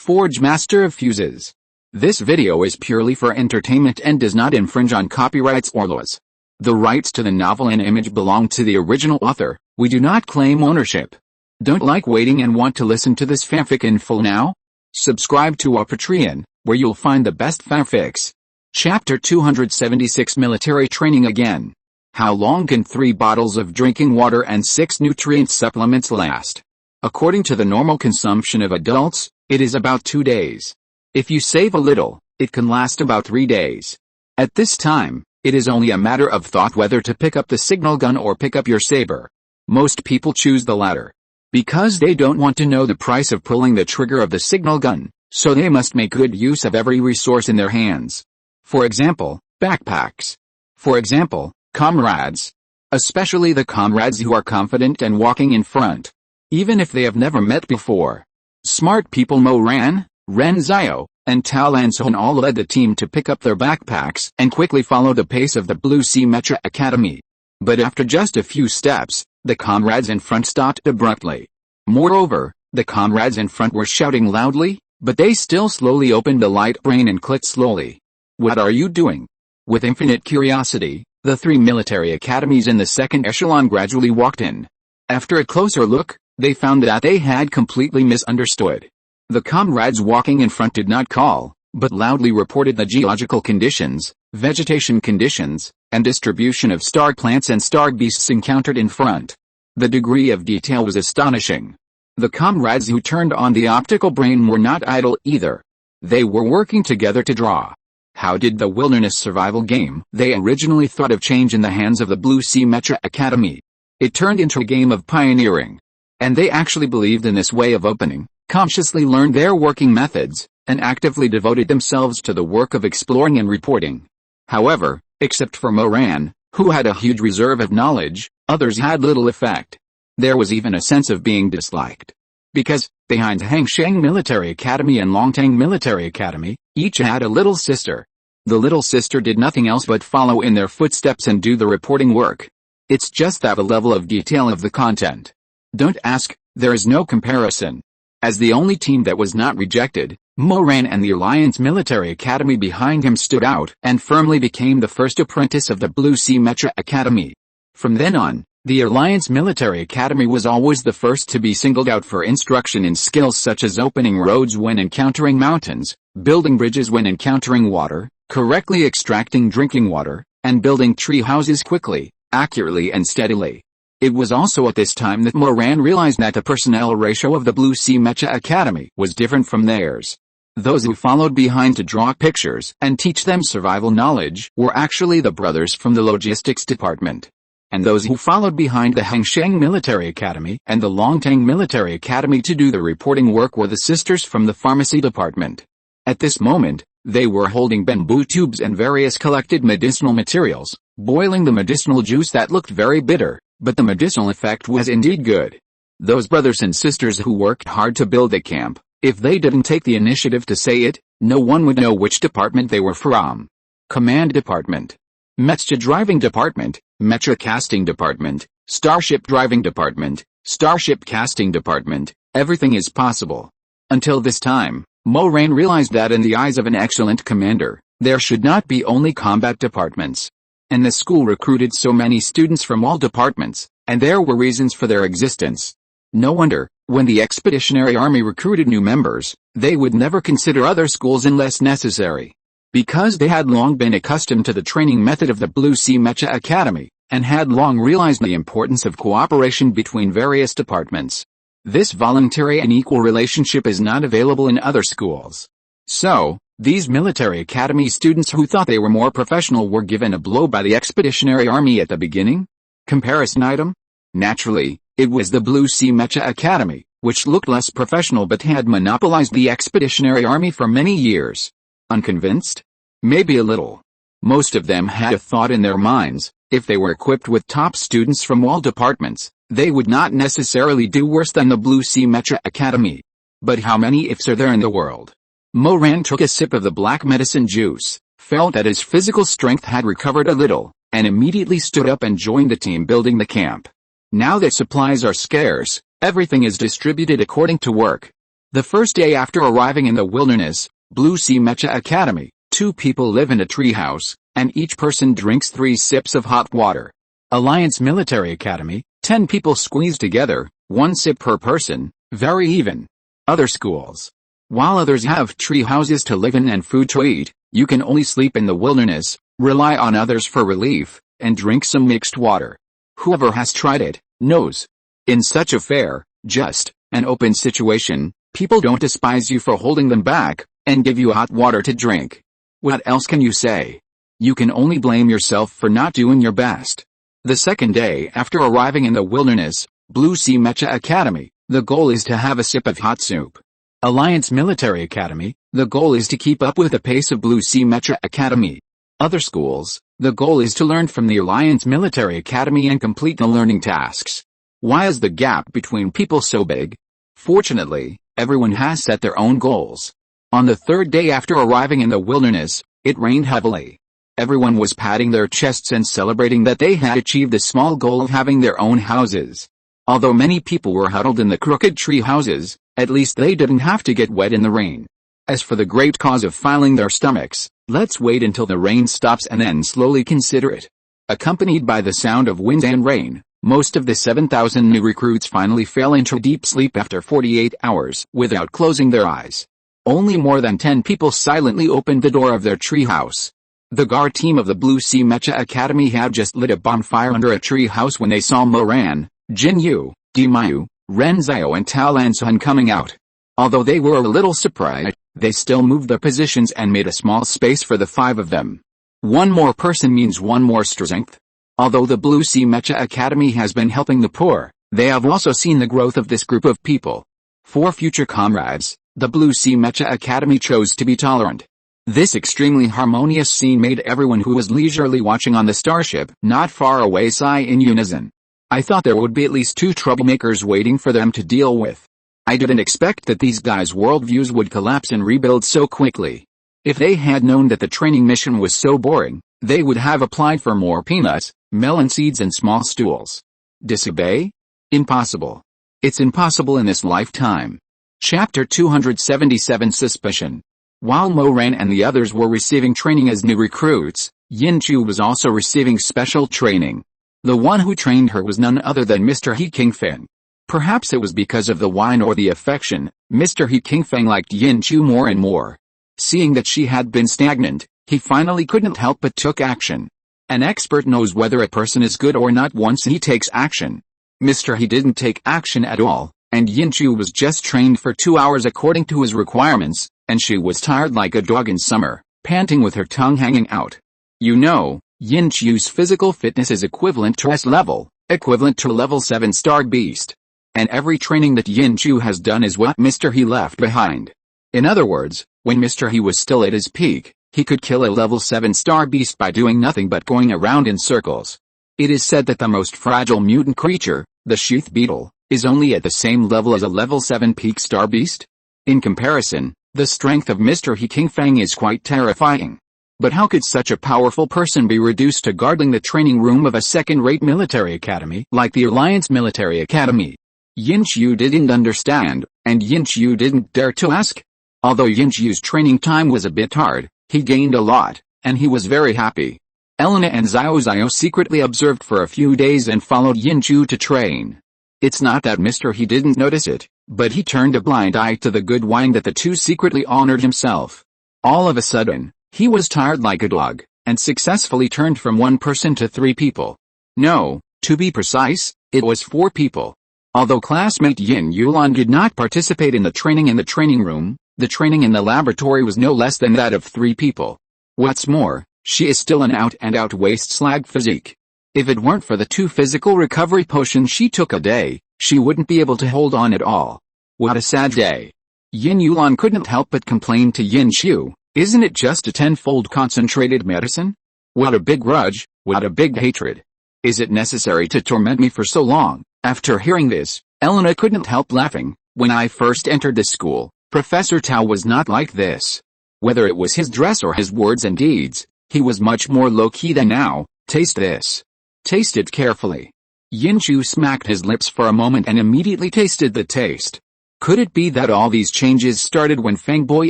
Forge Master of Fuses. This video is purely for entertainment and does not infringe on copyrights or laws. The rights to the novel and image belong to the original author. We do not claim ownership. Don't like waiting and want to listen to this fanfic in full now? Subscribe to our Patreon, where you'll find the best fanfics. Chapter 276 Military Training Again. How long can 3 bottles of drinking water and 6 nutrient supplements last? According to the normal consumption of adults, it is about 2 days. If you save a little, it can last about 3 days. At this time, it is only a matter of thought whether to pick up the signal gun or pick up your saber. Most people choose the latter. Because they don't want to know the price of pulling the trigger of the signal gun, so they must make good use of every resource in their hands. For example, backpacks. For example, comrades. Especially the comrades who are confident and walking in front. Even if they have never met before. Smart people Moran, Ren Zio, and Tao Lanson all led the team to pick up their backpacks and quickly follow the pace of the Blue Sea Mecha Academy. But after just a few steps, the comrades in front stopped abruptly. Moreover, the comrades in front were shouting loudly, but they still slowly opened the light brain and clicked slowly. What are you doing? With infinite curiosity, the 3 military academies in the second echelon gradually walked in. After a closer look, they found that they had completely misunderstood. The comrades walking in front did not call, but loudly reported the geological conditions, vegetation conditions, and distribution of star plants and star beasts encountered in front. The degree of detail was astonishing. The comrades who turned on the optical brain were not idle either. They were working together to draw. How did the wilderness survival game they originally thought of change in the hands of the Blue Sea Mecha Academy? It turned into a game of pioneering. And they actually believed in this way of opening, consciously learned their working methods, and actively devoted themselves to the work of exploring and reporting. However, except for Moran, who had a huge reserve of knowledge, others had little effect. There was even a sense of being disliked. Because, behind Hangsheng Military Academy and Longtang Military Academy, each had a little sister. The little sister did nothing else but follow in their footsteps and do the reporting work. It's just that the level of detail of the content. Don't ask, there is no comparison. As the only team that was not rejected, Moran and the Alliance Military Academy behind him stood out and firmly became the first apprentice of the Blue Sea Mecha Academy. From then on, the Alliance Military Academy was always the first to be singled out for instruction in skills such as opening roads when encountering mountains, building bridges when encountering water, correctly extracting drinking water, and building tree houses quickly, accurately and steadily. It was also at this time that Moran realized that the personnel ratio of the Blue Sea Mecha Academy was different from theirs. Those who followed behind to draw pictures and teach them survival knowledge were actually the brothers from the logistics department. And those who followed behind the Hangsheng Military Academy and the Longtang Military Academy to do the reporting work were the sisters from the pharmacy department. At this moment, they were holding bamboo tubes and various collected medicinal materials, boiling the medicinal juice that looked very bitter. But the medicinal effect was indeed good. Those brothers and sisters who worked hard to build the camp, if they didn't take the initiative to say it, no one would know which department they were from. Command Department. Mecha Driving Department, Mecha Casting Department, Starship Driving Department, Starship Casting Department, everything is possible. Until this time, Moran realized that in the eyes of an excellent commander, there should not be only combat departments. And the school recruited so many students from all departments, and there were reasons for their existence. No wonder, when the Expeditionary Army recruited new members, they would never consider other schools unless necessary. Because they had long been accustomed to the training method of the Blue Sea Mecha Academy, and had long realized the importance of cooperation between various departments. This voluntary and equal relationship is not available in other schools. So, these military academy students who thought they were more professional were given a blow by the Expeditionary Army at the beginning? Comparison item? Naturally, it was the Blue Sea Mecha Academy, which looked less professional but had monopolized the Expeditionary Army for many years. Unconvinced? Maybe a little. Most of them had a thought in their minds, if they were equipped with top students from all departments, they would not necessarily do worse than the Blue Sea Mecha Academy. But how many ifs are there in the world? Moran took a sip of the black medicine juice, felt that his physical strength had recovered a little, and immediately stood up and joined the team building the camp. Now that supplies are scarce, everything is distributed according to work. The first day after arriving in the wilderness, Blue Sea Mecha Academy, 2 people live in a treehouse, and each person drinks 3 sips of hot water. Alliance Military Academy, 10 people squeeze together, 1 sip per person, very even. Other schools. While others have tree houses to live in and food to eat, you can only sleep in the wilderness, rely on others for relief, and drink some mixed water. Whoever has tried it, knows. In such a fair, just, and open situation, people don't despise you for holding them back, and give you hot water to drink. What else can you say? You can only blame yourself for not doing your best. The second day after arriving in the wilderness, Blue Sea Mecha Academy, the goal is to have a sip of hot soup. Alliance Military Academy, the goal is to keep up with the pace of Blue Sea Mecha Academy. Other schools, the goal is to learn from the Alliance Military Academy and complete the learning tasks. Why is the gap between people so big? Fortunately, everyone has set their own goals. On the third day after arriving in the wilderness, it rained heavily. Everyone was patting their chests and celebrating that they had achieved the small goal of having their own houses. Although many people were huddled in the crooked tree houses, at least they didn't have to get wet in the rain. As for the great cause of filing their stomachs, let's wait until the rain stops and then slowly consider it. Accompanied by the sound of wind and rain, most of the 7,000 new recruits finally fell into deep sleep after 48 hours without closing their eyes. Only more than 10 people silently opened the door of their treehouse. The guard team of the Blue Sea Mecha Academy had just lit a bonfire under a treehouse when they saw Moran, Jinyu, Dimayu, Renziao and Talansun coming out. Although they were a little surprised, they still moved their positions and made a small space for the 5 of them. One more person means one more strength. Although the Blue Sea Mecha Academy has been helping the poor, they have also seen the growth of this group of people. For future comrades, the Blue Sea Mecha Academy chose to be tolerant. This extremely harmonious scene made everyone who was leisurely watching on the starship not far away sigh in unison. I thought there would be at least 2 troublemakers waiting for them to deal with. I didn't expect that these guys' worldviews would collapse and rebuild so quickly. If they had known that the training mission was so boring, they would have applied for more peanuts, melon seeds and small stools. Disobey? Impossible. It's impossible in this lifetime. Chapter 277 Suspicion. While Moran and the others were receiving training as new recruits, Yinchu was also receiving special training. The one who trained her was none other than Mr. He Qingfeng. Perhaps it was because of the wine or the affection, Mr. He Qingfeng liked Yinchu more and more. Seeing that she had been stagnant, he finally couldn't help but took action. An expert knows whether a person is good or not once he takes action. Mr. He didn't take action at all, and Yinchu was just trained for 2 hours according to his requirements, and she was tired like a dog in summer, panting with her tongue hanging out. You know, Yinchu's physical fitness is equivalent to S level, equivalent to level 7 star beast. And every training that Yinchu has done is what Mr. He left behind. In other words, when Mr. He was still at his peak, he could kill a level 7 star beast by doing nothing but going around in circles. It is said that the most fragile mutant creature, the sheath beetle, is only at the same level as a level 7 peak star beast. In comparison, the strength of Mr. He Qingfeng is quite terrifying. But how could such a powerful person be reduced to guarding the training room of a second-rate military academy like the Alliance Military Academy? Yinchu didn't understand, and Yinchu didn't dare to ask. Although Yinchu's training time was a bit hard, he gained a lot, and he was very happy. Elena and Xiao secretly observed for a few days and followed Yinchu to train. It's not that Mr. He didn't notice it, but he turned a blind eye to the good wine that the two secretly honored himself. All of a sudden, he was tired like a dog, and successfully turned from 1 person to 3 people. No, to be precise, it was 4 people. Although classmate Yin Yulan did not participate in the training room, the training in the laboratory was no less than that of 3 people. What's more, she is still an out-and-out waste slag physique. If it weren't for the 2 physical recovery potions she took a day, she wouldn't be able to hold on at all. What a sad day. Yin Yulan couldn't help but complain to Yin Xiu, isn't it just a 10-fold concentrated medicine? What a big grudge, what a big hatred. Is it necessary to torment me for so long? After hearing this, Elena couldn't help laughing. When I first entered the school, Professor Tao was not like this. Whether it was his dress or his words and deeds, he was much more low-key than now. Taste this. Taste it carefully. Yinchu smacked his lips for a moment and immediately tasted the taste. Could it be that all these changes started when Fang Boy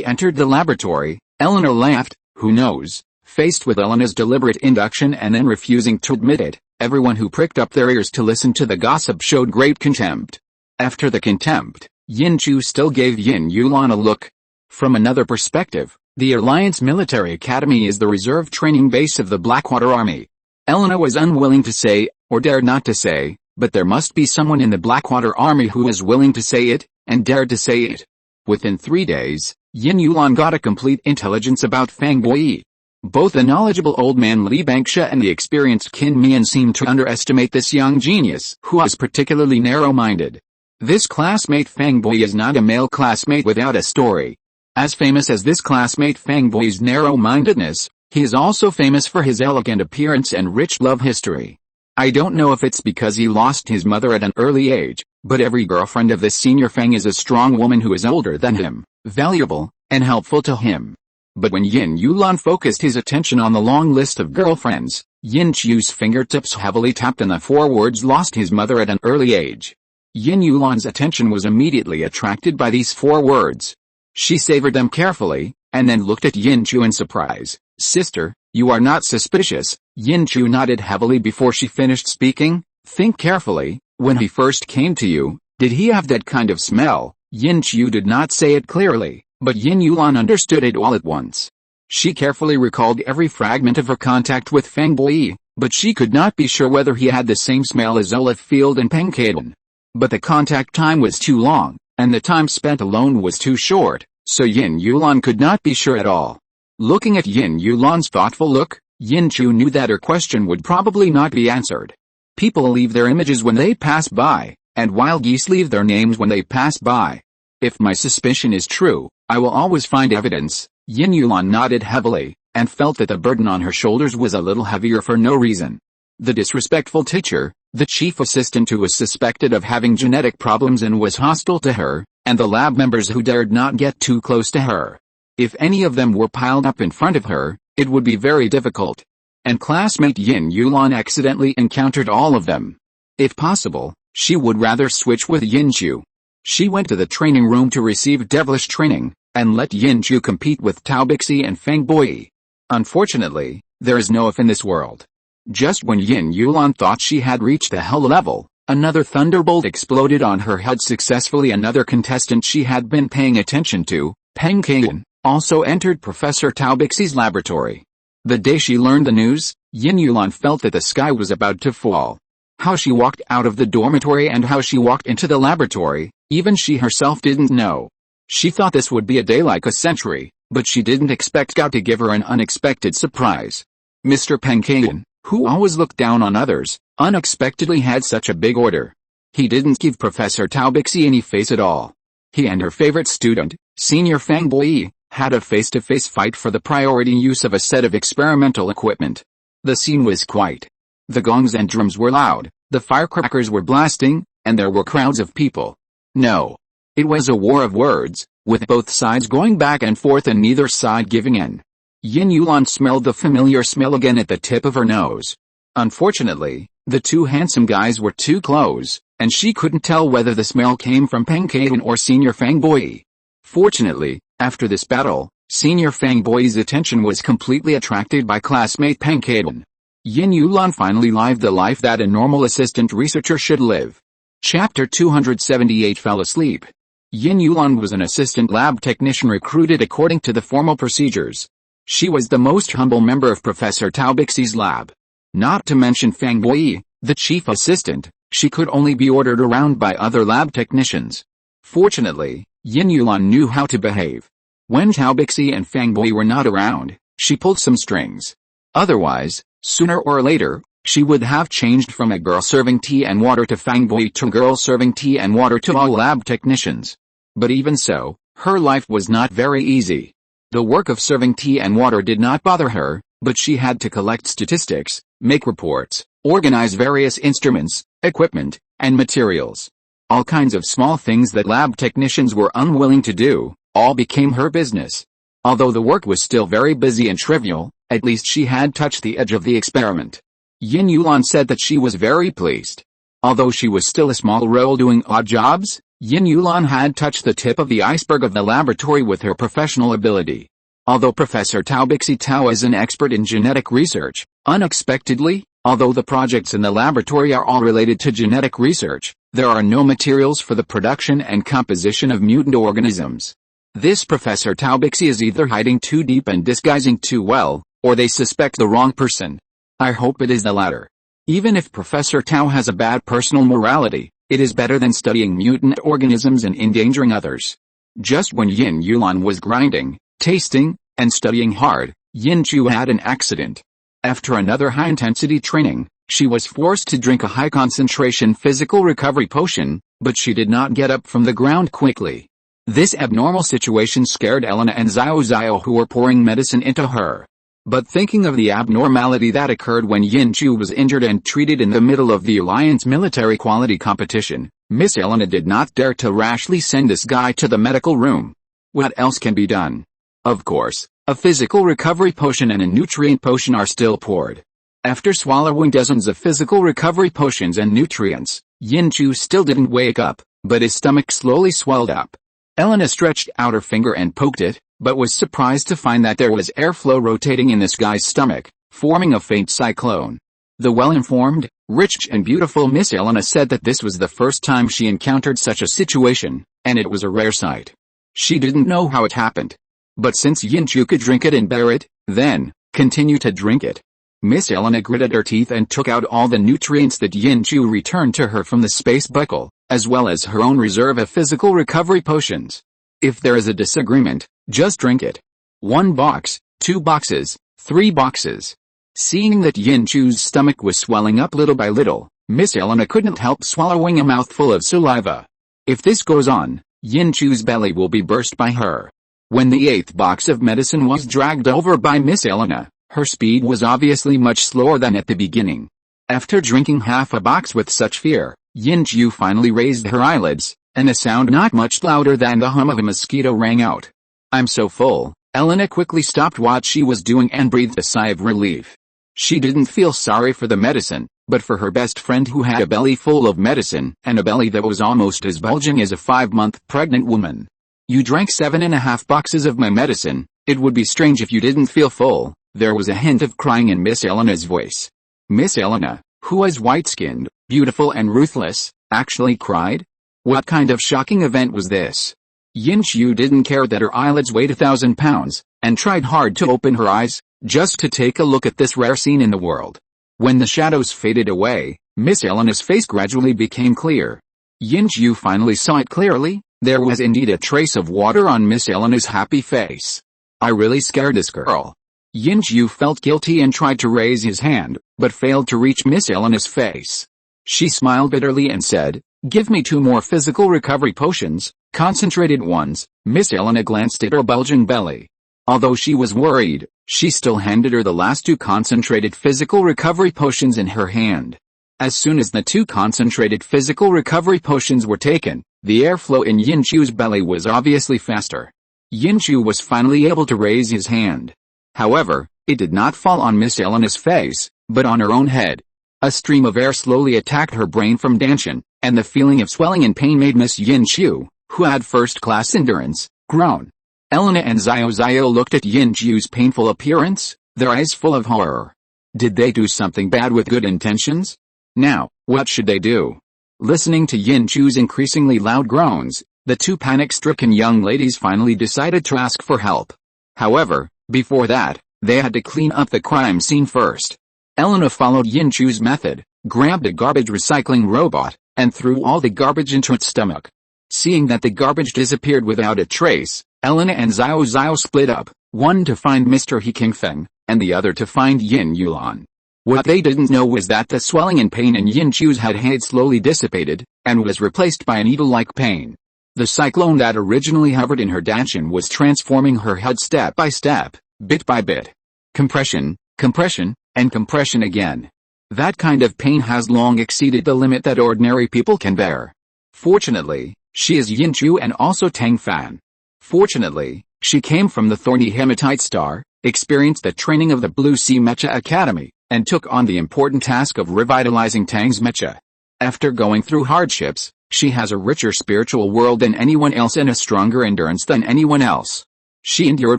entered the laboratory? Eleanor laughed. Who knows? Faced with Eleanor's deliberate induction and then refusing to admit it, everyone who pricked up their ears to listen to the gossip showed great contempt. After the contempt, Yin Chu still gave Yin Yulan a look. From another perspective, the Alliance Military Academy is the reserve training base of the Blackwater Army. Eleanor was unwilling to say, or dared not to say, but there must be someone in the Blackwater Army who is willing to say it, and dared to say it. Within 3 days, Yin Yulan got a complete intelligence about Fang Boyi. Both the knowledgeable old man Li Bangsha and the experienced Qin Mian seemed to underestimate this young genius, who was particularly narrow-minded. This classmate Fang Boyi is not a male classmate without a story. As famous as this classmate Fang Boyi's narrow-mindedness, he is also famous for his elegant appearance and rich love history. I don't know if it's because he lost his mother at an early age, but every girlfriend of this senior Fang is a strong woman who is older than him, valuable, and helpful to him. But when Yin Yulan focused his attention on the long list of girlfriends, Yin Chu's fingertips heavily tapped on the 4 words lost his mother at an early age. Yin Yulan's attention was immediately attracted by these 4 words. She savored them carefully, and then looked at Yin Chu in surprise. Sister, you are not suspicious. Yin Chu nodded heavily before she finished speaking. Think carefully, when he first came to you, did he have that kind of smell? Yin Chu did not say it clearly, but Yin Yulan understood it all at once. She carefully recalled every fragment of her contact with Fang Boyi, but she could not be sure whether he had the same smell as Olive Field and Peng Kaden. But the contact time was too long, and the time spent alone was too short, so Yin Yulan could not be sure at all. Looking at Yin Yulan's thoughtful look, Yin Chu knew that her question would probably not be answered. People leave their images when they pass by, and wild geese leave their names when they pass by. If my suspicion is true, I will always find evidence. Yin Yulan nodded heavily, and felt that the burden on her shoulders was a little heavier for no reason. The disrespectful teacher, the chief assistant who was suspected of having genetic problems and was hostile to her, and the lab members who dared not get too close to her. If any of them were piled up in front of her, it would be very difficult. And classmate Yin Yulan accidentally encountered all of them. If possible, she would rather switch with Yin Chu. She went to the training room to receive devilish training, and let Yin Chu compete with Tao Bixi and Fang Boyi. Unfortunately, there is no if in this world. Just when Yin Yulan thought she had reached the hell level, another thunderbolt exploded on her head successfully. Another contestant she had been paying attention to, Peng Kagan, also entered Professor Tao Bixi's laboratory. The day she learned the news, Yin Yulan felt that the sky was about to fall. How she walked out of the dormitory and how she walked into the laboratory, even she herself didn't know. She thought this would be a day like a century, but she didn't expect God to give her an unexpected surprise. Mr. Peng Kagan, who always looked down on others, unexpectedly had such a big order. He didn't give Professor Tao Bixi any face at all. He and her favorite student, Senior Fang Boyi, had a face-to-face fight for the priority use of a set of experimental equipment. The scene was quiet. The gongs and drums were loud, the firecrackers were blasting, and there were crowds of people. No. It was a war of words, with both sides going back and forth and neither side giving in. Yin Yulan smelled the familiar smell again at the tip of her nose. Unfortunately, the 2 handsome guys were too close, and she couldn't tell whether the smell came from Peng Kagan or Senior Fang Boyi. Fortunately, after this battle, Senior Fang Boyi's attention was completely attracted by classmate Peng Kadan. Yin Yulan finally lived the life that a normal assistant researcher should live. Chapter 278 Fell asleep. Yin Yulan was an assistant lab technician recruited according to the formal procedures. She was the most humble member of Professor Tao Bixi's lab. Not to mention Fang Boyi, the chief assistant, she could only be ordered around by other lab technicians. Fortunately, Yin Yulan knew how to behave. When Tao Bixi and Fang Boyi were not around, she pulled some strings. Otherwise, sooner or later, she would have changed from a girl serving tea and water to Fang Boyi to girl serving tea and water to all lab technicians. But even so, her life was not very easy. The work of serving tea and water did not bother her, but she had to collect statistics, make reports, organize various instruments, equipment, and materials. All kinds of small things that lab technicians were unwilling to do, all became her business. Although the work was still very busy and trivial, at least she had touched the edge of the experiment. Yin Yulan said that she was very pleased. Although she was still a small role doing odd jobs, Yin Yulan had touched the tip of the iceberg of the laboratory with her professional ability. Although Professor Tao Bixi Tao is an expert in genetic research, unexpectedly, although the projects in the laboratory are all related to genetic research, there are no materials for the production and composition of mutant organisms. This Professor Tao Bixi is either hiding too deep and disguising too well, or they suspect the wrong person. I hope it is the latter. Even if Professor Tao has a bad personal morality, it is better than studying mutant organisms and endangering others. Just when Yin Yulan was grinding, tasting, and studying hard, Yin Chu had an accident. After another high-intensity training, she was forced to drink a high-concentration physical recovery potion, but she did not get up from the ground quickly. This abnormal situation scared Elena and Xiao Xiao, who were pouring medicine into her. But thinking of the abnormality that occurred when Yin Chu was injured and treated in the middle of the Alliance military quality competition, Miss Elena did not dare to rashly send this guy to the medical room. What else can be done? Of course, a physical recovery potion and a nutrient potion are still poured. After swallowing dozens of physical recovery potions and nutrients, Yin Chu still didn't wake up, but his stomach slowly swelled up. Elena stretched out her finger and poked it, but was surprised to find that there was airflow rotating in this guy's stomach, forming a faint cyclone. The well-informed, rich and beautiful Miss Elena said that this was the first time she encountered such a situation, and it was a rare sight. She didn't know how it happened. But since Yin Chu could drink it and bear it, then, continue to drink it. Miss Elena gritted her teeth and took out all the nutrients that Yin Chu returned to her from the space buckle, as well as her own reserve of physical recovery potions. If there is a disagreement, just drink it. 1 box, 2 boxes, 3 boxes. Seeing that Yin Chu's stomach was swelling up little by little, Miss Elena couldn't help swallowing a mouthful of saliva. If this goes on, Yin Chu's belly will be burst by her. When the 8th box of medicine was dragged over by Miss Elena, her speed was obviously much slower than at the beginning. After drinking half a box with such fear, Yin Chu finally raised her eyelids, and a sound not much louder than the hum of a mosquito rang out. "I'm so full." Elena quickly stopped what she was doing and breathed a sigh of relief. She didn't feel sorry for the medicine, but for her best friend who had a belly full of medicine and a belly that was almost as bulging as a 5-month pregnant woman. "You drank 7.5 boxes of my medicine. It would be strange if you didn't feel full." There was a hint of crying in Miss Elena's voice. Miss Elena, who was white-skinned, beautiful and ruthless, actually cried? What kind of shocking event was this? Yin Chu didn't care that her eyelids weighed 1,000 pounds, and tried hard to open her eyes, just to take a look at this rare scene in the world. When the shadows faded away, Miss Elena's face gradually became clear. Yin Chu finally saw it clearly. There was indeed a trace of water on Miss Elena's happy face. "I really scared this girl." Yin Chu felt guilty and tried to raise his hand, but failed to reach Miss Elena's face. She smiled bitterly and said, "Give me 2 more physical recovery potions, concentrated ones." Miss Elena glanced at her bulging belly. Although she was worried, she still handed her the last 2 concentrated physical recovery potions in her hand. As soon as the 2 concentrated physical recovery potions were taken, the airflow in Yin Chu's belly was obviously faster. Yin Chu was finally able to raise his hand. However, it did not fall on Miss Elena's face, but on her own head. A stream of air slowly attacked her brain from tension, and the feeling of swelling and pain made Miss Yin Chu, who had first-class endurance, groan. Elena and Xiao Xiao looked at Yin Chu's painful appearance, their eyes full of horror. Did they do something bad with good intentions? Now, what should they do? Listening to Yin Chu's increasingly loud groans, the 2 panic-stricken young ladies finally decided to ask for help. However, before that, they had to clean up the crime scene first. Elena followed Yin Chu's method, grabbed a garbage recycling robot, and threw all the garbage into its stomach. Seeing that the garbage disappeared without a trace, Elena and Xiao Xiao split up, one to find Mr. He Qingfeng, and the other to find Yin Yulan. What they didn't know was that the swelling and pain in Yin Chu's head had slowly dissipated, and was replaced by a needle-like pain. The cyclone that originally hovered in her danchin was transforming her head step by step, bit by bit. Compression, compression, and compression again. That kind of pain has long exceeded the limit that ordinary people can bear. Fortunately, she is Yin Chu and also Tang Fan. Fortunately, she came from the thorny hematite star, experienced the training of the Blue Sea Mecha Academy, and took on the important task of revitalizing Tang's mecha. After going through hardships, She has a richer spiritual world than anyone else and a stronger endurance than anyone else. She endured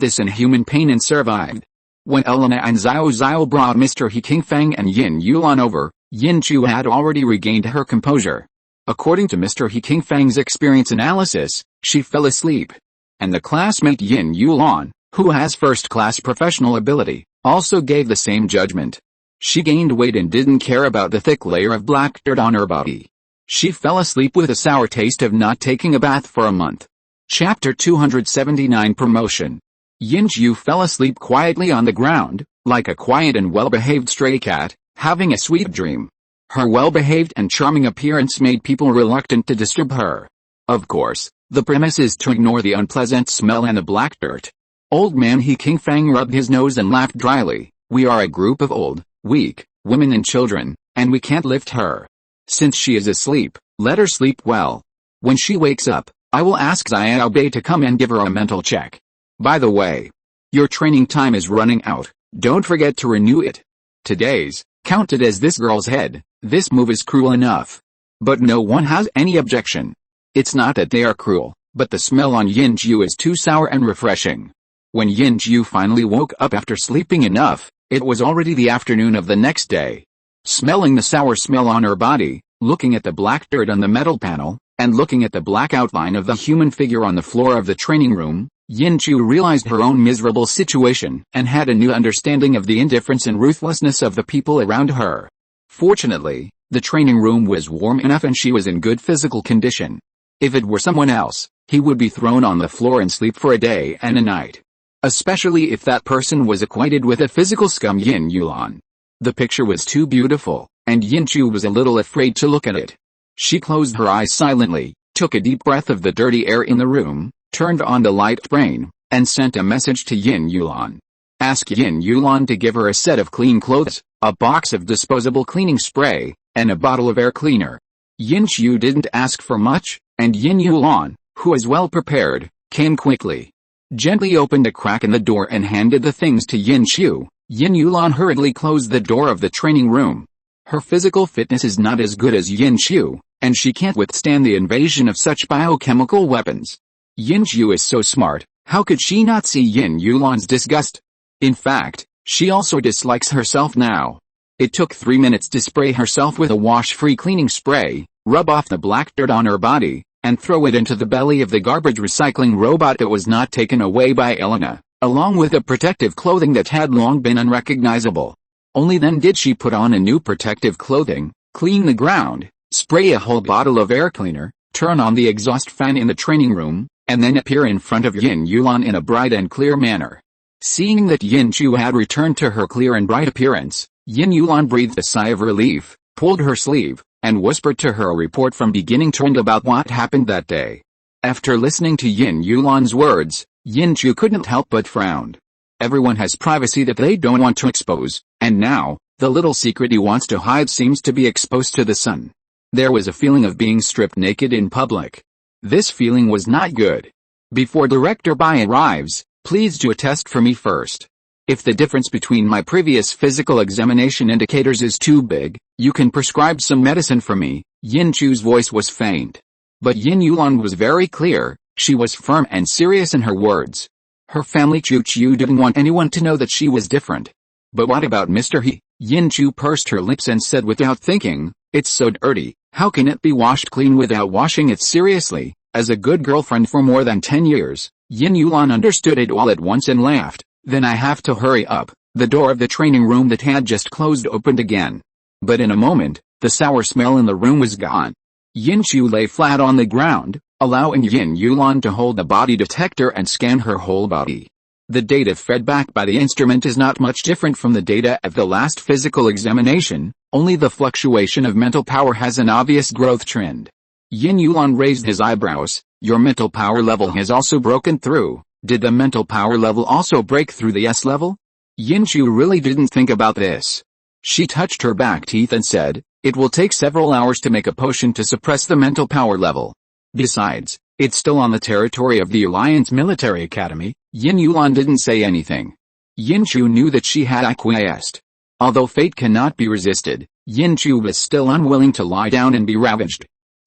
this inhuman pain and survived. When Elena and Xiao Xiao brought Mr. He King Fang and Yin Yulan over, Yin Chu had already regained her composure. According to Mr. He King Fang's experience analysis, she fell asleep. And the classmate Yin Yulan, who has first-class professional ability, also gave the same judgment. She gained weight and didn't care about the thick layer of black dirt on her body. She fell asleep with a sour taste of not taking a bath for a month. Chapter 279 Promotion. Yin Chu fell asleep quietly on the ground, like a quiet and well-behaved stray cat, having a sweet dream. Her well-behaved and charming appearance made people reluctant to disturb her. Of course, the premise is to ignore the unpleasant smell and the black dirt. Old man He King Fang rubbed his nose and laughed dryly. We are a group of old, weak, women and children, and we can't lift her. Since she is asleep, let her sleep well. When she wakes up, I will ask Xiao Bei to come and give her a mental check. By the way, your training time is running out. Don't forget to renew it. Today's, counted as this girl's head. This move is cruel enough. But no one has any objection. It's not that they are cruel, but the smell on Yin Chu is too sour and refreshing. When Yin Chu finally woke up after sleeping enough, it was already the afternoon of the next day. Smelling the sour smell on her body, looking at the black dirt on the metal panel, and looking at the black outline of the human figure on the floor of the training room, Yin Chu realized her own miserable situation and had a new understanding of the indifference and ruthlessness of the people around her. Fortunately, the training room was warm enough and she was in good physical condition. If it were someone else, he would be thrown on the floor and sleep for a day and a night. Especially if that person was acquainted with a physical scum Yin Yulan. The picture was too beautiful, and Yin Chu was a little afraid to look at it. She closed her eyes silently, took a deep breath of the dirty air in the room, turned on the light brain, and sent a message to Yin Yulan. Ask Yin Yulan to give her a set of clean clothes, a box of disposable cleaning spray, and a bottle of air cleaner. Yin Chu didn't ask for much, and Yin Yulan, who was well prepared, came quickly. Gently opened a crack in the door and handed the things to Yin Chu. Yin Yulan hurriedly closed the door of the training room. Her physical fitness is not as good as Yin Chu, and she can't withstand the invasion of such biochemical weapons. Yin Chu is so smart, how could she not see Yin Yulan's disgust? In fact, she also dislikes herself now. It took 3 minutes to spray herself with a wash-free cleaning spray, rub off the black dirt on her body, and throw it into the belly of the garbage recycling robot that was not taken away by Elena, along with the protective clothing that had long been unrecognizable. Only then did she put on a new protective clothing, clean the ground, spray a whole bottle of air cleaner, turn on the exhaust fan in the training room, and then appear in front of Yin Yulan in a bright and clear manner. Seeing that Yin Chu had returned to her clear and bright appearance, Yin Yulan breathed a sigh of relief, pulled her sleeve, and whispered to her a report from beginning to end about what happened that day. After listening to Yin Yulan's words, Yin Chu couldn't help but frown. Everyone has privacy that they don't want to expose, and now, the little secret he wants to hide seems to be exposed to the sun. There was a feeling of being stripped naked in public. This feeling was not good. Before Director Bai arrives, please do a test for me first. If the difference between my previous physical examination indicators is too big, you can prescribe some medicine for me. Yin Chu's voice was faint. But Yin Yulan was very clear, she was firm and serious in her words. Her family Chu didn't want anyone to know that she was different. But what about Mr. He? Yin Chu pursed her lips and said without thinking, it's so dirty, how can it be washed clean without washing it seriously? As a good girlfriend for more than 10 years, Yin Yulan understood it all at once and laughed. Then I have to hurry up. The door of the training room that had just closed opened again. But in a moment, the sour smell in the room was gone. Yin Chu lay flat on the ground, allowing Yin Yulan to hold the body detector and scan her whole body. The data fed back by the instrument is not much different from the data of the last physical examination, only the fluctuation of mental power has an obvious growth trend. Yin Yulan raised his eyebrows. Your mental power level has also broken through. Did the mental power level also break through the S level? Yin Chu really didn't think about this. She touched her back teeth and said, it will take several hours to make a potion to suppress the mental power level. Besides, it's still on the territory of the Alliance Military Academy. Yin Yulan didn't say anything. Yin Chu knew that she had acquiesced. Although fate cannot be resisted, Yin Chu was still unwilling to lie down and be ravaged.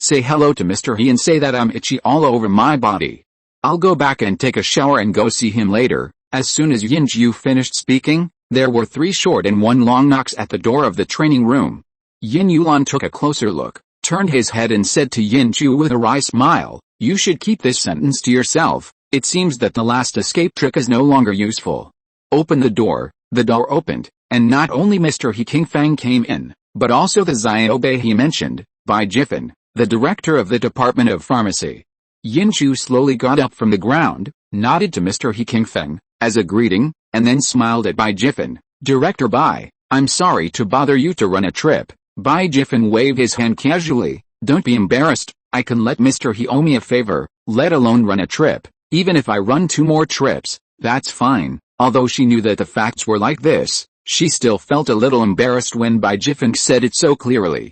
Say hello to Mr. He and say that I'm itchy all over my body. I'll go back and take a shower and go see him later." As soon as Yinju finished speaking, there were 3 short and 1 long knocks at the door of the training room. Yin Yulan took a closer look, turned his head and said to Yinju with a wry smile, "You should keep this sentence to yourself. It seems that the last escape trick is no longer useful." Open the door. The door opened, and not only Mr. He Qingfang came in, but also the Xiaobei he mentioned, Bai Jifen, the director of the Department of Pharmacy. Yinju slowly got up from the ground, nodded to Mr. He Qingfeng as a greeting, and then smiled at Bai Jifen. "Director Bai, I'm sorry to bother you to run a trip." Bai Jifen waved his hand casually. "Don't be embarrassed, I can let Mr. He owe me a favor, let alone run a trip. Even if I run 2 more trips, that's fine." Although she knew that the facts were like this, she still felt a little embarrassed when Bai Jifen said it so clearly.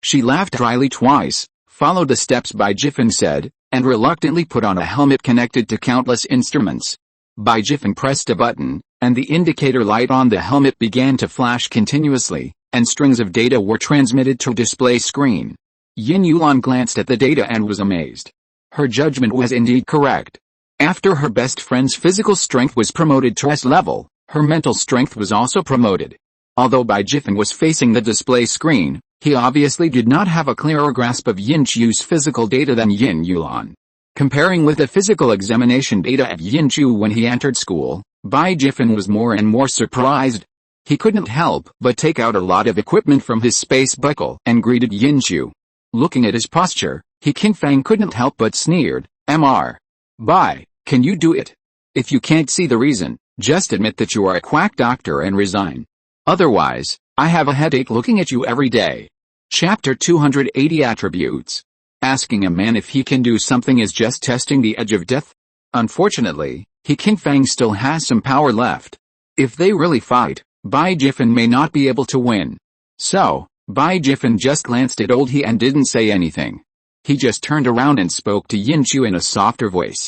She laughed dryly twice, followed the steps Bai Jifen said, and reluctantly put on a helmet connected to countless instruments. Bai Jifen pressed a button, and the indicator light on the helmet began to flash continuously, and strings of data were transmitted to display screen. Yin Yulan glanced at the data and was amazed. Her judgment was indeed correct. After her best friend's physical strength was promoted to S level, her mental strength was also promoted. Although Bai Jifen was facing the display screen, he obviously did not have a clearer grasp of Yinchu's physical data than Yin Yulan. Comparing with the physical examination data of Yinchu when he entered school, Bai Jifen was more and more surprised. He couldn't help but take out a lot of equipment from his space buckle and greeted Yinchu. Looking at his posture, He Qingfang couldn't help but sneered, "Mr. Bai, can you do it? If you can't see the reason, just admit that you are a quack doctor and resign. Otherwise, I have a headache looking at you every day." Chapter 280 Attributes. Asking a man if he can do something is just testing the edge of death. Unfortunately, He Qingfang still has some power left. If they really fight, Bai Jifen may not be able to win. So, Bai Jifen just glanced at old He and didn't say anything. He just turned around and spoke to Yinchu in a softer voice.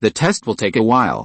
"The test will take a while.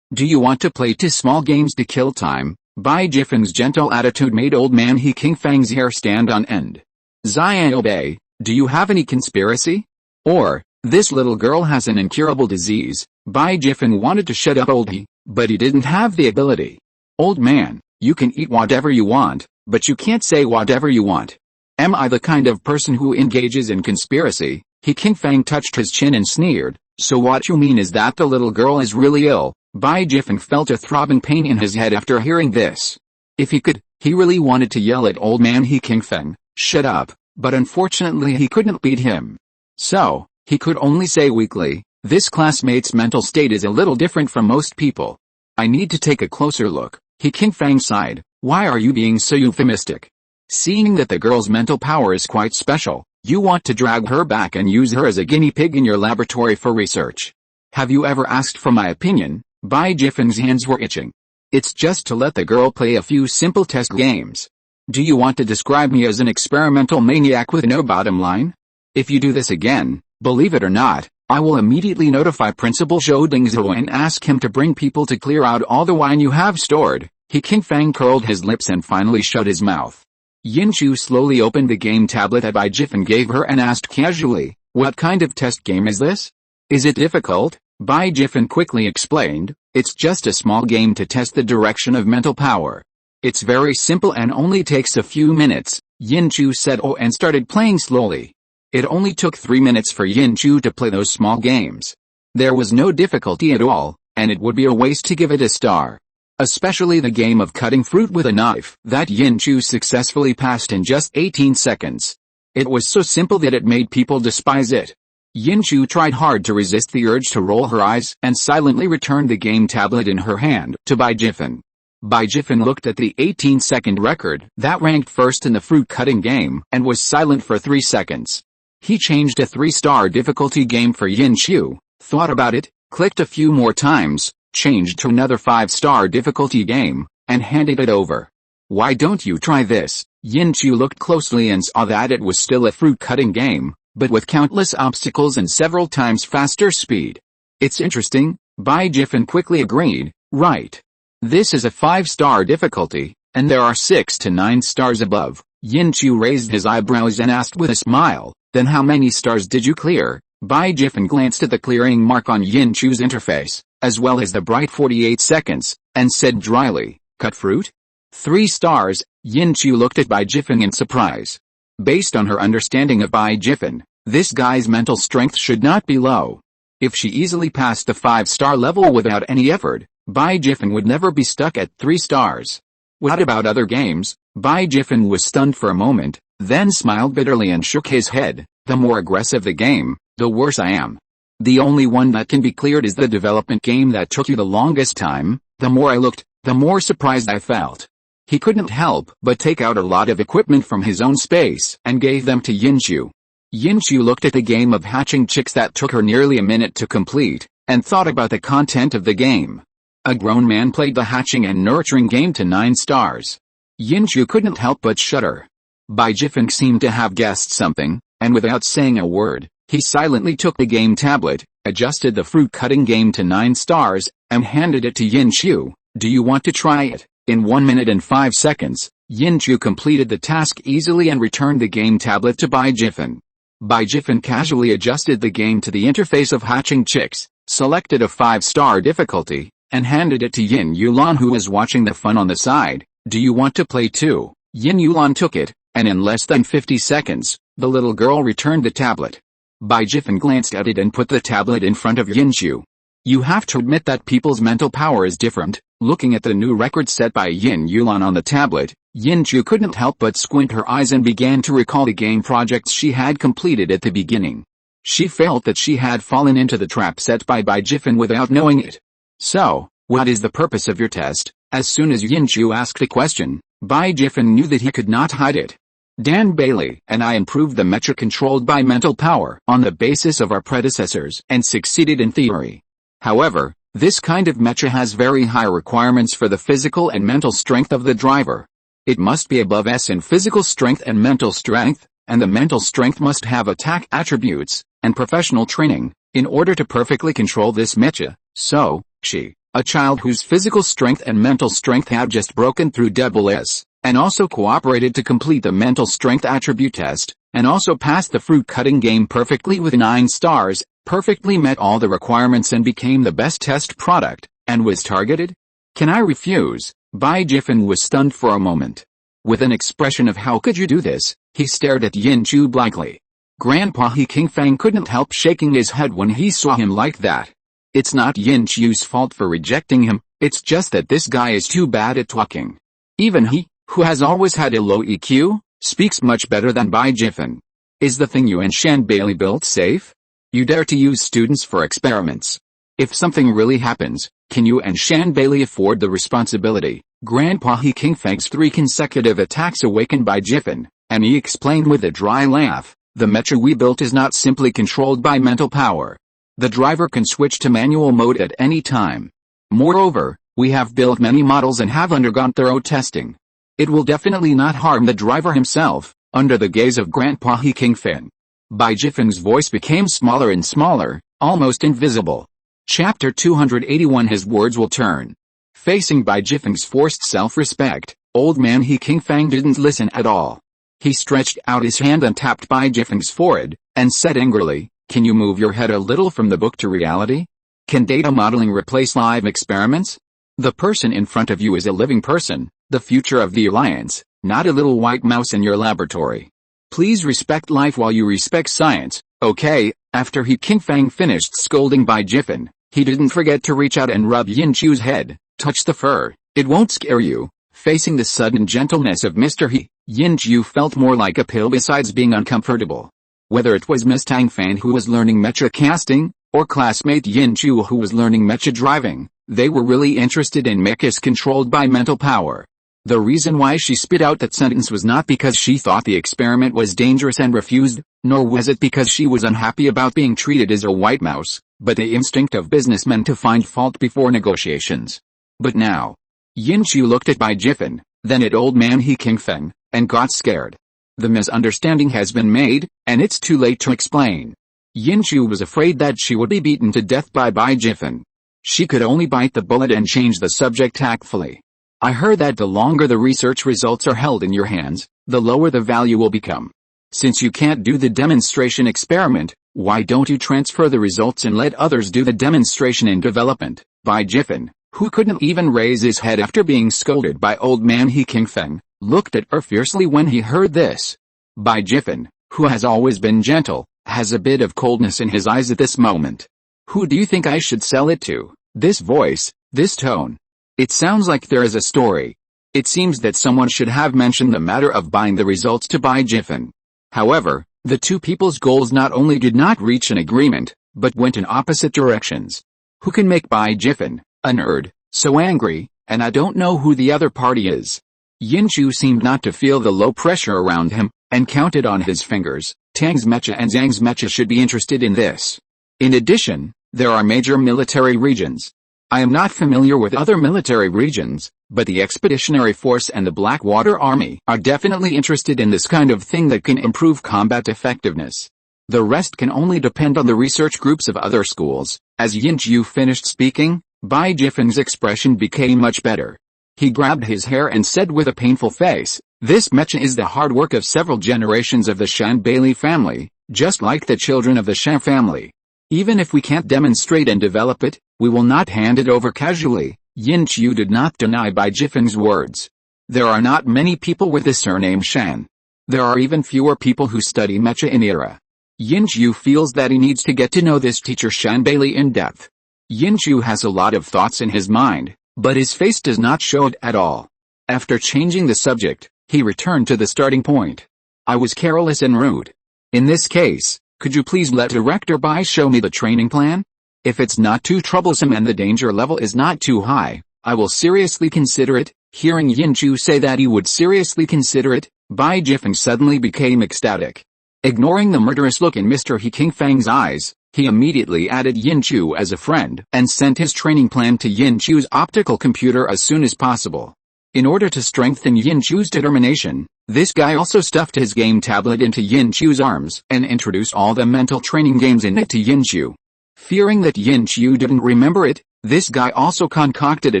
Do you want to play 2 small games to kill time?" Bai Jifen's gentle attitude made old man He Qingfang's hair stand on end. "Xiaobei, do you have any conspiracy? Or, this little girl has an incurable disease?" Bai Jifen wanted to shut up old He, but he didn't have the ability. "Old man, you can eat whatever you want, but you can't say whatever you want. Am I the kind of person who engages in conspiracy?" He Qingfang touched his chin and sneered. "So what you mean is that the little girl is really ill?" Bai Jifen felt a throbbing pain in his head after hearing this. If he could, he really wanted to yell at old man He Qingfang, "Shut up," but unfortunately he couldn't beat him. So, he could only say weakly, "This classmate's mental state is a little different from most people. I need to take a closer look." He Qingfang sighed. "Why are you being so euphemistic? Seeing that the girl's mental power is quite special, you want to drag her back and use her as a guinea pig in your laboratory for research. Have you ever asked for my opinion?" Bai Jifen's hands were itching. "It's just to let the girl play a few simple test games. Do you want to describe me as an experimental maniac with no bottom line? If you do this again, believe it or not, I will immediately notify Principal Zhou Dingzhou and ask him to bring people to clear out all the wine you have stored." He Qingfang curled his lips and finally shut his mouth. Yinchu slowly opened the game tablet that Bai Jifen gave her and asked casually, "What kind of test game is this? Is it difficult?" Bai Jifen quickly explained, "It's just a small game to test the direction of mental power. It's very simple and only takes a few minutes." Yinchu said "Oh" and started playing slowly. It only took 3 minutes for Yinchu to play those small games. There was no difficulty at all, and it would be a waste to give it a star. Especially the game of cutting fruit with a knife that Yinchu successfully passed in just 18 seconds. It was so simple that it made people despise it. Yinchu tried hard to resist the urge to roll her eyes and silently returned the game tablet in her hand to Bai Jifen. Bai Jifen looked at the 18-second record that ranked first in the fruit cutting game and was silent for 3 seconds. He changed a 3-star difficulty game for Yinchu, thought about it, clicked a few more times, changed to another 5-star difficulty game, and handed it over. "Why don't you try this?" Yinchu looked closely and saw that it was still a fruit-cutting game, but with countless obstacles and several times faster speed. "It's interesting," Bai Jifen quickly agreed, "Right. This is a 5-star difficulty, and there are 6 to 9 stars above." Yinchu raised his eyebrows and asked with a smile, Then how many stars did you clear? Bai Jiffin glanced at the clearing mark on Yin Chu's interface, as well as the bright 48 seconds, and said dryly, cut fruit? 3 stars, Yin Chu looked at Bai Jiffin in surprise. Based on her understanding of Bai Jiffin, this guy's mental strength should not be low. If she easily passed the 5-star level without any effort, Bai Jiffin would never be stuck at 3 stars. What about other games? Bai Jiffin was stunned for a moment, then smiled bitterly and shook his head. The more aggressive the game, the worse I am. The only one that can be cleared is the development game that took you the longest time. The more I looked, the more surprised I felt. He couldn't help but take out a lot of equipment from his own space and gave them to Yin Chu. Yin Chu looked at the game of hatching chicks that took her nearly a minute to complete, and thought about the content of the game. A grown man played the hatching and nurturing game to 9 stars. Yin Chu couldn't help but shudder. Bai Jiffin seemed to have guessed something, and without saying a word, he silently took the game tablet, adjusted the fruit cutting game to 9 stars, and handed it to Yin Chu. Do you want to try it? In 1 minute and 5 seconds, Yin Chu completed the task easily and returned the game tablet to Bai Jiffin. Bai Jiffin casually adjusted the game to the interface of hatching chicks, selected a 5-star difficulty, and handed it to Yin Yulan, who was watching the fun on the side. Do you want to play too? Yin Yulan took it, and in less than 50 seconds, the little girl returned the tablet. Bai Jiffin glanced at it and put the tablet in front of Yin Chu. You have to admit that people's mental power is different. Looking at the new record set by Yin Yulan on the tablet, Yin Chu couldn't help but squint her eyes and began to recall the game projects she had completed at the beginning. She felt that she had fallen into the trap set by Bai Jiffin without knowing it. So, what is the purpose of your test? As soon as Yin Chu asked a question, Bai Jiffin knew that he could not hide it. Dan Bailey and I improved the mecha controlled by mental power on the basis of our predecessors and succeeded in theory. However, this kind of mecha has very high requirements for the physical and mental strength of the driver. It must be above S in physical strength and mental strength, and the mental strength must have attack attributes and professional training in order to perfectly control this mecha. So, she, a child whose physical strength and mental strength had just broken through double S, and also cooperated to complete the mental strength attribute test, and also passed the fruit cutting game perfectly with 9 stars, perfectly met all the requirements and became the best test product, and was targeted? Can I refuse? Bai Jiffin was stunned for a moment. With an expression of how could you do this, he stared at Yin Chu blankly. Grandpa He King Fang couldn't help shaking his head when he saw him like that. It's not Yin Chu's fault for rejecting him, it's just that this guy is too bad at talking. Even he, who has always had a low EQ, speaks much better than Bai Jiffin. Is the thing you and Shan Bailey built safe? You dare to use students for experiments. If something really happens, can you and Shan Bailey afford the responsibility? Grandpa He King Fang's 3 consecutive attacks awakened Bai Jiffin, and he explained with a dry laugh, the mecha we built is not simply controlled by mental power. The driver can switch to manual mode at any time. Moreover, we have built many models and have undergone thorough testing. It will definitely not harm the driver himself. Under the gaze of Grandpa He King Fan, Bai Jiffin's voice became smaller and smaller, almost invisible. Chapter 281 His words will turn. Facing Bai Jiffin's forced self-respect, old man He King Fang didn't listen at all. He stretched out his hand and tapped Bai Jiffin's forehead, and said angrily, can you move your head a little from the book to reality? Can data modeling replace live experiments? The person in front of you is a living person, the future of the Alliance, not a little white mouse in your laboratory. Please respect life while you respect science, okay? After He King Fang finished scolding Bai Jiffin, he didn't forget to reach out and rub Yin Chu's head, touch the fur, it won't scare you. Facing the sudden gentleness of Mr. He, Yin Chu felt more like a pill besides being uncomfortable. Whether it was Miss Tang Fan who was learning mecha casting, or classmate Yin Chu who was learning mecha driving, they were really interested in mechas controlled by mental power. The reason why she spit out that sentence was not because she thought the experiment was dangerous and refused, nor was it because she was unhappy about being treated as a white mouse, but the instinct of businessmen to find fault before negotiations. But now, Yin Chu looked at Bai Jiffin, then at old man He King Feng, and got scared. The misunderstanding has been made, and it's too late to explain. Yin Chu was afraid that she would be beaten to death by Bai Jiffin. She could only bite the bullet and change the subject tactfully. I heard that the longer the research results are held in your hands, the lower the value will become. Since you can't do the demonstration experiment, why don't you transfer the results and let others do the demonstration and development? Bai Jiffin, who couldn't even raise his head after being scolded by old man He Qingfeng, looked at her fiercely when he heard this. Bai Jiffin, who has always been gentle, has a bit of coldness in his eyes at this moment. Who do you think I should sell it to? This voice, this tone. It sounds like there is a story. It seems that someone should have mentioned the matter of buying the results to Bai Jiffin. However, the two people's goals not only did not reach an agreement, but went in opposite directions. Who can make Bai Jiffin, a nerd, so angry, and I don't know who the other party is. Yin Chu seemed not to feel the low pressure around him, and counted on his fingers. Tang's Mecha and Zhang's Mecha should be interested in this. In addition, there are major military regions. I am not familiar with other military regions, but the Expeditionary Force and the Blackwater Army are definitely interested in this kind of thing that can improve combat effectiveness. The rest can only depend on the research groups of other schools. As Yin Chu finished speaking, Bai Jiffin's expression became much better. He grabbed his hair and said with a painful face, "This mecha is the hard work of several generations of the Shan Bailey family, just like the children of the Shan family. Even if we can't demonstrate and develop it, we will not hand it over casually." Yin Chu did not deny Bai Jiffin's words. There are not many people with the surname Shan. There are even fewer people who study mecha in Era. Yin Chu feels that he needs to get to know this teacher Shan Bailey in depth. Yin Chu has a lot of thoughts in his mind, but his face does not show it at all. After changing the subject, he returned to the starting point. "I was careless and rude. In this case, could you please let Director Bai show me the training plan? If it's not too troublesome and the danger level is not too high, I will seriously consider it." Hearing Yin Chu say that he would seriously consider it, Bai Jiffin suddenly became ecstatic. Ignoring the murderous look in Mr. He Qingfeng's eyes, he immediately added Yin Chu as a friend and sent his training plan to Yin Chu's optical computer as soon as possible. In order to strengthen Yin Chu's determination, this guy also stuffed his game tablet into Yin Chu's arms and introduced all the mental training games in it to Yin Chu. Fearing that Yin Chu didn't remember it, this guy also concocted a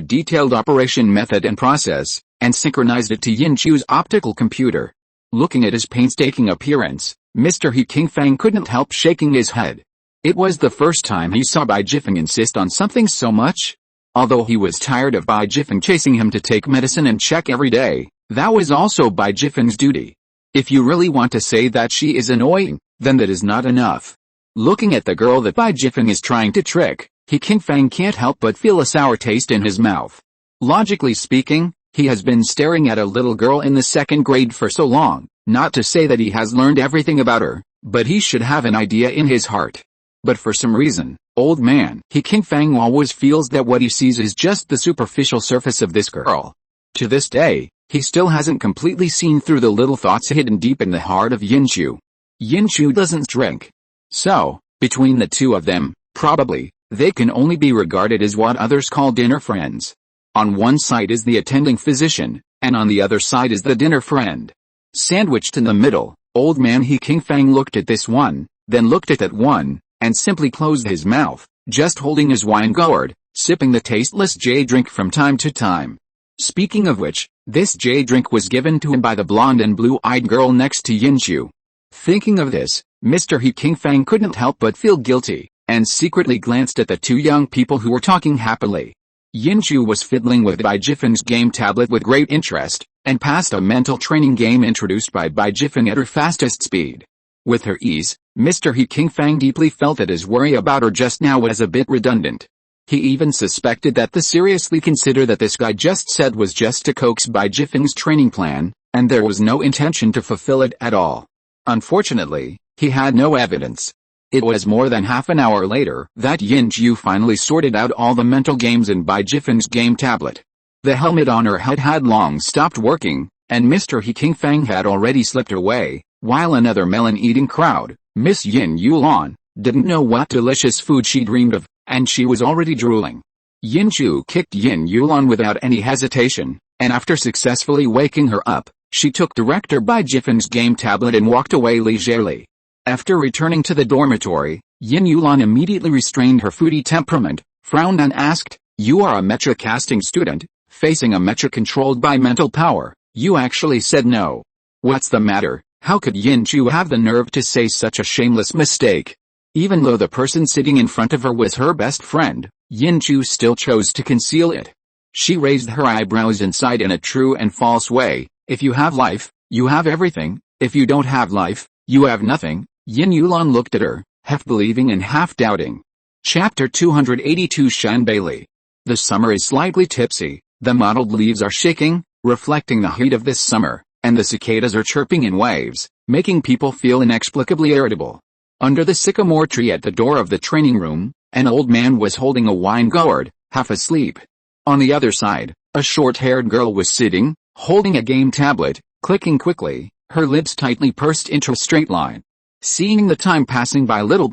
detailed operation method and process, and synchronized it to Yin Chu's optical computer. Looking at his painstaking appearance, Mr. He Qingfeng couldn't help shaking his head. It was the first time he saw Bai Jiffin insist on something so much. Although he was tired of Bai Jiffin chasing him to take medicine and check every day, that was also Bai Jiffin's duty. If you really want to say that she is annoying, then that is not enough. Looking at the girl that Bai Jiffin is trying to trick, He Qingfeng can't help but feel a sour taste in his mouth. Logically speaking, he has been staring at a little girl in the second grade for so long, not to say that he has learned everything about her, but he should have an idea in his heart. But for some reason, old man He Qingfeng always feels that what he sees is just the superficial surface of this girl. To this day, he still hasn't completely seen through the little thoughts hidden deep in the heart of Yin Chu. Yin Chu doesn't drink. So, between the two of them, probably, they can only be regarded as what others call dinner friends. On one side is the attending physician, and on the other side is the dinner friend. Sandwiched in the middle, old man He Qingfeng looked at this one, then looked at that one, and simply closed his mouth, just holding his wine gourd, sipping the tasteless jade drink from time to time. Speaking of which, this jade drink was given to him by the blonde and blue-eyed girl next to Yin Chu. Thinking of this, Mr. He Qingfeng couldn't help but feel guilty, and secretly glanced at the two young people who were talking happily. Yin Chu was fiddling with Bai Jiffin's game tablet with great interest, and passed a mental training game introduced by Bai Jiffin at her fastest speed. With her ease, Mr. He Qingfeng deeply felt that his worry about her just now was a bit redundant. He even suspected that the seriously consider that this guy just said was just to coax Bai Jiffin's training plan, and there was no intention to fulfill it at all. Unfortunately, he had no evidence. It was more than half an hour later that Yin Chu finally sorted out all the mental games in Bai Jiffin's game tablet. The helmet on her head had long stopped working, and Mr. He Qingfeng had already slipped away, while another melon-eating crowd, Miss Yin Yulan, didn't know what delicious food she dreamed of, and she was already drooling. Yin Chu kicked Yin Yulan without any hesitation, and after successfully waking her up, she took Director Bai Jiffin's game tablet and walked away leisurely. After returning to the dormitory, Yin Yulan immediately restrained her foodie temperament, frowned and asked, "You are a mecha casting student, facing a mecha controlled by mental power. You actually said no. What's the matter? How could Yin Chu have the nerve to say such a shameless mistake? Even though the person sitting in front of her was her best friend, Yin Chu still chose to conceal it. She raised her eyebrows and sighed in a true and false way. If you have life, you have everything. If you don't have life, you have nothing. Yin Yulan looked at her, half believing and half doubting. Chapter 282 Shan Bailey. The summer is slightly tipsy, the mottled leaves are shaking, reflecting the heat of this summer, and the cicadas are chirping in waves, making people feel inexplicably irritable. Under the sycamore tree at the door of the training room, an old man was holding a wine gourd, half asleep. On the other side, a short-haired girl was sitting, holding a game tablet, clicking quickly, her lips tightly pursed into a straight line. Seeing the time passing by little,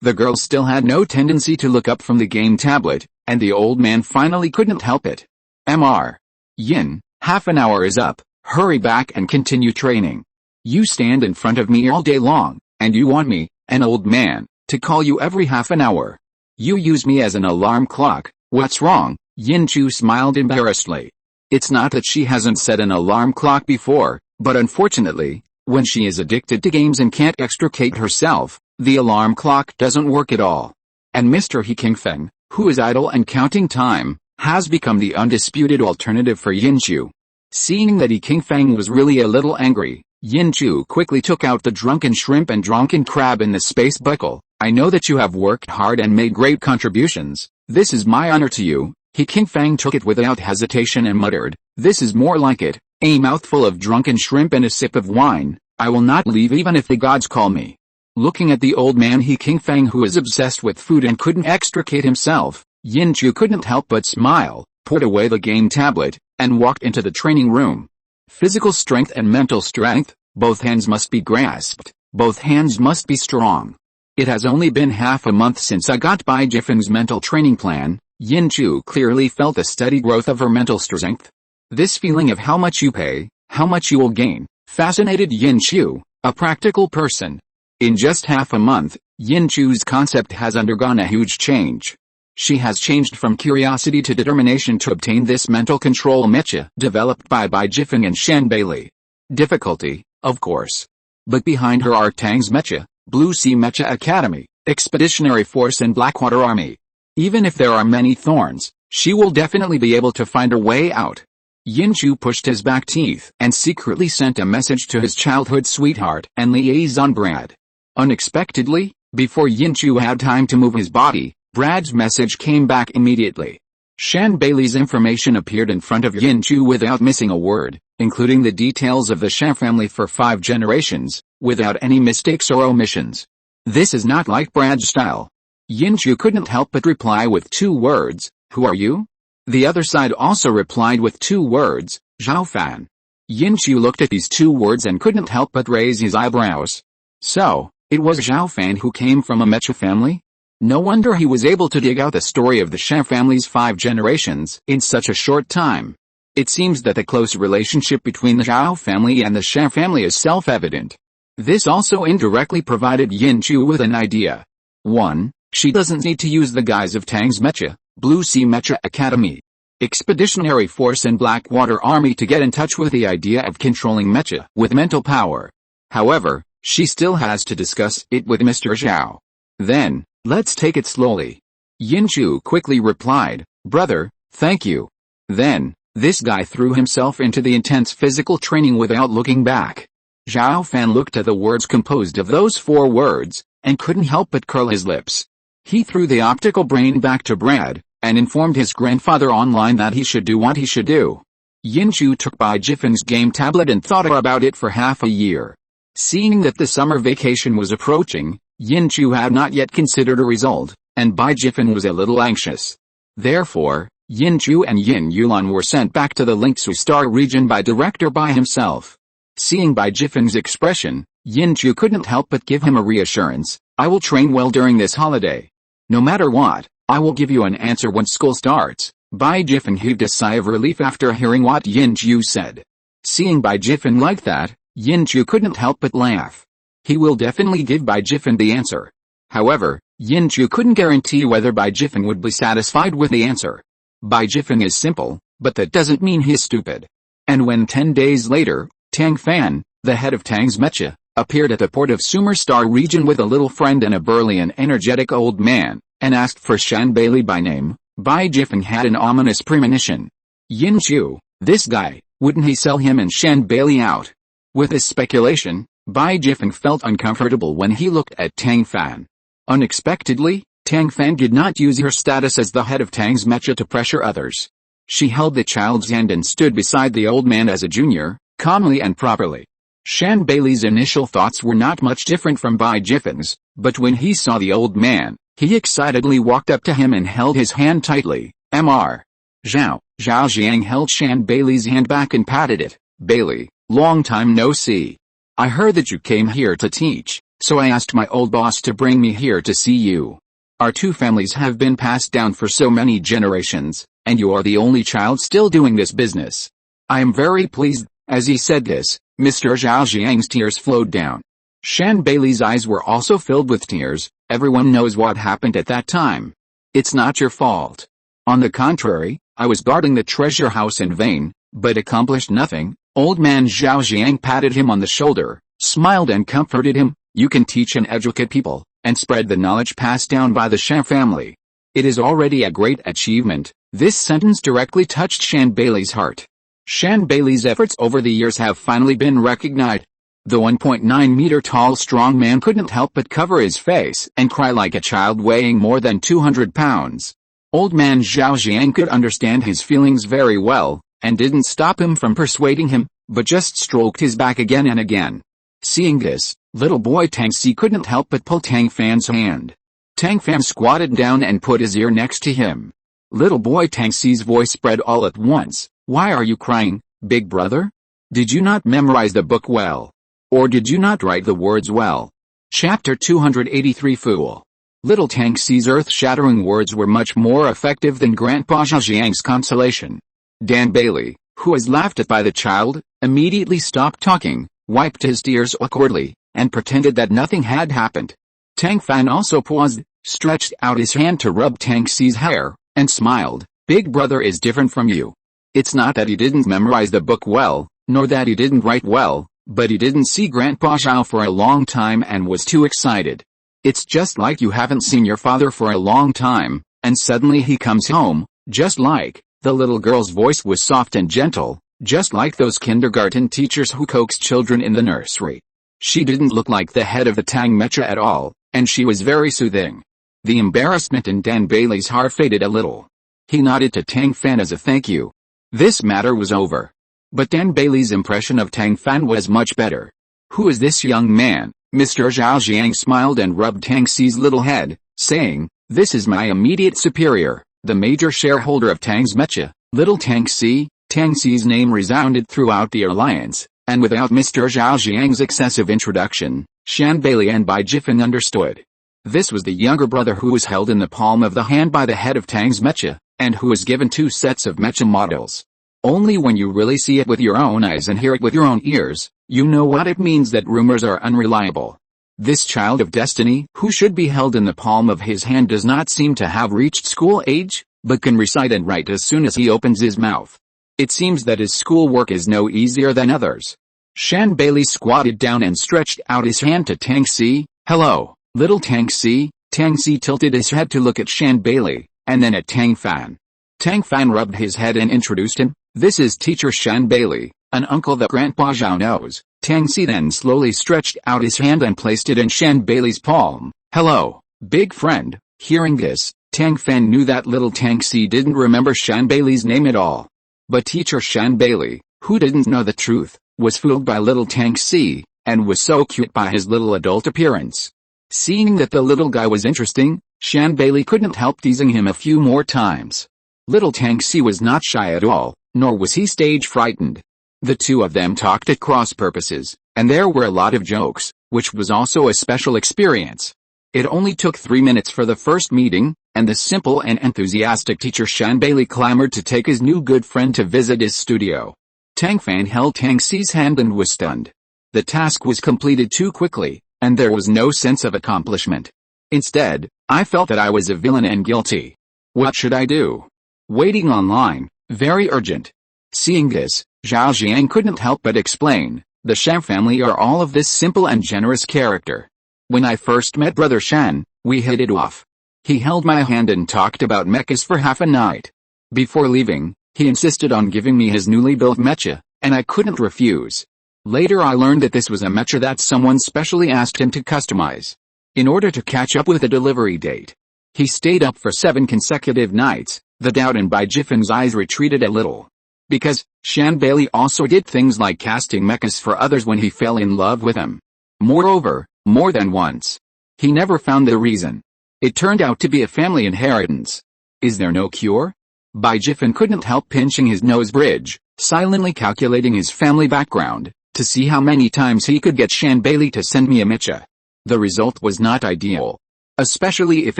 the girl still had no tendency to look up from the game tablet, and the old man finally couldn't help it. Mr. Yin, half an hour is up, hurry back and continue training. You stand in front of me all day long, and you want me, an old man, to call you every half an hour. You use me as an alarm clock. What's wrong? Yin Chu smiled embarrassedly. It's not that she hasn't set an alarm clock before, but unfortunately, when she is addicted to games and can't extricate herself, the alarm clock doesn't work at all. And Mr. He Qingfeng, who is idle and counting time, has become the undisputed alternative for Yin Chu. Seeing that He Qingfeng was really a little angry, Yin Chu quickly took out the drunken shrimp and drunken crab in the space buckle. I know that you have worked hard and made great contributions. This is my honor to you. He Qingfeng took it without hesitation and muttered, this is more like it, a mouthful of drunken shrimp and a sip of wine. I will not leave even if the gods call me. Looking at the old man He Qingfeng who is obsessed with food and couldn't extricate himself, Yin Chu couldn't help but smile, put away the game tablet, and walked into the training room. Physical strength and mental strength, both hands must be grasped, both hands must be strong. It has only been half a month since I got Bai Jifen's mental training plan. Yin Chu clearly felt the steady growth of her mental strength. This feeling of how much you pay, how much you will gain, fascinated Yin Chu, a practical person. In just half a month, Yin Chu's concept has undergone a huge change. She has changed from curiosity to determination to obtain this mental control mecha developed by Bai Jifeng and Shan Bailey. Difficulty, of course. But behind her are Tang's Mecha, Blue Sea Mecha Academy, Expeditionary Force and Blackwater Army. Even if there are many thorns, she will definitely be able to find her way out. Yin Chu pushed his back teeth and secretly sent a message to his childhood sweetheart and liaison Brad. Unexpectedly, before Yin Chu had time to move his body, Brad's message came back immediately. Shan Bailey's information appeared in front of Yin Chu without missing a word, including the details of the Shan family for 5 generations, without any mistakes or omissions. This is not like Brad's style. Yin Chu couldn't help but reply with 2 words, who are you? The other side also replied with 2 words, Zhao Fan. Yin Chu looked at these 2 words and couldn't help but raise his eyebrows. So, it was Zhao Fan who came from a Mecha family? No wonder he was able to dig out the story of the Shan family's 5 generations in such a short time. It seems that the close relationship between the Zhao family and the Shan family is self-evident. This also indirectly provided Yin Chu with an idea. 1. She doesn't need to use the guise of Tang's Mecha, Blue Sea Mecha Academy, Expeditionary Force and Blackwater Army to get in touch with the idea of controlling Mecha with mental power. However, she still has to discuss it with Mr. Zhao. Then, let's take it slowly. Yin Chu quickly replied, brother, thank you. Then, this guy threw himself into the intense physical training without looking back. Zhao Fan looked at the words composed of those 4 words, and couldn't help but curl his lips. He threw the optical brain back to Brad, and informed his grandfather online that he should do what he should do. Yin Chu took Bai Jifen's game tablet and thought about it for half a year. Seeing that the summer vacation was approaching, Yin Chu had not yet considered a result, and Bai Jifen was a little anxious. Therefore, Yin Chu and Yin Yulan were sent back to the Lingsu Star region by Director Bai himself. Seeing Bai Jifen's expression, Yin Chu couldn't help but give him a reassurance, I will train well during this holiday. No matter what, I will give you an answer when school starts. Bai Jifen heaved a sigh of relief after hearing what Yin Chu said. Seeing Bai Jifen like that, Yin Chu couldn't help but laugh. He will definitely give Bai Jifen the answer. However, Yin Chu couldn't guarantee whether Bai Jifen would be satisfied with the answer. Bai Jifen is simple, but that doesn't mean he's stupid. And when 10 days later, Tang Fan, the head of Tang's Mecha, appeared at the port of Sumer Star region with a little friend and a burly and energetic old man, and asked for Shan Bailey by name. Bai Jifeng had an ominous premonition. Yin Chu, this guy, wouldn't he sell him and Shan Bailey out? With this speculation, Bai Jifeng felt uncomfortable when he looked at Tang Fan. Unexpectedly, Tang Fan did not use her status as the head of Tang's Mecha to pressure others. She held the child's hand and stood beside the old man as a junior, calmly and properly. Shan Bailey's initial thoughts were not much different from Bai Jifeng's, but when he saw the old man, he excitedly walked up to him and held his hand tightly. Mr. Zhao Jiang held Shan Bailey's hand back and patted it. Bailey, long time no see. I heard that you came here to teach, so I asked my old boss to bring me here to see you. Our two families have been passed down for so many generations, and you are the only child still doing this business. I am very pleased. As he said this, Mr. Zhao Jiang's tears flowed down. Shan Bailey's eyes were also filled with tears. Everyone knows what happened at that time. It's not your fault. On the contrary, I was guarding the treasure house in vain, but accomplished nothing. Old man Zhao Jiang patted him on the shoulder, smiled and comforted him. You can teach and educate people, and spread the knowledge passed down by the Shan family. It is already a great achievement. This sentence directly touched Shan Bailey's heart. Shan Bailey's efforts over the years have finally been recognized. The 1.9-meter tall strong man couldn't help but cover his face and cry like a child weighing more than 200 pounds. Old man Zhao Jiang could understand his feelings very well, and didn't stop him from persuading him, but just stroked his back again and again. Seeing this, little boy Tang Si couldn't help but pull Tang Fan's hand. Tang Fan squatted down and put his ear next to him. Little boy Tang Si's voice spread all at once. Why are you crying, big brother? Did you not memorize the book well? Or did you not write the words well? Chapter 283 Fool. Little Tang Si's earth-shattering words were much more effective than Grandpa Zhao Jiang's consolation. Dan Bailey, who was laughed at by the child, immediately stopped talking, wiped his tears awkwardly, and pretended that nothing had happened. Tang Fan also paused, stretched out his hand to rub Tang Si's hair, and smiled. Big brother is different from you. It's not that he didn't memorize the book well, nor that he didn't write well, but he didn't see Grandpa Zhao for a long time and was too excited. It's just like you haven't seen your father for a long time, and suddenly he comes home, just like. The little girl's voice was soft and gentle, just like those kindergarten teachers who coax children in the nursery. She didn't look like the head of the Tang Mecha at all, and she was very soothing. The embarrassment in Dan Bailey's heart faded a little. He nodded to Tang Fan as a thank you. This matter was over. But Dan Bailey's impression of Tang Fan was much better. Who is this young man? Mr. Zhao Jiang smiled and rubbed Tang Si's little head, saying, this is my immediate superior, the major shareholder of Tang's Mecha, little Tang Si. Tang Si's name resounded throughout the alliance, and without Mr. Zhao Jiang's excessive introduction, Shan Bailey and Bai Jifeng understood. This was the younger brother who was held in the palm of the hand by the head of Tang's Mecha, and who was given 2 sets of Mecha models. Only when you really see it with your own eyes and hear it with your own ears, you know what it means that rumors are unreliable. This child of destiny, who should be held in the palm of his hand, does not seem to have reached school age, but can recite and write as soon as he opens his mouth. It seems that his schoolwork is no easier than others. Shan Bailey squatted down and stretched out his hand to Tang Si. Hello, little Tang Si. Tang Si tilted his head to look at Shan Bailey, and then at Tang Fan. Tang Fan rubbed his head and introduced him. This is teacher Shan Bailey, an uncle that Grandpa Zhao knows. Tang Si then slowly stretched out his hand and placed it in Shan Bailey's palm. Hello, big friend. Hearing this, Tang Fan knew that little Tang Si didn't remember Shan Bailey's name at all. But teacher Shan Bailey, who didn't know the truth, was fooled by little Tang Si, and was so cute by his little adult appearance. Seeing that the little guy was interesting, Shan Bailey couldn't help teasing him a few more times. Little Tang Si was not shy at all, nor was he stage frightened. The two of them talked at cross purposes, and there were a lot of jokes, which was also a special experience. It only took 3 minutes for the first meeting, and the simple and enthusiastic teacher Shan Bailey clamored to take his new good friend to visit his studio. Tang Fan held Tang Si's hand and was stunned. The task was completed too quickly, and there was no sense of accomplishment. Instead, I felt that I was a villain and guilty. What should I do? Waiting online, very urgent. Seeing this, Zhao Jiang couldn't help but explain, The Shan family are all of this simple and generous character. When I first met Brother Shan, we hit it off. He held my hand and talked about mechas for half a night. Before leaving, he insisted on giving me his newly built mecha, and I couldn't refuse. Later I learned that this was a mecha that someone specially asked him to customize. In order to catch up with the delivery date, he stayed up for 7 consecutive nights. The doubt in Bai Jifen's eyes retreated a little. Because, Shan Bailey also did things like casting mechas for others when he fell in love with them. Moreover, more than once, he never found the reason. It turned out to be a family inheritance. Is there no cure? Bai Jifen couldn't help pinching his nose bridge, silently calculating his family background, to see how many times he could get Shan Bailey to send me a mecha. The result was not ideal. Especially if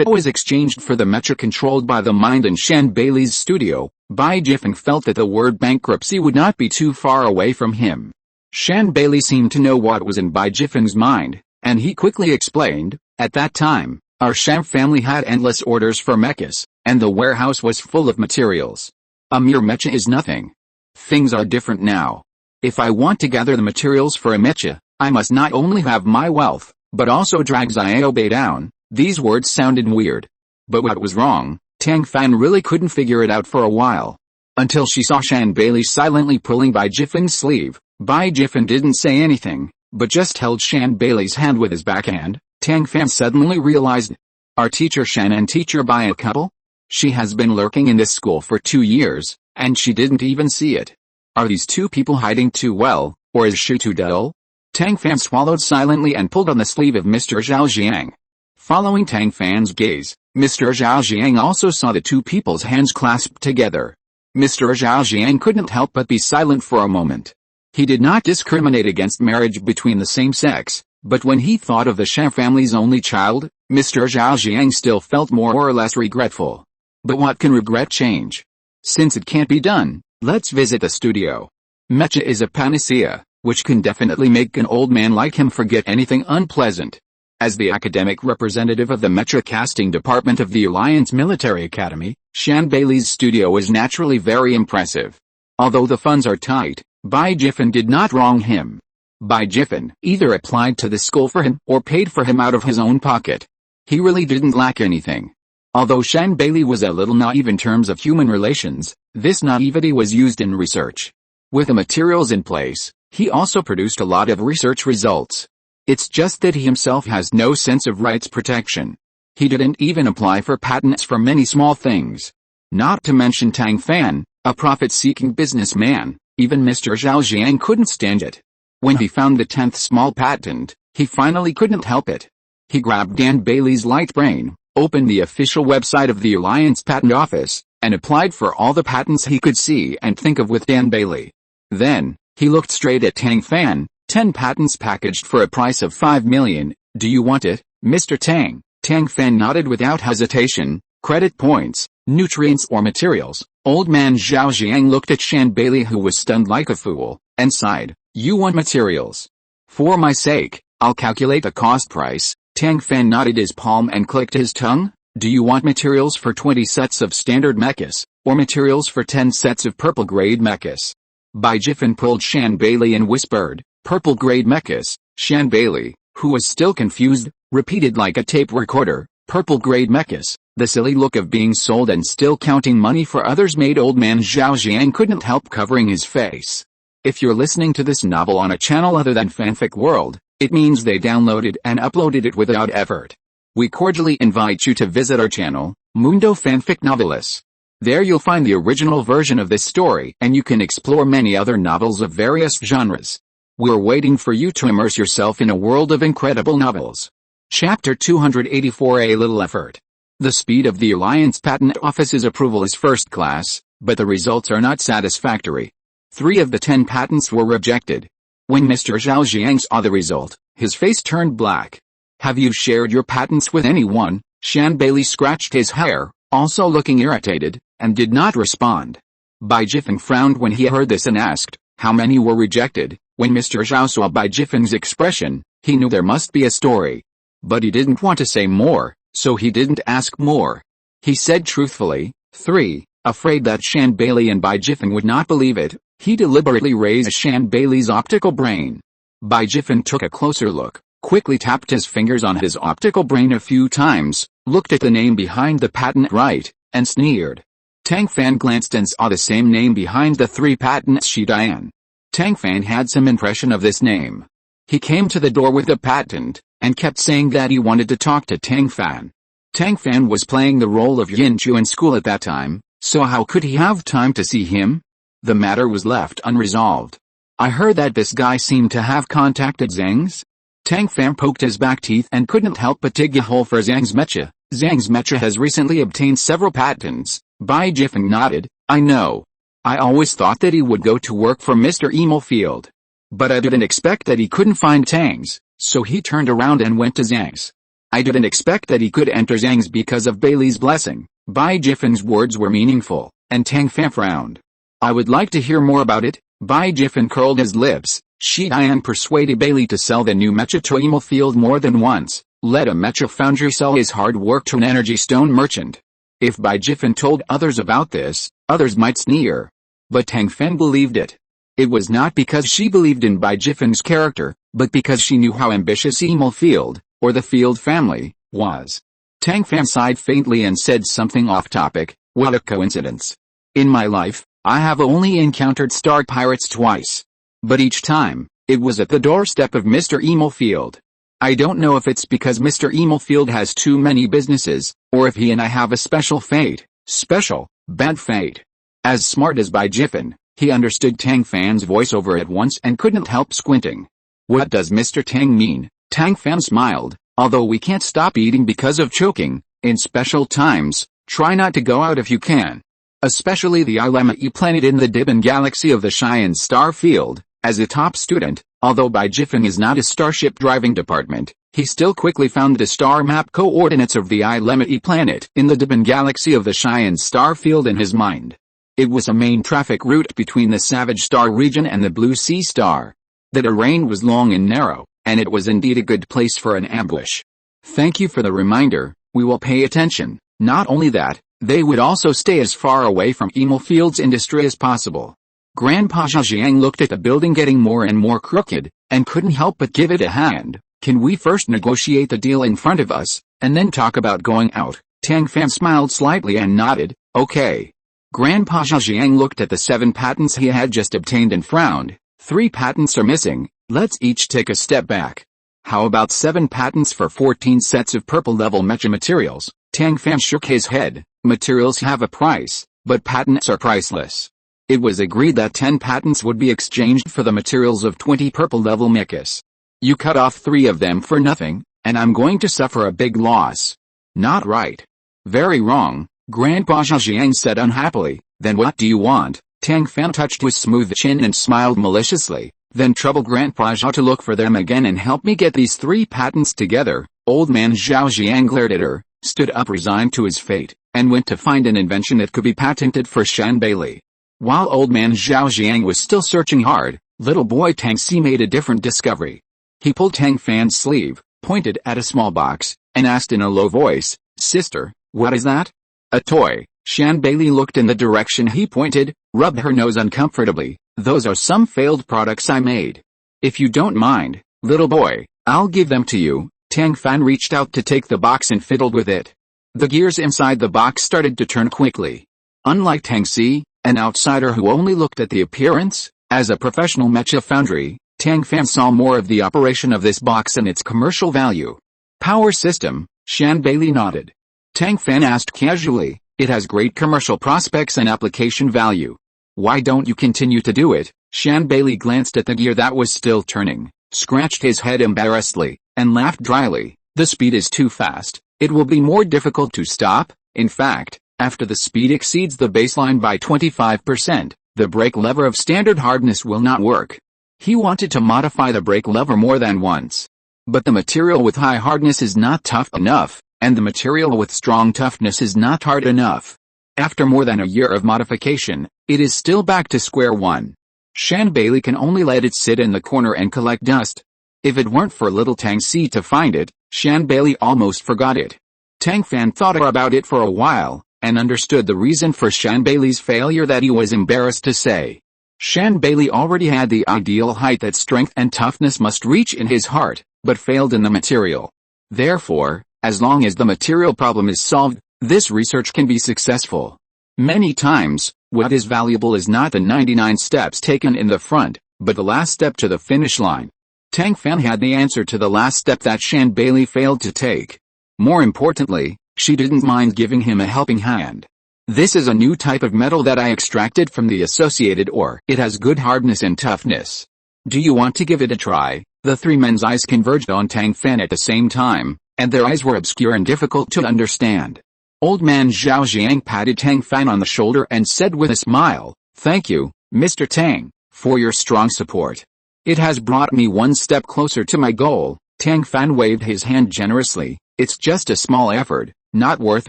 it was exchanged for the mecha controlled by the mind in Shan Bailey's studio. Bai Jifeng felt that the word bankruptcy would not be too far away from him. Shan Bailey seemed to know what was in Bai Jifeng's mind, and he quickly explained, at that time, our Shan family had endless orders for mechas, and the warehouse was full of materials. A mere mecha is nothing. Things are different now. If I want to gather the materials for a mecha, I must not only have my wealth, but also drag Xiaobei down. These words sounded weird. But what was wrong? Tang Fan really couldn't figure it out for a while. Until she saw Shan Bailey silently pulling Bai Jifen's sleeve. Bai Jifen didn't say anything, but just held Shan Bailey's hand with his backhand. Tang Fan suddenly realized, are teacher Shan and teacher Bai a couple? She has been lurking in this school for 2 years, and she didn't even see it. Are these two people hiding too well, or is she too dull? Tang Fan swallowed silently and pulled on the sleeve of Mr. Zhao Jiang. Following Tang Fan's gaze, Mr. Zhao Jiang also saw the two people's hands clasped together. Mr. Zhao Jiang couldn't help but be silent for a moment. He did not discriminate against marriage between the same sex, but when he thought of the Shan family's only child, Mr. Zhao Jiang still felt more or less regretful. But what can regret change? Since it can't be done, let's visit the studio. Mecha is a panacea, which can definitely make an old man like him forget anything unpleasant. As the academic representative of the mecha casting department of the Alliance Military Academy, Shan Bailey's studio is naturally very impressive. Although the funds are tight, Bai Jifen did not wrong him. Bai Jifen either applied to the school for him or paid for him out of his own pocket. He really didn't lack anything. Although Shan Bailey was a little naive in terms of human relations, this naivety was used in research. With the materials in place, he also produced a lot of research results. It's just that he himself has no sense of rights protection. He didn't even apply for patents for many small things. Not to mention Tang Fan, a profit-seeking businessman, even Mr. Zhao Jiang couldn't stand it. When he found the 10th small patent, he finally couldn't help it. He grabbed Dan Bailey's light brain, opened the official website of the Alliance Patent Office, and applied for all the patents he could see and think of with Dan Bailey. Then, he looked straight at Tang Fan. 10 patents packaged for a price of 5 million, do you want it, Mr. Tang? Tang Fan nodded without hesitation. Credit points, nutrients or materials. Old man Zhao Jiang looked at Shan Bailey, who was stunned like a fool, and sighed. You want materials? For my sake, I'll calculate the cost price. Tang Fan nodded his palm and clicked his tongue. Do you want materials for 20 sets of standard mechas, or materials for 10 sets of purple grade mechas? Bai Jifen pulled Shan Bailey and whispered, purple grade mechas. Shan Bailey, who was still confused, repeated like a tape recorder, purple grade mechas. The silly look of being sold and still counting money for others made old man Zhao Jiang couldn't help covering his face. If you're listening to this novel on a channel other than Fanfic World, it means they downloaded and uploaded it without effort. We cordially invite you to visit our channel, Mundo Fanfic Novelis. There you'll find the original version of this story and you can explore many other novels of various genres. We're waiting for you to immerse yourself in a world of incredible novels. Chapter 284. A little effort. The speed of the Alliance Patent Office's approval is first class, but the results are not satisfactory. 3 of the 10 patents were rejected. When Mr. Zhao Jiang saw the result, his face turned black. Have you shared your patents with anyone? Shan Bailey scratched his hair, also looking irritated, and did not respond. Bai Jifen frowned when he heard this and asked, how many were rejected? When Mr. Zhao saw Bai Jifen's expression, he knew there must be a story. But he didn't want to say more, so he didn't ask more. He said truthfully, 3, afraid that Shan Bailey and Bai Jifen would not believe it, he deliberately raised Shan Bailey's optical brain. Bai Jiffin took a closer look, quickly tapped his fingers on his optical brain a few times, looked at the name behind the patent right, and sneered. Tang Fan glanced and saw the same name behind the 3 patents she Diane. Tang Fan had some impression of this name. He came to the door with the patent, and kept saying that he wanted to talk to Tang Fan. Tang Fan was playing the role of Yin Chu in school at that time, so how could he have time to see him? The matter was left unresolved. I heard that this guy seemed to have contacted Zhang's. Tang Fan poked his back teeth and couldn't help but dig a hole for Zhang's mecha. Zhang's mecha has recently obtained several patents. Bai Jiffin nodded. I know. I always thought that he would go to work for Mr. Field. But I didn't expect that he couldn't find Tang's, so he turned around and went to Zhang's. I didn't expect that he could enter Zhang's because of Bailey's blessing. Bai Jiffin's words were meaningful, and Tang Fan frowned. I would like to hear more about it. Bai Jiffin curled his lips. Shi Dian persuaded Bailey to sell the new mecha to Field more than once. Let a mecha foundry sell his hard work to an energy stone merchant. If Bai Jiffin told others about this, others might sneer. But Tang Fan believed it. It was not because she believed in Bai Jiffin's character, but because she knew how ambitious Field, or the Field family, was. Tang Fan sighed faintly and said something off-topic. What a coincidence. In my life, I have only encountered star pirates twice. But each time, it was at the doorstep of Mr. Field. I don't know if it's because Mr. Field has too many businesses, or if he and I have a special fate. Special, bad fate. As smart as Bai Jiffin, he understood Tang Fan's voiceover at once and couldn't help squinting. What does Mr. Tang mean? Tang Fan smiled. Although we can't stop eating because of choking, in special times, try not to go out if you can. Especially the Ilema planet in the Dibin galaxy of the Cheyenne star field. As a top student, although Bai Jiffin is not a starship driving department, he still quickly found the star map coordinates of the Ilema planet in the Dibin galaxy of the Cheyenne star field in his mind. It was a main traffic route between the Savage Star region and the Blue Sea Star. The terrain was long and narrow, and it was indeed a good place for an ambush. Thank you for the reminder, we will pay attention. Not only that, they would also stay as far away from Field's industry as possible. Grandpa Zhang looked at the building getting more and more crooked, and couldn't help but give it a hand. Can we first negotiate the deal in front of us, and then talk about going out? Tang Fan smiled slightly and nodded. Okay. Grandpa Zhang looked at the 7 patents he had just obtained and frowned. 3 patents are missing. Let's each take a step back. How about 7 patents for 14 sets of purple-level mecha materials? Tang Fan shook his head. Materials have a price, but patents are priceless. It was agreed that 10 patents would be exchanged for the materials of 20 purple-level mechas. You cut off 3 of them for nothing, and I'm going to suffer a big loss. Not right. Very wrong, Grandpa Zhang said unhappily. Then what do you want? Tang Fan touched his smooth chin and smiled maliciously. Then trouble Grandpa Zhao to look for them again and help me get these 3 patents together. Old man Zhao Jiang glared at her, stood up resigned to his fate, and went to find an invention that could be patented for Shan Bailey. While old man Zhao Jiang was still searching hard, little boy Tang Si made a different discovery. He pulled Tang Fan's sleeve, pointed at a small box, and asked in a low voice, Sister, what is that? A toy. Shan Bailey looked in the direction he pointed, rubbed her nose uncomfortably. Those are some failed products I made. If you don't mind, little boy, I'll give them to you. Tang Fan reached out to take the box and fiddled with it. The gears inside the box started to turn quickly. Unlike Tang Si, an outsider who only looked at the appearance, as a professional mecha foundry, Tang Fan saw more of the operation of this box and its commercial value. Power system, Shan Bailey nodded. Tang Fan asked casually, it has great commercial prospects and application value. Why don't you continue to do it? Shan Bailey glanced at the gear that was still turning, scratched his head embarrassedly, and laughed dryly. The speed is too fast. It will be more difficult to stop. In fact, after the speed exceeds the baseline by 25%, the brake lever of standard hardness will not work. He wanted to modify the brake lever more than once. But the material with high hardness is not tough enough, and the material with strong toughness is not hard enough. After more than a year of modification, it is still back to square one. Shan Bailey can only let it sit in the corner and collect dust. If it weren't for little Tang Si to find it, Shan Bailey almost forgot it. Tang Fan thought about it for a while, and understood the reason for Shan Bailey's failure that he was embarrassed to say. Shan Bailey already had the ideal height that strength and toughness must reach in his heart, but failed in the material. Therefore, as long as the material problem is solved, this research can be successful. Many times, what is valuable is not the 99 steps taken in the front, but the last step to the finish line. Tang Fan had the answer to the last step that Shan Bailey failed to take. More importantly, she didn't mind giving him a helping hand. This is a new type of metal that I extracted from the associated ore. It has good hardness and toughness. Do you want to give it a try? The three men's eyes converged on Tang Fan at the same time, and their eyes were obscure and difficult to understand. Old man Zhao Jiang patted Tang Fan on the shoulder and said with a smile, "Thank you, Mr. Tang, for your strong support. It has brought me one step closer to my goal." Tang Fan waved his hand generously. "It's just a small effort, not worth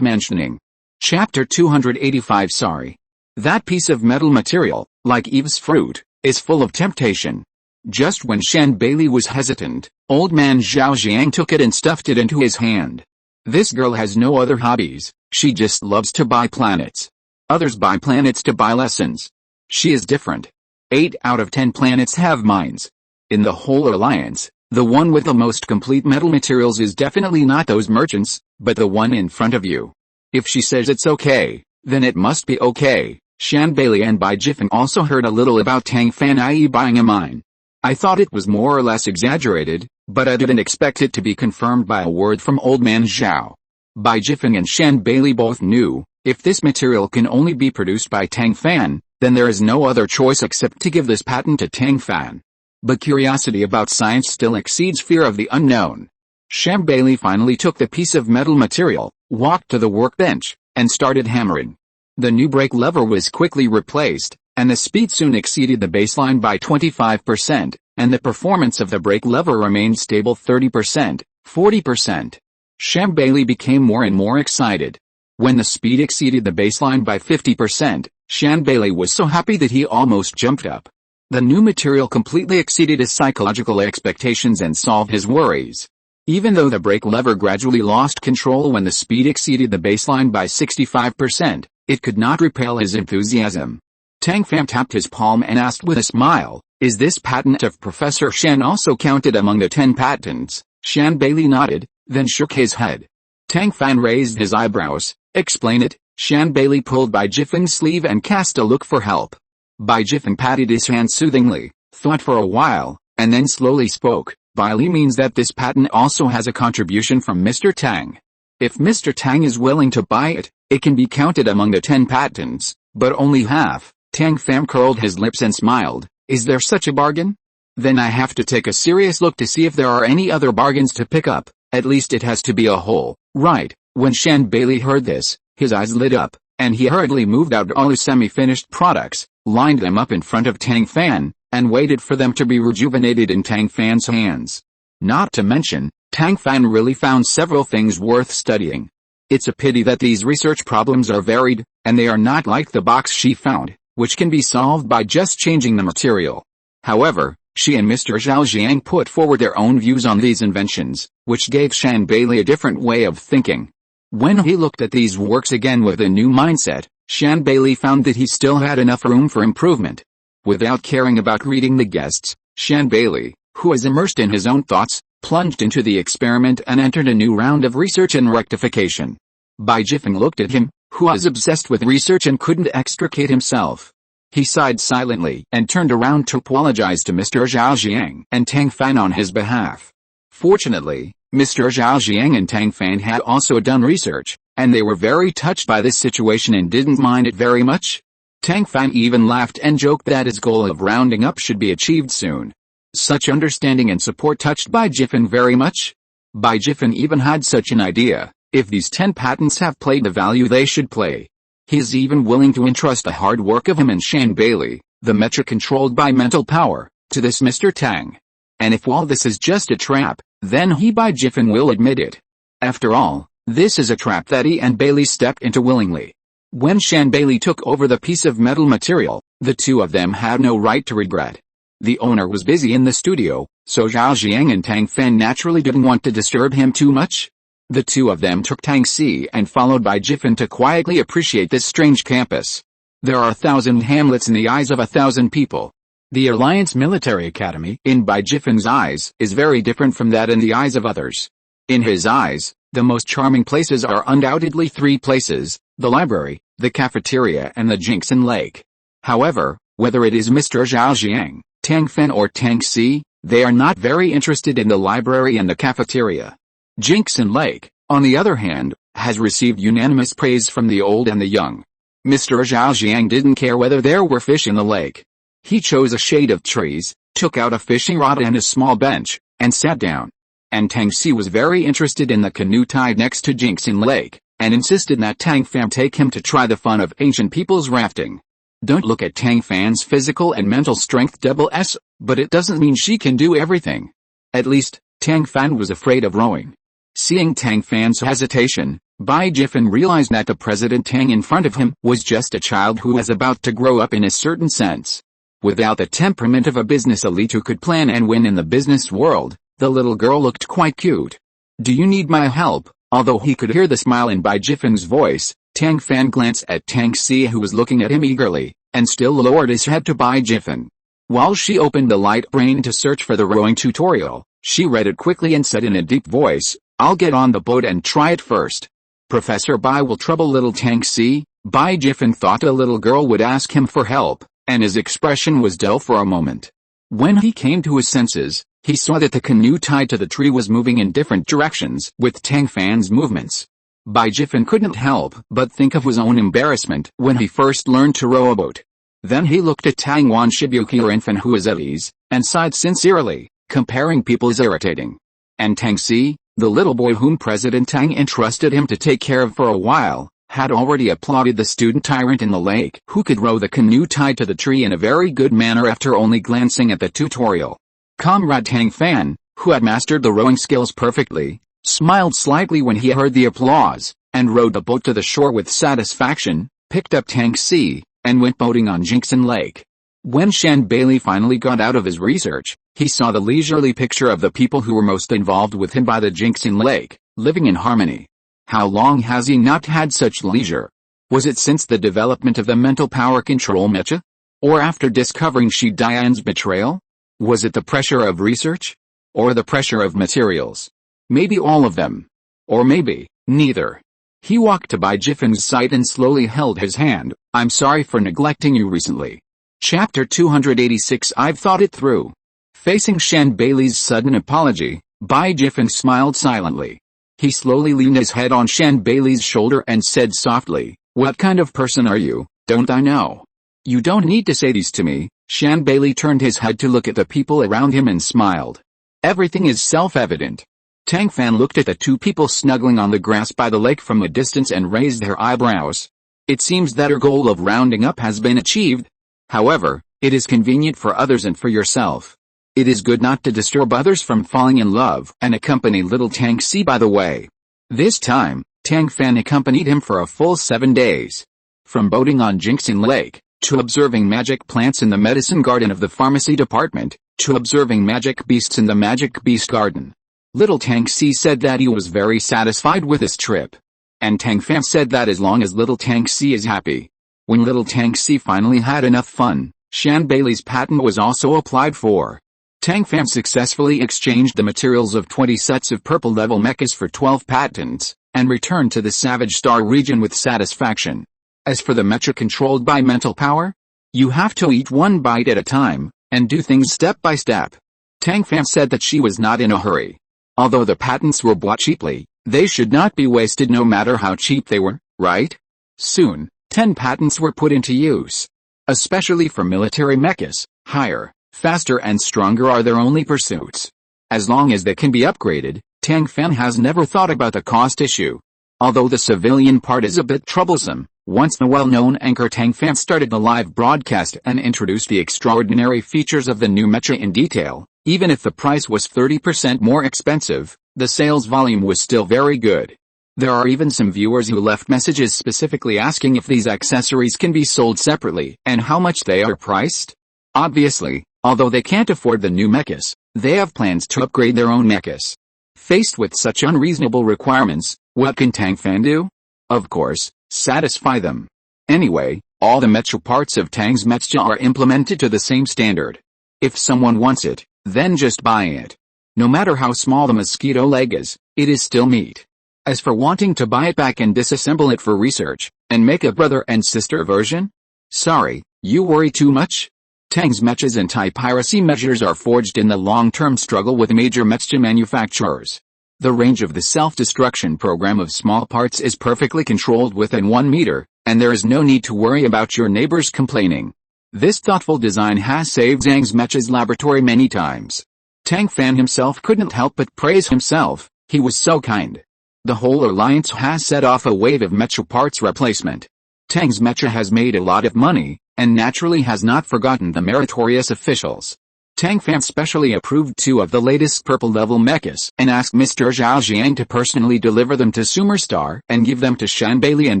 mentioning." Chapter 285. Sorry. That piece of metal material, like Eve's fruit, is full of temptation. Just when Shan Bailey was hesitant, old man Zhao Jiang took it and stuffed it into his hand. This girl has no other hobbies, she just loves to buy planets. Others buy planets to buy lessons. She is different. 8 out of 10 planets have minds. In the whole alliance, the one with the most complete metal materials is definitely not those merchants, but the one in front of you. If she says it's okay, then it must be okay. Shan Bailey and Bai Jifeng also heard a little about Tang Fan, i.e. buying a mine. I thought it was more or less exaggerated, but I didn't expect it to be confirmed by a word from old man Zhao. Bai Jifeng and Shan Bailey both knew, if this material can only be produced by Tang Fan, then there is no other choice except to give this patent to Tang Fan. But curiosity about science still exceeds fear of the unknown. Shan Bailey finally took the piece of metal material, walked to the workbench, and started hammering. The new brake lever was quickly replaced, and the speed soon exceeded the baseline by 25%, and the performance of the brake lever remained stable 30%, 40%. Shan Bailey became more and more excited. When the speed exceeded the baseline by 50%, Shan Bailey was so happy that he almost jumped up. The new material completely exceeded his psychological expectations and solved his worries. Even though the brake lever gradually lost control when the speed exceeded the baseline by 65%, it could not repel his enthusiasm. Tang Fan tapped his palm and asked with a smile, "Is this patent of Professor Shan also counted among the 10 patents?" Shan Bailey nodded, then shook his head. Tang Fan raised his eyebrows. "Explain it." Shan Bailey pulled Bai Jifeng's sleeve and cast a look for help. Bai Jifeng patted his hand soothingly, thought for a while, and then slowly spoke. "Bailey means that this patent also has a contribution from Mr. Tang. If Mr. Tang is willing to buy it, it can be counted among the 10 patents, but only half." Tang Fan curled his lips and smiled. "Is there such a bargain? Then I have to take a serious look to see if there are any other bargains to pick up. At least it has to be a whole, right?" When Shan Bailey heard this, his eyes lit up, and he hurriedly moved out all his semi-finished products, lined them up in front of Tang Fan, and waited for them to be rejuvenated in Tang Fan's hands. Not to mention, Tang Fan really found several things worth studying. It's a pity that these research problems are varied, and they are not like the box she found, which can be solved by just changing the material. However, she and Mr. Zhao Jiang put forward their own views on these inventions, which gave Shan Bailey a different way of thinking. When he looked at these works again with a new mindset, Shan Bailey found that he still had enough room for improvement. Without caring about greeting the guests, Shan Bailey, who was immersed in his own thoughts, plunged into the experiment and entered a new round of research and rectification. Bai Jifeng looked at him, who was obsessed with research and couldn't extricate himself. He sighed silently and turned around to apologize to Mr. Zhao Jiang and Tang Fan on his behalf. Fortunately, Mr. Zhao Jiang and Tang Fan had also done research, and they were very touched by this situation and didn't mind it very much. Tang Fan even laughed and joked that his goal of rounding up should be achieved soon. Such understanding and support touched Bai Jifeng very much. Bai Jifeng even had such an idea: if these 10 patents have played the value they should play, he is even willing to entrust the hard work of him and Shan Bailey, the mecha controlled by mental power, to this Mr. Tang. And if all this is just a trap, then he Bai Jifeng will admit it. After all, this is a trap that he and Bailey stepped into willingly. When Shan Bailey took over the piece of metal material, the two of them had no right to regret. The owner was busy in the studio, so Zhao Jiang and Tang Fan naturally didn't want to disturb him too much. The two of them took taxi and followed Bai Jifeng to quietly appreciate this strange campus. There are 1,000 hamlets in the eyes of 1,000 people. The Alliance Military Academy, in Bai Jifen's eyes, is very different from that in the eyes of others. In his eyes, the most charming places are undoubtedly three places: the library, the cafeteria and the Jingxin Lake. However, whether it is Mr. Zhao Jiang, Tang Fan or Tang Si, they are not very interested in the library and the cafeteria. Jingxin Lake, on the other hand, has received unanimous praise from the old and the young. Mr. Zhao Jiang didn't care whether there were fish in the lake. He chose a shade of trees, took out a fishing rod and a small bench, and sat down. And Tang Si was very interested in the canoe tied next to Jingxin Lake, and insisted that Tang Fan take him to try the fun of ancient people's rafting. Don't look at Tang Fan's physical and mental strength SS, but it doesn't mean she can do everything. At least, Tang Fan was afraid of rowing. Seeing Tang Fan's hesitation, Bai Jifen realized that the President Tang in front of him was just a child who was about to grow up in a certain sense. Without the temperament of a business elite who could plan and win in the business world, the little girl looked quite cute. Do you need my help? Although he could hear the smile in Bai Jifen's voice, Tang Fan glanced at Tang Si, who was looking at him eagerly, and still lowered his head to Bai Jifen. While she opened the light brain to search for the rowing tutorial, she read it quickly and said in a deep voice, "I'll get on the boat and try it first." Professor Bai will trouble little Tang Si. Bai Jifen thought a little girl would ask him for help, and his expression was dull for a moment. When he came to his senses, he saw that the canoe tied to the tree was moving in different directions with Tang Fan's movements. Bai Jifen couldn't help but think of his own embarrassment when he first learned to row a boat. Then he looked at Tang Wan Shibuki, or infant who is at ease, and sighed sincerely. Comparing people is irritating. And Tang Si, the little boy whom President Tang entrusted him to take care of for a while, had already applauded the student tyrant in the lake who could row the canoe tied to the tree in a very good manner after only glancing at the tutorial. Comrade Tang Fan, who had mastered the rowing skills perfectly, smiled slightly when he heard the applause, and rowed the boat to the shore with satisfaction, picked up Tang Si, and went boating on Jingxin Lake. When Shan Bailey finally got out of his research, he saw the leisurely picture of the people who were most involved with him by the Jingxin Lake, living in harmony. How long has he not had such leisure? Was it since the development of the mental power control mecha? Or after discovering Shi Dian's betrayal? Was it the pressure of research? Or the pressure of materials? Maybe all of them. Or maybe neither. He walked to Bai Jifen's side and slowly held his hand. "I'm sorry for neglecting you recently." Chapter 286. I've thought it through. Facing Shan Bailey's sudden apology, Bai Jifen smiled silently. He slowly leaned his head on Shan Bailey's shoulder and said softly, "What kind of person are you? Don't I know?" "You don't need to say these to me." Shan Bailey turned his head to look at the people around him and smiled. "Everything is self-evident." Tang Fan looked at the two people snuggling on the grass by the lake from a distance and raised her eyebrows. It seems that her goal of rounding up has been achieved. However, it is convenient for others and for yourself. It is good not to disturb others from falling in love, and accompany little Tang Si by the way. This time, Tang Fan accompanied him for a full 7 days. From boating on Jingxin Lake, to observing magic plants in the medicine garden of the pharmacy department, to observing magic beasts in the magic beast garden. Little Tang Si said that he was very satisfied with this trip. And Tang Fan said that as long as little Tang Si is happy. When little Tang Si finally had enough fun, Shan Bailey's patent was also applied for. Tang Fan successfully exchanged the materials of 20 sets of purple-level mechas for 12 patents, and returned to the Savage Star region with satisfaction. As for the mecha controlled by mental power, you have to eat one bite at a time, and do things step by step. Tang Fan said that she was not in a hurry. Although the patents were bought cheaply, they should not be wasted no matter how cheap they were, right? Soon, 10 patents were put into use. Especially for military mechas, higher, faster and stronger are their only pursuits. As long as they can be upgraded, Tang Fan has never thought about the cost issue. Although the civilian part is a bit troublesome, once the well-known anchor Tang Fan started the live broadcast and introduced the extraordinary features of the new mecha in detail, even if the price was 30% more expensive, the sales volume was still very good. There are even some viewers who left messages specifically asking if these accessories can be sold separately and how much they are priced. Obviously, although they can't afford the new mechas, they have plans to upgrade their own mechas. Faced with such unreasonable requirements, what can Tang Fan do? Of course, satisfy them. Anyway, All the mecha parts of Tang's mecha are implemented to the same standard. If someone wants it, then just buy it. No matter how small the mosquito leg is, it is still meat. As for wanting to buy it back and disassemble it for research, and make a brother and sister version? Sorry, you worry too much? Tang's mechas anti-piracy measures are forged in the long-term struggle with major mecha manufacturers. The range of the self-destruction program of small parts is perfectly controlled within 1 meter, and there is no need to worry about your neighbors complaining. This thoughtful design has saved Tang's mecha's laboratory many times. Tang Fan himself couldn't help but praise himself, he was so kind. The whole alliance has set off a wave of mecha parts replacement. Tang's mecha has made a lot of money, and naturally has not forgotten the meritorious officials. Tang Fan specially approved 2 of the latest purple-level mechas and asked Mr. Zhao Jiang to personally deliver them to Superstar and give them to Shan Bailey and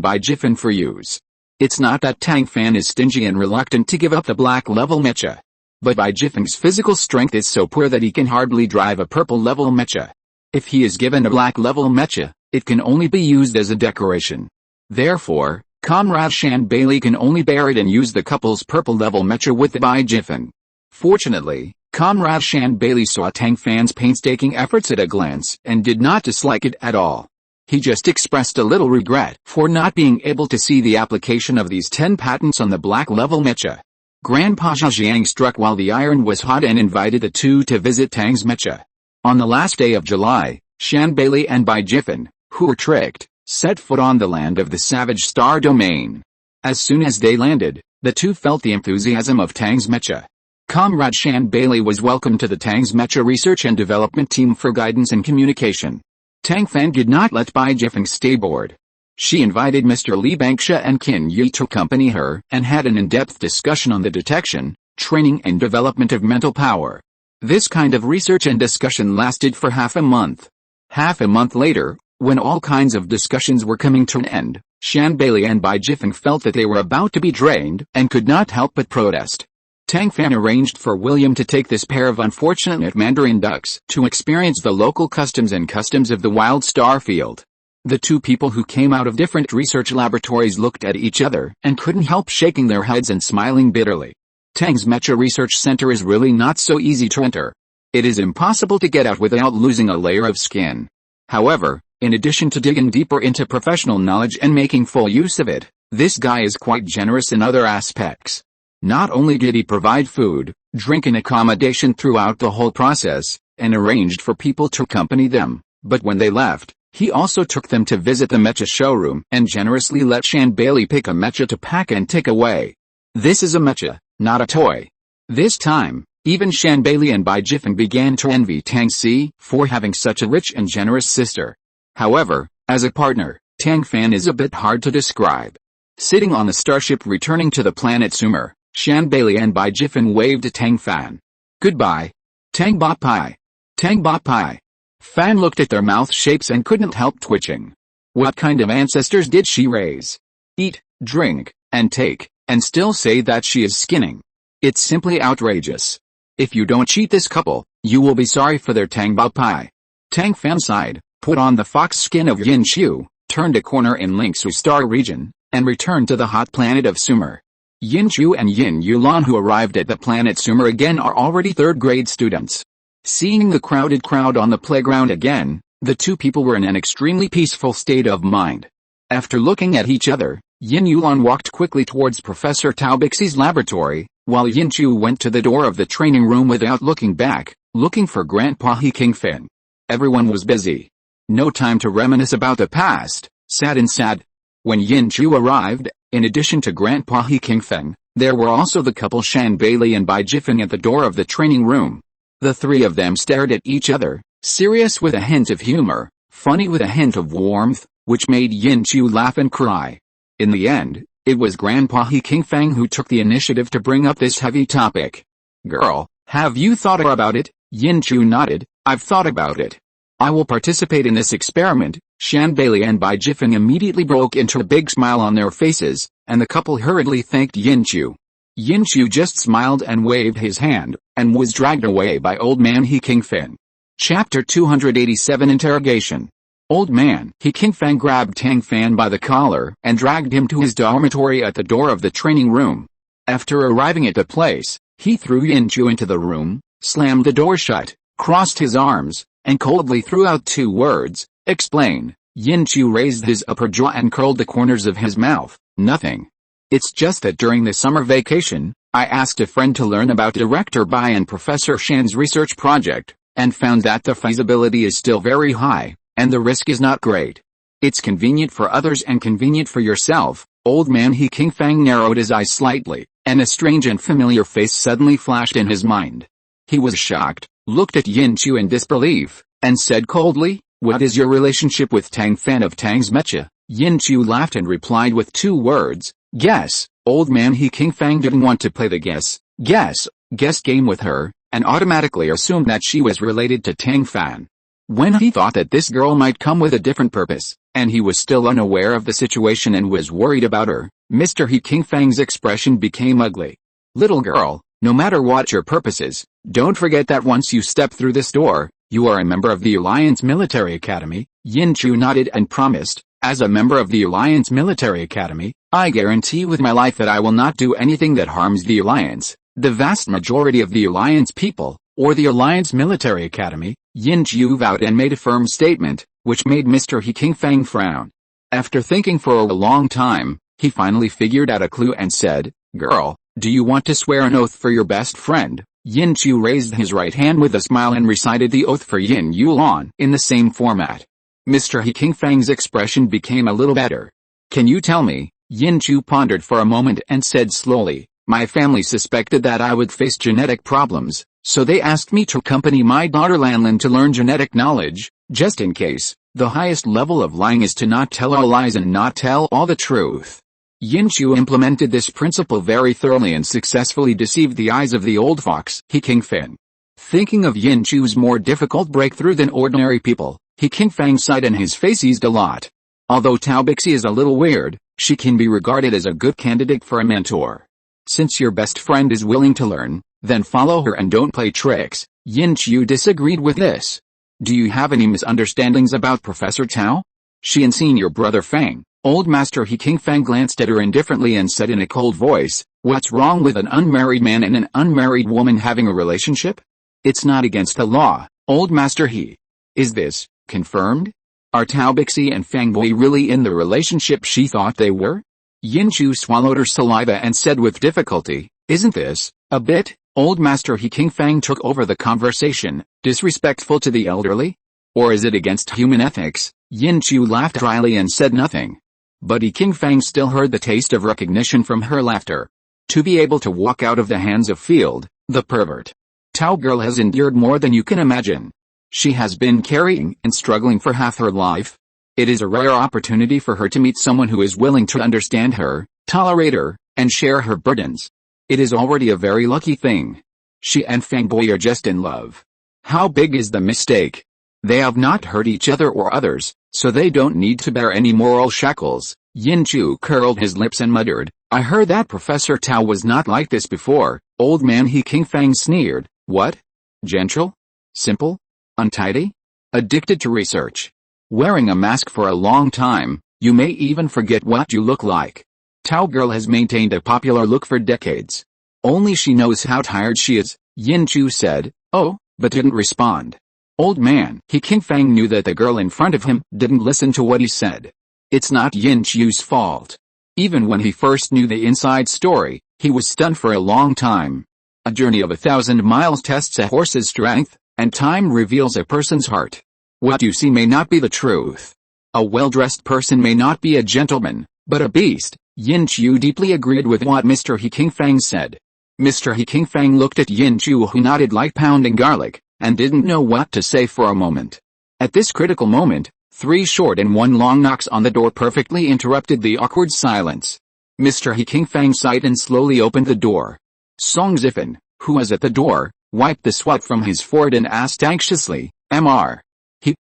Bai Jifen for use. It's not that Tang Fan is stingy and reluctant to give up the black-level mecha. But Bai Jifen's physical strength is so poor that he can hardly drive a purple-level mecha. If he is given a black-level mecha, it can only be used as a decoration. Therefore, Comrade Shan Bailey can only bear it and use the couple's purple-level mecha with the Bai Jifen. Fortunately, Comrade Shan Bailey saw Tang Fan's painstaking efforts at a glance and did not dislike it at all. He just expressed a little regret for not being able to see the application of these 10 patents on the black-level mecha. Grandpa Zhang struck while the iron was hot and invited the 2 to visit Tang's mecha. On the last day of July, Shan Bailey and Bai Jifen, who were tricked, set foot on the land of the Savage Star domain. As soon as they landed, the 2 felt the enthusiasm of Tang's mecha. Comrade Shan Bailey was welcomed to the Tang's mecha research and development team for guidance and communication. Tang Fan did not let Bai Jifen stay bored. She invited Mr. Li Bangsha and Qin Yi to accompany her and had an in-depth discussion on the detection, training and development of mental power. This kind of research and discussion lasted for half a month. Half a month later, when all kinds of discussions were coming to an end, Shan Bailey and Bai Jifen felt that they were about to be drained and could not help but protest. Tang Fan arranged for William to take this pair of unfortunate Mandarin ducks to experience the local customs and customs of the wild star field. The 2 people who came out of different research laboratories looked at each other and couldn't help shaking their heads and smiling bitterly. Tang's Mecha Research Center is really not so easy to enter. It is impossible to get out without losing a layer of skin. However, in addition to digging deeper into professional knowledge and making full use of it, this guy is quite generous in other aspects. Not only did he provide food, drink and accommodation throughout the whole process, and arranged for people to accompany them, but when they left, he also took them to visit the mecha showroom and generously let Shan Bailey pick a mecha to pack and take away. This is a mecha, not a toy. This time, even Shan Bailey and Bai Jifen began to envy Tang Si for having such a rich and generous sister. However, as a partner, Tang Fan is a bit hard to describe. Sitting on the starship returning to the planet Sumer, Shan Bailey and Bai Jifen waved to Tang Fan. Goodbye. Tang Ba Pai. Tang Ba Pai. Fan looked at their mouth shapes and couldn't help twitching. What kind of ancestors did she raise? Eat, drink, and take, and still say that she is skinning. It's simply outrageous. If you don't cheat this couple, you will be sorry for their Tang Ba Pai. Tang Fan sighed, put on the fox skin of Yin Chu, turned a corner in Lingsu Star region, and returned to the hot planet of Sumer. Yin Chu and Yin Yulan, who arrived at the planet Sumer again, are already 3rd grade students. Seeing the crowded crowd on the playground again, the 2 people were in an extremely peaceful state of mind. After looking at each other, Yin Yulan walked quickly towards Professor Taubixi's laboratory, while Yin Chu went to the door of the training room without looking back, looking for Grandpa He King Fin. Everyone was busy. No time to reminisce about the past, sad. When Yin Chu arrived, in addition to Grandpa He King Feng, there were also the couple Shan Bailey and Bai Jifen at the door of the training room. The 3 of them stared at each other, serious with a hint of humor, funny with a hint of warmth, which made Yin Chu laugh and cry. In the end, it was Grandpa He King Feng who took the initiative to bring up this heavy topic. Girl, have you thought about it? Yin Chu nodded. I've thought about it. I will participate in this experiment. Shan Bailey and Bai Jifen immediately broke into a big smile on their faces, and the couple hurriedly thanked Yin Chu. Yin Chu just smiled and waved his hand, and was dragged away by old man He King Fin. Chapter 287 Interrogation. Old man. King Fang grabbed Tang Fan by the collar and dragged him to his dormitory at the door of the training room. After arriving at the place, he threw Yin Chu into the room, slammed the door shut, crossed his arms, and coldly threw out 2 words, "Explain." Yin Chu raised his upper jaw and curled the corners of his mouth. "Nothing. It's just that during the summer vacation, I asked a friend to learn about Director Bai and Professor Shan's research project, and found that the feasibility is still very high, and the risk is not great. It's convenient for others and convenient for yourself." Old man King Fang narrowed his eyes slightly, and a strange and familiar face suddenly flashed in his mind. He was shocked, looked at Yin Chu in disbelief, and said coldly, "What is your relationship with Tang Fan of Tang's Mecha?" Yin Chu laughed and replied with 2 words, "Guess." Old man King Fang didn't want to play the guess game with her, and automatically assumed that she was related to Tang Fan. When he thought that this girl might come with a different purpose, and he was still unaware of the situation and was worried about her, Mr. King Fang's expression became ugly. "Little girl, no matter what your purpose is, don't forget that once you step through this door, you are a member of the Alliance Military Academy." Yin Chu nodded and promised, "As a member of the Alliance Military Academy, I guarantee with my life that I will not do anything that harms the Alliance, the vast majority of the Alliance people, or the Alliance Military Academy." Yin Chu vowed and made a firm statement, which made Mr. King Fang frown. After thinking for a long time, he finally figured out a clue and said, "Girl, do you want to swear an oath for your best friend?" Yin Chu raised his right hand with a smile and recited the oath for Yin Yuan in the same format. Mr. King Fang's expression became a little better. "Can you tell me?" Yin Chu pondered for a moment and said slowly, "My family suspected that I would face genetic problems, so they asked me to accompany my daughter Lanlin to learn genetic knowledge, just in case. The highest level of lying is to not tell all lies and not tell all the truth." Yin Chu implemented this principle very thoroughly and successfully deceived the eyes of the old fox, King Fan. Thinking of Yin Chu's more difficult breakthrough than ordinary people, King Fang sighed and his face eased a lot. Although Tao Bixi is a little weird, she can be regarded as a good candidate for a mentor. Since your best friend is willing to learn, then follow her and don't play tricks. Yin Chu disagreed with this. "Do you have any misunderstandings about Professor Tao? She and Senior Brother Fang." Old Master King Fang glanced at her indifferently and said in a cold voice, "What's wrong with an unmarried man and an unmarried woman having a relationship? It's not against the law, Old Master He. Is this confirmed? Are Tao Bixi and Fang Boy really in the relationship she thought they were?" Yin Chu swallowed her saliva and said with difficulty, "Isn't this a bit?" Old Master King Fang took over the conversation, "Disrespectful to the elderly? Or is it against human ethics?" Yin Chu laughed dryly and said nothing. But King Fang still heard the taste of recognition from her laughter. To be able to walk out of the hands of Field, the pervert. Tao girl has endured more than you can imagine. She has been carrying and struggling for half her life. It is a rare opportunity for her to meet someone who is willing to understand her, tolerate her, and share her burdens. It is already a very lucky thing. She and Fang Boy are just in love. How big is the mistake? They have not hurt each other or others, so they don't need to bear any moral shackles. Yin Chu curled his lips and muttered, "I heard that Professor Tao was not like this before." Old man King Fang sneered, "What? Gentle? Simple? Untidy? Addicted to research? Wearing a mask for a long time, you may even forget what you look like. Tao girl has maintained a popular look for decades. Only she knows how tired she is." Yin Chu said, "Oh," but didn't respond. Old man King Fang knew that the girl in front of him didn't listen to what he said. It's not Yin Chu's fault. Even when he first knew the inside story, he was stunned for a long time. A journey of 1,000 miles tests a horse's strength, and time reveals a person's heart. What you see may not be the truth. A well-dressed person may not be a gentleman, but a beast. Yin Chu deeply agreed with what Mr. King Fang said. Mr. King Fang looked at Yin Chu, who nodded like pounding garlic, and didn't know what to say for a moment. At this critical moment, 3 short and 1 long knocks on the door perfectly interrupted the awkward silence. Mr. King Fang sighed and slowly opened the door. Song Zifen, who was at the door, wiped the sweat from his forehead and asked anxiously, "Mr.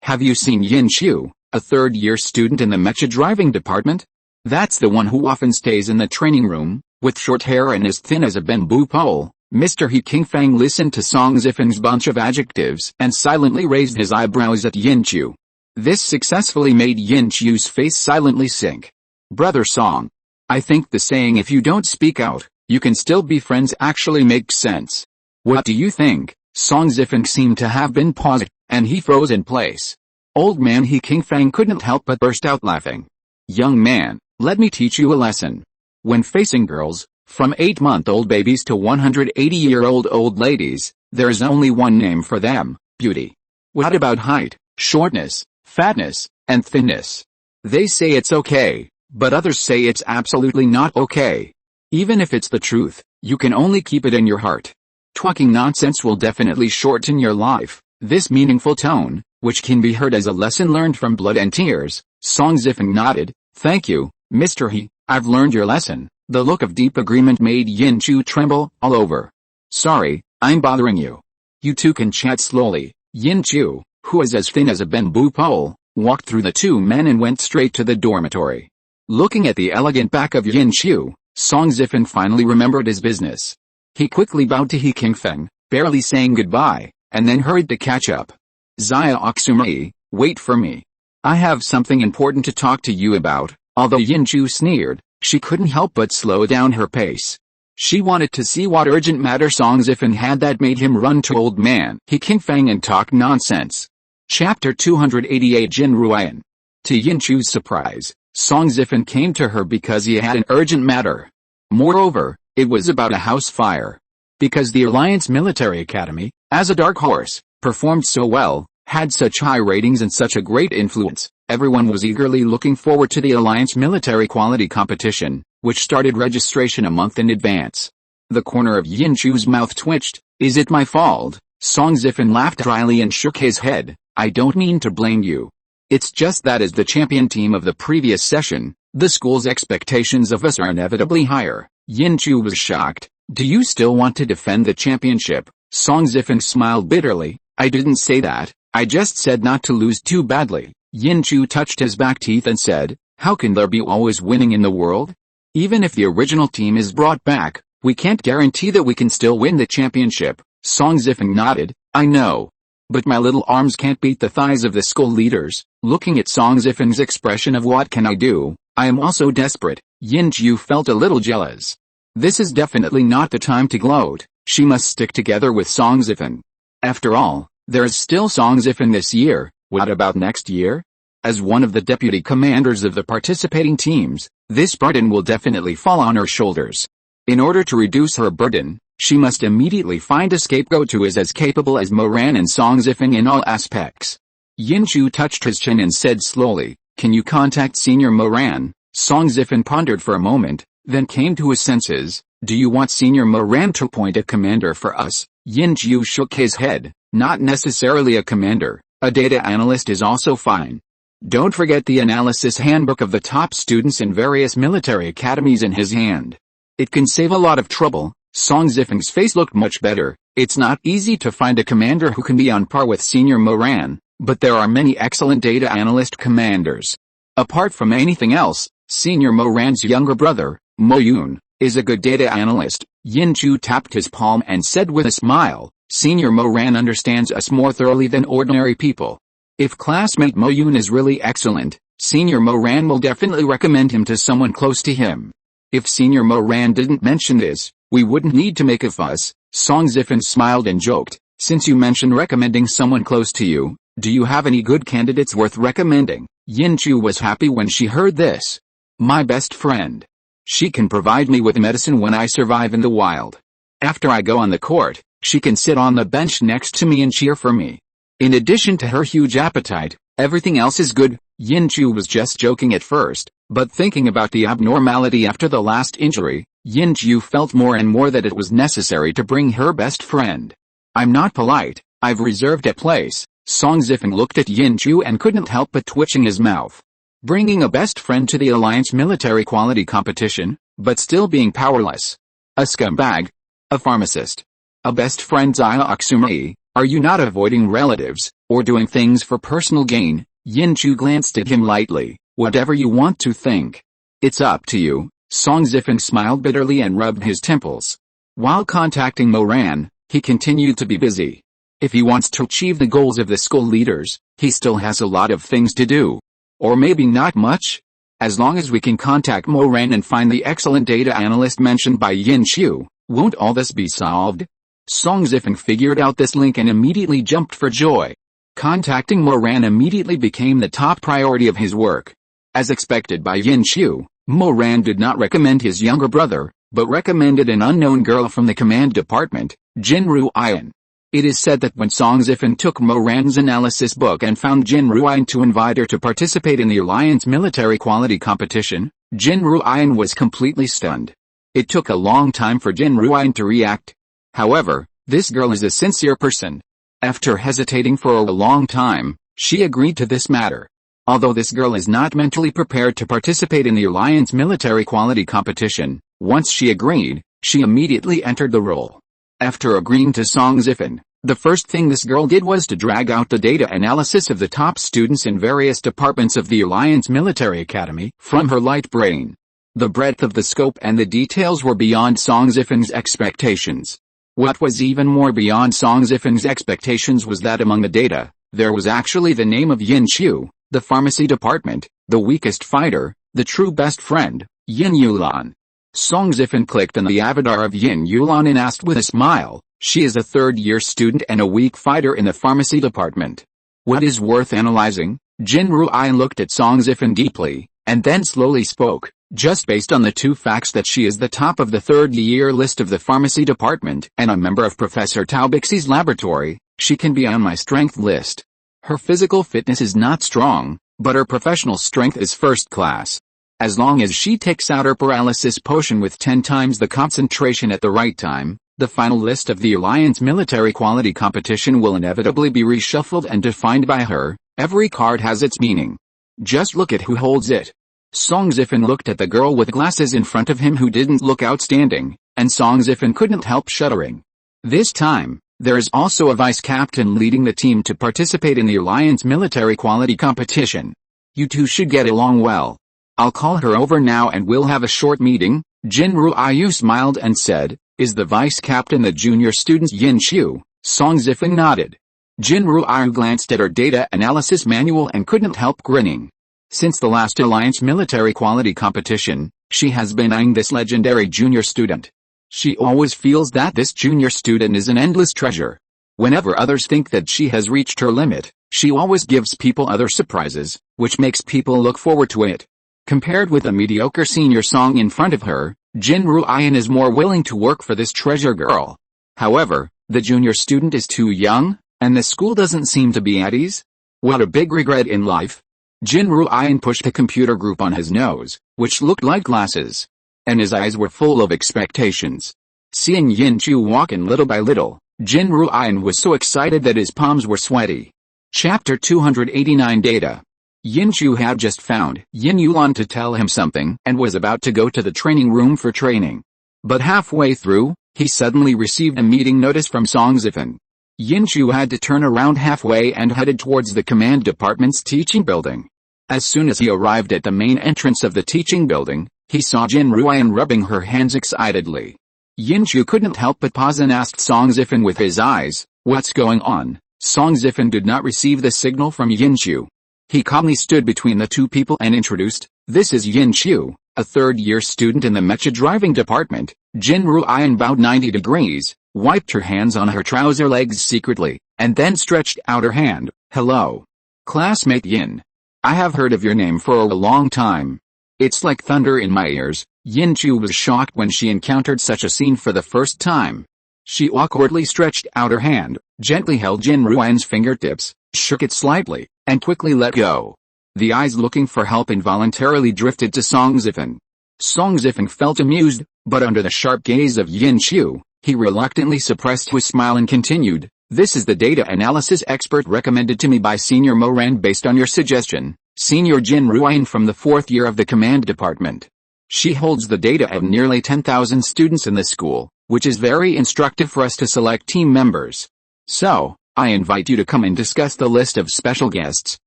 Have you seen Yin Chu, a third-year student in the mecha driving department? That's the one who often stays in the training room, with short hair and as thin as a bamboo pole." Mr. King Fang listened to Song Zifen's bunch of adjectives and silently raised his eyebrows at Yin Chu. This successfully made Yin Chu's face silently sink. Brother Song. I think the saying if you don't speak out, you can still be friends actually makes sense. What do you think? Song Zifeng seemed to have been paused, and he froze in place. Old man He King Fang couldn't help but burst out laughing. Young man, let me teach you a lesson. When facing girls, from 8-month-old babies to 180-year-old old ladies, there is only one name for them, beauty. What about height, shortness, fatness, and thinness? They say it's okay, but others say it's absolutely not okay. Even if it's the truth, you can only keep it in your heart. Talking nonsense will definitely shorten your life. This meaningful tone, which can be heard as a lesson learned from blood and tears, Song Zifeng nodded. Thank you, Mr. He, I've learned your lesson. The look of deep agreement made Yin Chu tremble all over. Sorry, I'm bothering you. You two can chat slowly. Yin Chu, who was as thin as a bamboo pole, walked through the two men and went straight to the dormitory. Looking at the elegant back of Yin Chu, Song Zifeng finally remembered his business. He quickly bowed to He King Feng, barely saying goodbye, and then hurried to catch up. Xia Oxumei, wait for me. I have something important to talk to you about. Although Yin Chu sneered, she couldn't help but slow down her pace. She wanted to see what urgent matter Song Zifeng had that made him run to old man He King Feng and talk nonsense. Chapter 288 Jin Ruyan. To Yin Chu's surprise, Song Zifeng came to her because he had an urgent matter. Moreover, it was about a house fire. Because the Alliance Military Academy, as a dark horse, performed so well, had such high ratings and such a great influence, everyone was eagerly looking forward to the Alliance Military Quality Competition, which started registration a month in advance. The corner of Yin Chu's mouth twitched. Is it my fault? Song Zifeng laughed dryly and shook his head. I don't mean to blame you. It's just that as the champion team of the previous session, the school's expectations of us are inevitably higher. Yin Chu was shocked. Do you still want to defend the championship? Song Zifeng smiled bitterly. I didn't say that, I just said not to lose too badly. Yin Chu touched his back teeth and said, how can there be always winning in the world? Even if the original team is brought back, we can't guarantee that we can still win the championship. Song Zifeng nodded. I know. But my little arms can't beat the thighs of the school leaders. Looking at Song Zifeng's expression of what can I do, I am also desperate. Yin Chu felt a little jealous. This is definitely not the time to gloat. She must stick together with Song Zifeng. After all, there is still Song Zifeng this year. What about next year? As one of the deputy commanders of the participating teams, this burden will definitely fall on her shoulders. In order to reduce her burden, she must immediately find a scapegoat who is as capable as Moran and Song Zifeng in all aspects. Yin Chu touched his chin and said slowly, can you contact Senior Moran? Song Zifeng pondered for a moment, then came to his senses. Do you want Senior Moran to appoint a commander for us? Yin Chu shook his head. Not necessarily a commander, a data analyst is also fine. Don't forget the analysis handbook of the top students in various military academies in his hand. It can save a lot of trouble. Song Zifeng's face looked much better. It's not easy to find a commander who can be on par with Senior Moran, but there are many excellent data analyst commanders. Apart from anything else, Senior Moran's younger brother, Mo Yun, is a good data analyst. Yin Chu tapped his palm and said with a smile, Senior Moran understands us more thoroughly than ordinary people. If classmate Mo Yun is really excellent, Senior Moran will definitely recommend him to someone close to him. If Senior Moran didn't mention this, we wouldn't need to make a fuss. Song Zifeng smiled and joked, since you mentioned recommending someone close to you, do you have any good candidates worth recommending? Yin Chu was happy when she heard this. My best friend. She can provide me with medicine when I survive in the wild. After I go on the court, she can sit on the bench next to me and cheer for me. In addition to her huge appetite, everything else is good. Yin Chu was just joking at first, but thinking about the abnormality after the last injury, Yin Chu felt more and more that it was necessary to bring her best friend. I'm not polite, I've reserved a place. Song Zifeng looked at Yin Chu and couldn't help but twitching his mouth. Bringing a best friend to the Alliance military quality competition, but still being powerless. A scumbag. A pharmacist. A best friend. Xia Oxumei, are you not avoiding relatives, or doing things for personal gain? Yin Chu glanced at him lightly. Whatever you want to think. It's up to you. Song Zifeng smiled bitterly and rubbed his temples. While contacting Moran, he continued to be busy. If he wants to achieve the goals of the school leaders, he still has a lot of things to do. Or maybe not much? As long as we can contact Moran and find the excellent data analyst mentioned by Yin Qiu, won't all this be solved? Song Zifeng figured out this link and immediately jumped for joy. Contacting Moran immediately became the top priority of his work. As expected by Yin Qiu, Moran did not recommend his younger brother, but recommended an unknown girl from the command department, Jin Ruian. It is said that when Song Zifeng took Moran's analysis book and found Jin Ruian to invite her to participate in the Alliance military quality competition, Jin Ruian was completely stunned. It took a long time for Jin Ruian to react. However, this girl is a sincere person. After hesitating for a long time, she agreed to this matter. Although this girl is not mentally prepared to participate in the Alliance military quality competition, once she agreed, she immediately entered the role. After agreeing to Song Zifeng, the first thing this girl did was to drag out the data analysis of the top students in various departments of the Alliance Military Academy from her light brain. The breadth of the scope and the details were beyond Song Zifeng's expectations. What was even more beyond Song Zifeng's expectations was that among the data, there was actually the name of Yin Qiu, the pharmacy department, the weakest fighter, the true best friend, Yin Yulan. Song Zifeng clicked on the avatar of Yin Yulan and asked with a smile, she is a third-year student and a weak fighter in the pharmacy department. What is worth analyzing? Jin Ruian looked at Song Zifeng deeply, and then slowly spoke, just based on the two facts that she is the top of the third-year list of the pharmacy department and a member of Professor Tao Bixi's laboratory, she can be on my strength list. Her physical fitness is not strong, but her professional strength is first class. As long as she takes out her paralysis potion with 10 times the concentration at the right time, the final list of the Alliance military quality competition will inevitably be reshuffled and defined by her. Every card has its meaning. Just look at who holds it. Song Zifeng looked at the girl with glasses in front of him who didn't look outstanding, and Song Zifeng couldn't help shuddering. This time, there is also a vice captain leading the team to participate in the Alliance military quality competition. You two should get along well. I'll call her over now and we'll have a short meeting. Jin Ruian smiled and said, is the vice captain the junior student Yin Qiu? Song Zifeng nodded. Jin Ruian glanced at her data analysis manual and couldn't help grinning. Since the last Alliance military quality competition, she has been eyeing this legendary junior student. She always feels that this junior student is an endless treasure. Whenever others think that she has reached her limit, she always gives people other surprises, which makes people look forward to it. Compared with a mediocre senior song in front of her, Jin Ruian is more willing to work for this treasure girl. However, the junior student is too young, and the school doesn't seem to be at ease. What a big regret in life. Jin Ruian pushed a computer group on his nose, which looked like glasses. And his eyes were full of expectations. Seeing Yin Qiu walk in little by little, Jin Ruian was so excited that his palms were sweaty. Chapter 289 Data. Yin Qiu had just found Yin Yulan to tell him something and was about to go to the training room for training. But halfway through, he suddenly received a meeting notice from Song Zifeng. Yin Qiu had to turn around halfway and headed towards the command department's teaching building. As soon as he arrived at the main entrance of the teaching building, he saw Jin Ruian rubbing her hands excitedly. Yin Qiu couldn't help but pause and asked Song Zifeng with his eyes, what's going on? Song Zifeng did not receive the signal from Yin Qiu. He calmly stood between the two people and introduced, this is Yin Qiu, a third-year student in the mecha driving department. Jin Ruian bowed 90 degrees, wiped her hands on her trouser legs secretly, and then stretched out her hand. Hello. Classmate Yin. I have heard of your name for a long time. It's like thunder in my ears. Yin Qiu was shocked when she encountered such a scene for the first time. She awkwardly stretched out her hand, gently held Jin Ruian's fingertips, shook it slightly, and quickly let go. The eyes looking for help involuntarily drifted to Song Zifeng. Song Zifeng felt amused, but under the sharp gaze of Yin Qiu, he reluctantly suppressed his smile and continued, this is the data analysis expert recommended to me by Senior Moran based on your suggestion, Senior Jin Ruian from the 4th year of the command department. She holds the data of nearly 10,000 students in the school, which is very instructive for us to select team members. So, I invite you to come and discuss the list of special guests.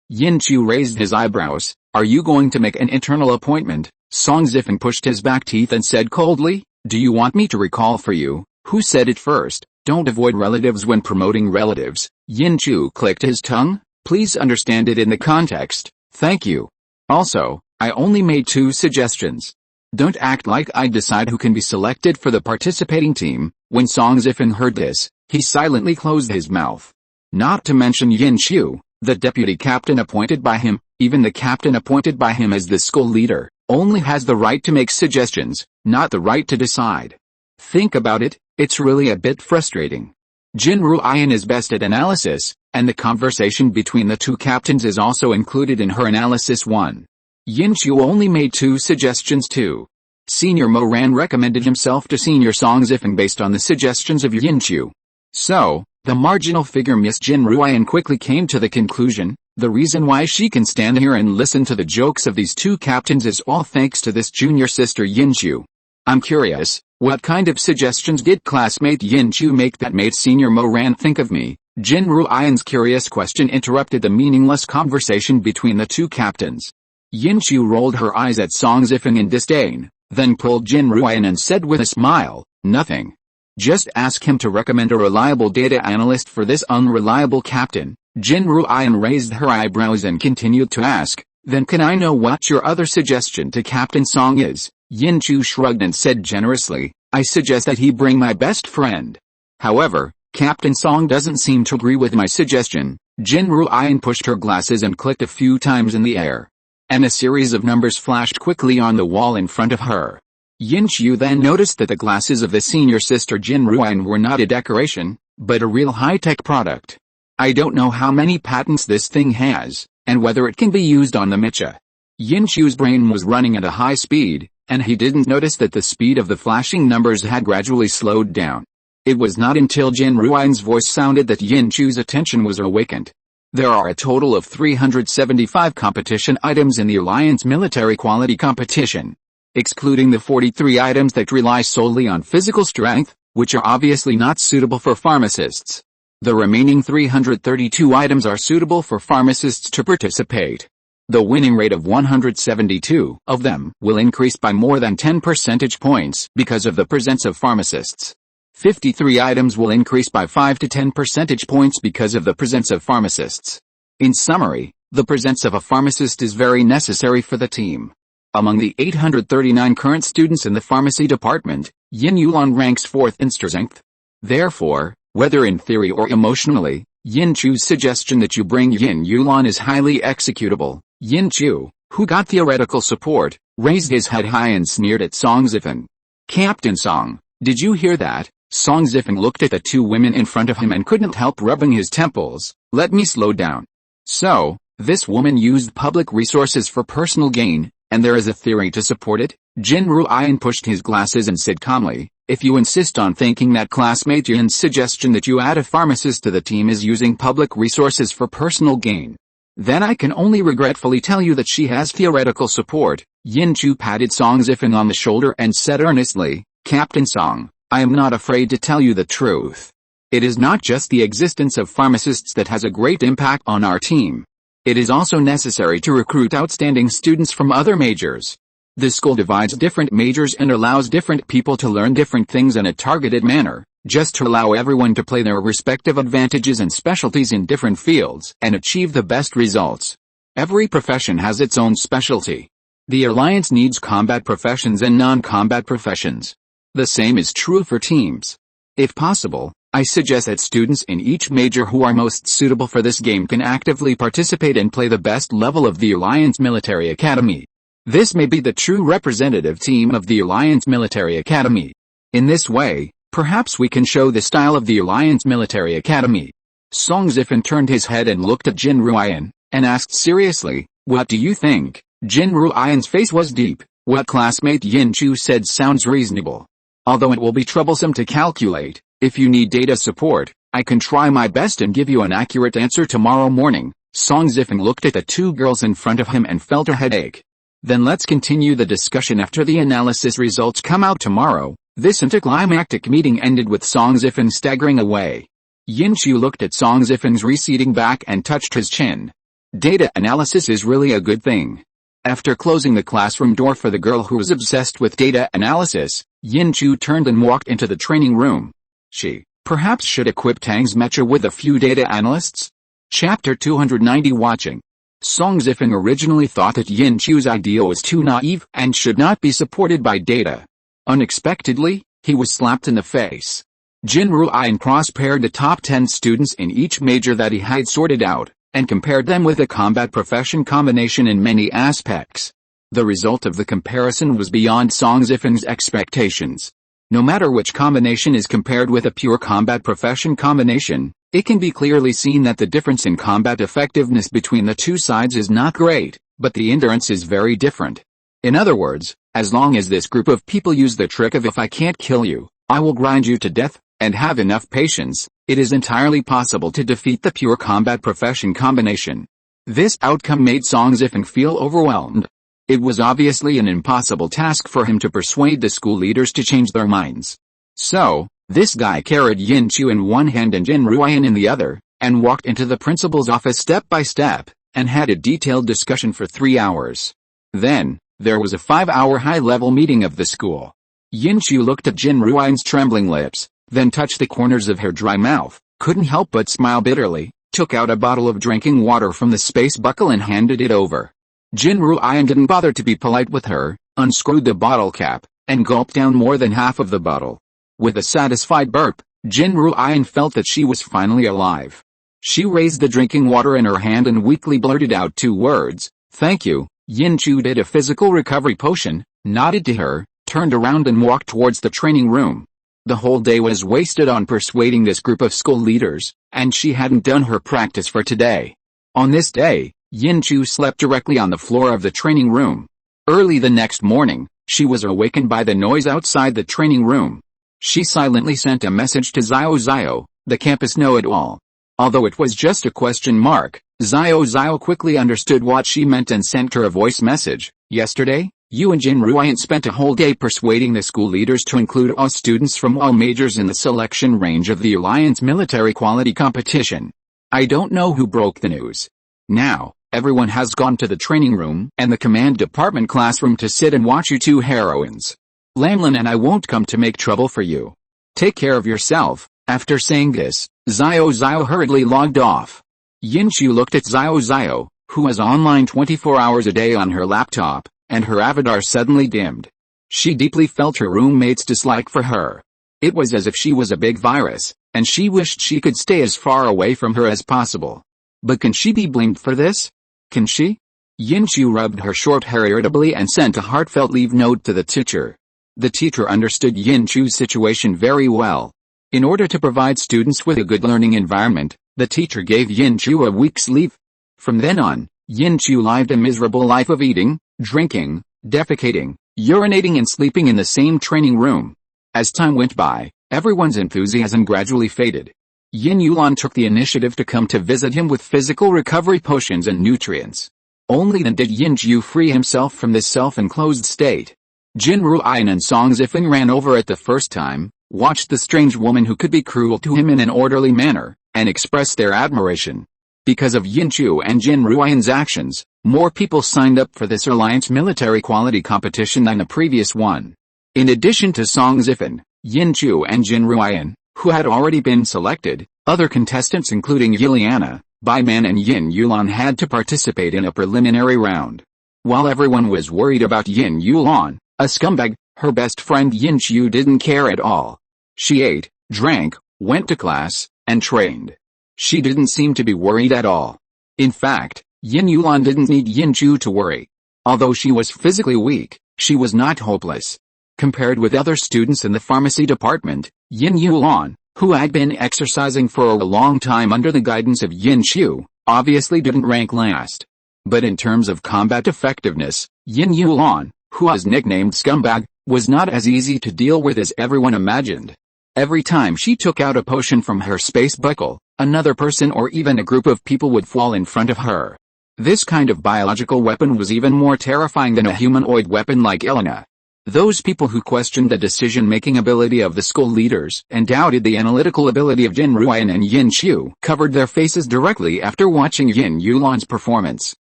Yin Qiu raised his eyebrows. Are you going to make an internal appointment? Song Zifeng pushed his back teeth and said coldly, do you want me to recall for you? Who said it first? Don't avoid relatives when promoting relatives. Yin Chu clicked his tongue. Please understand it in the context. Thank you. Also, I only made 2 suggestions. Don't act like I'd decide who can be selected for the participating team. When Song Zifeng heard this, he silently closed his mouth. Not to mention Yin Chu, the deputy captain appointed by him, even the captain appointed by him as the school leader, only has the right to make suggestions, not the right to decide. Think about it, it's really a bit frustrating. Jin Ruian is best at analysis, and the conversation between the 2 captains is also included in her analysis 1. Yin Chu only made 2 suggestions too. Senior Mo Ran recommended himself to Senior Song Zifeng based on the suggestions of Yin Chu. So, the marginal figure Miss Jin Ruian quickly came to the conclusion, the reason why she can stand here and listen to the jokes of these 2 captains is all thanks to this junior sister Yin Chu. I'm curious, what kind of suggestions did classmate Yin Chu make that made Senior Mo Ran think of me? Jin Ruian's curious question interrupted the meaningless conversation between the 2 captains. Yin Chu rolled her eyes at Song Zifeng in disdain, then pulled Jin Ruian and said with a smile, nothing. Just ask him to recommend a reliable data analyst for this unreliable captain. Jin Ruian raised her eyebrows and continued to ask, then can I know what your other suggestion to Captain Song is? Yin Chu shrugged and said generously, I suggest that he bring my best friend. However, Captain Song doesn't seem to agree with my suggestion. Jin Ruian pushed her glasses and clicked a few times in the air. And a series of numbers flashed quickly on the wall in front of her. Yin Chu then noticed that the glasses of the senior sister Jin Ruian were not a decoration, but a real high-tech product. I don't know how many patents this thing has, and whether it can be used on the mecha. Yin Chu's brain was running at a high speed, and he didn't notice that the speed of the flashing numbers had gradually slowed down. It was not until Jin Ruian's voice sounded that Yin Chu's attention was awakened. There are a total of 375 competition items in the Alliance military quality competition. Excluding the 43 items that rely solely on physical strength, which are obviously not suitable for pharmacists. The remaining 332 items are suitable for pharmacists to participate. The winning rate of 172 of them will increase by more than 10 percentage points because of the presence of pharmacists. 53 items will increase by 5 to 10 percentage points because of the presence of pharmacists. In summary, the presence of a pharmacist is very necessary for the team. Among the 839 current students in the pharmacy department, Yin Yulan ranks 4th in strength. Therefore, whether in theory or emotionally, Yin Chu's suggestion that you bring Yin Yulan is highly executable. Yin Chu, who got theoretical support, raised his head high and sneered at Song Zifeng. Captain Song, did you hear that? Song Zifeng looked at the 2 women in front of him and couldn't help rubbing his temples. Let me slow down. So, this woman used public resources for personal gain, and there is a theory to support it? Jin Ruian pushed his glasses and said calmly, if you insist on thinking that classmate Yin's suggestion that you add a pharmacist to the team is using public resources for personal gain, then I can only regretfully tell you that she has theoretical support. Yin Chu patted Song Zifeng on the shoulder and said earnestly, Captain Song, I am not afraid to tell you the truth. It is not just the existence of pharmacists that has a great impact on our team. It is also necessary to recruit outstanding students from other majors. The school divides different majors and allows different people to learn different things in a targeted manner, just to allow everyone to play their respective advantages and specialties in different fields and achieve the best results. Every profession has its own specialty. The Alliance needs combat professions and non-combat professions. The same is true for teams. If possible, I suggest that students in each major who are most suitable for this game can actively participate and play the best level of the Alliance Military Academy. This may be the true representative team of the Alliance Military Academy. In this way, perhaps we can show the style of the Alliance Military Academy. Song Zifeng turned his head and looked at Jin Ruian, and asked seriously, what do you think? Jin Ruian's face was deep. What classmate Yin Chu said sounds reasonable. Although it will be troublesome to calculate, if you need data support, I can try my best and give you an accurate answer tomorrow morning. Song Zifeng looked at the 2 girls in front of him and felt a headache. Then let's continue the discussion after the analysis results come out tomorrow. This anticlimactic meeting ended with Song Zifeng staggering away. Yin Chu looked at Song Zifeng's receding back and touched his chin. Data analysis is really a good thing. After closing the classroom door for the girl who was obsessed with data analysis, Yin Chu turned and walked into the training room. She, perhaps should equip Tang's mecha with a few data analysts? Chapter 290 Watching. Song Zifeng originally thought that Yin Chu's idea was too naive and should not be supported by data. Unexpectedly, he was slapped in the face. Jin Ruian cross-paired the top 10 students in each major that he had sorted out, and compared them with a combat profession combination in many aspects. The result of the comparison was beyond Song Zifeng's expectations. No matter which combination is compared with a pure combat profession combination, it can be clearly seen that the difference in combat effectiveness between the two sides is not great, but the endurance is very different. In other words, as long as this group of people use the trick of if I can't kill you, I will grind you to death, and have enough patience, it is entirely possible to defeat the pure combat profession combination. This outcome made Song Zifeng feel overwhelmed. It was obviously an impossible task for him to persuade the school leaders to change their minds. So, this guy carried Yin Chu in one hand and Jin Ruian in the other, and walked into the principal's office step by step, and had a detailed discussion for 3 hours. Then, there was a 5-hour high-level meeting of the school. Yin Chu looked at Jin Ruian's trembling lips, then touched the corners of her dry mouth, couldn't help but smile bitterly, took out a bottle of drinking water from the space buckle and handed it over. Jin Ruian didn't bother to be polite with her, unscrewed the bottle cap, and gulped down more than half of the bottle. With a satisfied burp, Jin Ruian felt that she was finally alive. She raised the drinking water in her hand and weakly blurted out 2 words, "Thank you." Yin Chu did a physical recovery potion, nodded to her, turned around and walked towards the training room. The whole day was wasted on persuading this group of school leaders, and she hadn't done her practice for today. On this day, Yin Chu slept directly on the floor of the training room. Early the next morning, she was awakened by the noise outside the training room. She silently sent a message to Xiao Xiao, the campus know-it-all. Although it was just a question mark, Xiao Xiao quickly understood what she meant and sent her a voice message. "Yesterday, you and Jin Ruian spent a whole day persuading the school leaders to include all students from all majors in the selection range of the Alliance military quality competition. I don't know who broke the news. Now, everyone has gone to the training room and the command department classroom to sit and watch you 2 heroines. Lamlin and I won't come to make trouble for you. Take care of yourself." After saying this, Xiao Xiao hurriedly logged off. Yin Chu looked at Xiao Xiao, who was online 24 hours a day on her laptop, and her avatar suddenly dimmed. She deeply felt her roommate's dislike for her. It was as if she was a big virus, and she wished she could stay as far away from her as possible. But can she be blamed for this? Can she? Yin Chu rubbed her short hair irritably and sent a heartfelt leave note to the teacher. The teacher understood Yin Chu's situation very well. In order to provide students with a good learning environment, the teacher gave Yin Chu a week's leave. From then on, Yin Chu lived a miserable life of eating, drinking, defecating, urinating and sleeping in the same training room. As time went by, everyone's enthusiasm gradually faded. Yin Yulan took the initiative to come to visit him with physical recovery potions and nutrients. Only then did Yin Chu free himself from this self-enclosed state. Jin Ruian and Song Zifeng ran over it the first time, watched the strange woman who could be cruel to him in an orderly manner, and expressed their admiration. Because of Yin Chu and Jin Ruian's actions, more people signed up for this Alliance military quality competition than the previous one. In addition to Song Zifeng, Yin Chu and Jin Ruian, who had already been selected, other contestants including Yiliana, Baiman and Yin Yulan had to participate in a preliminary round. While everyone was worried about Yin Yulan, a scumbag, her best friend Yin Chu didn't care at all. She ate, drank, went to class, and trained. She didn't seem to be worried at all. In fact, Yin Yulan didn't need Yin Chu to worry. Although she was physically weak, she was not hopeless. Compared with other students in the pharmacy department, Yin Yulan, who had been exercising for a long time under the guidance of Yin Chu, obviously didn't rank last. But in terms of combat effectiveness, Yin Yulan, who was nicknamed Scumbag, was not as easy to deal with as everyone imagined. Every time she took out a potion from her space buckle, another person or even a group of people would fall in front of her. This kind of biological weapon was even more terrifying than a humanoid weapon like Elena. Those people who questioned the decision-making ability of the school leaders and doubted the analytical ability of Jin Ruian and Yin Chu covered their faces directly after watching Yin Yulan's performance.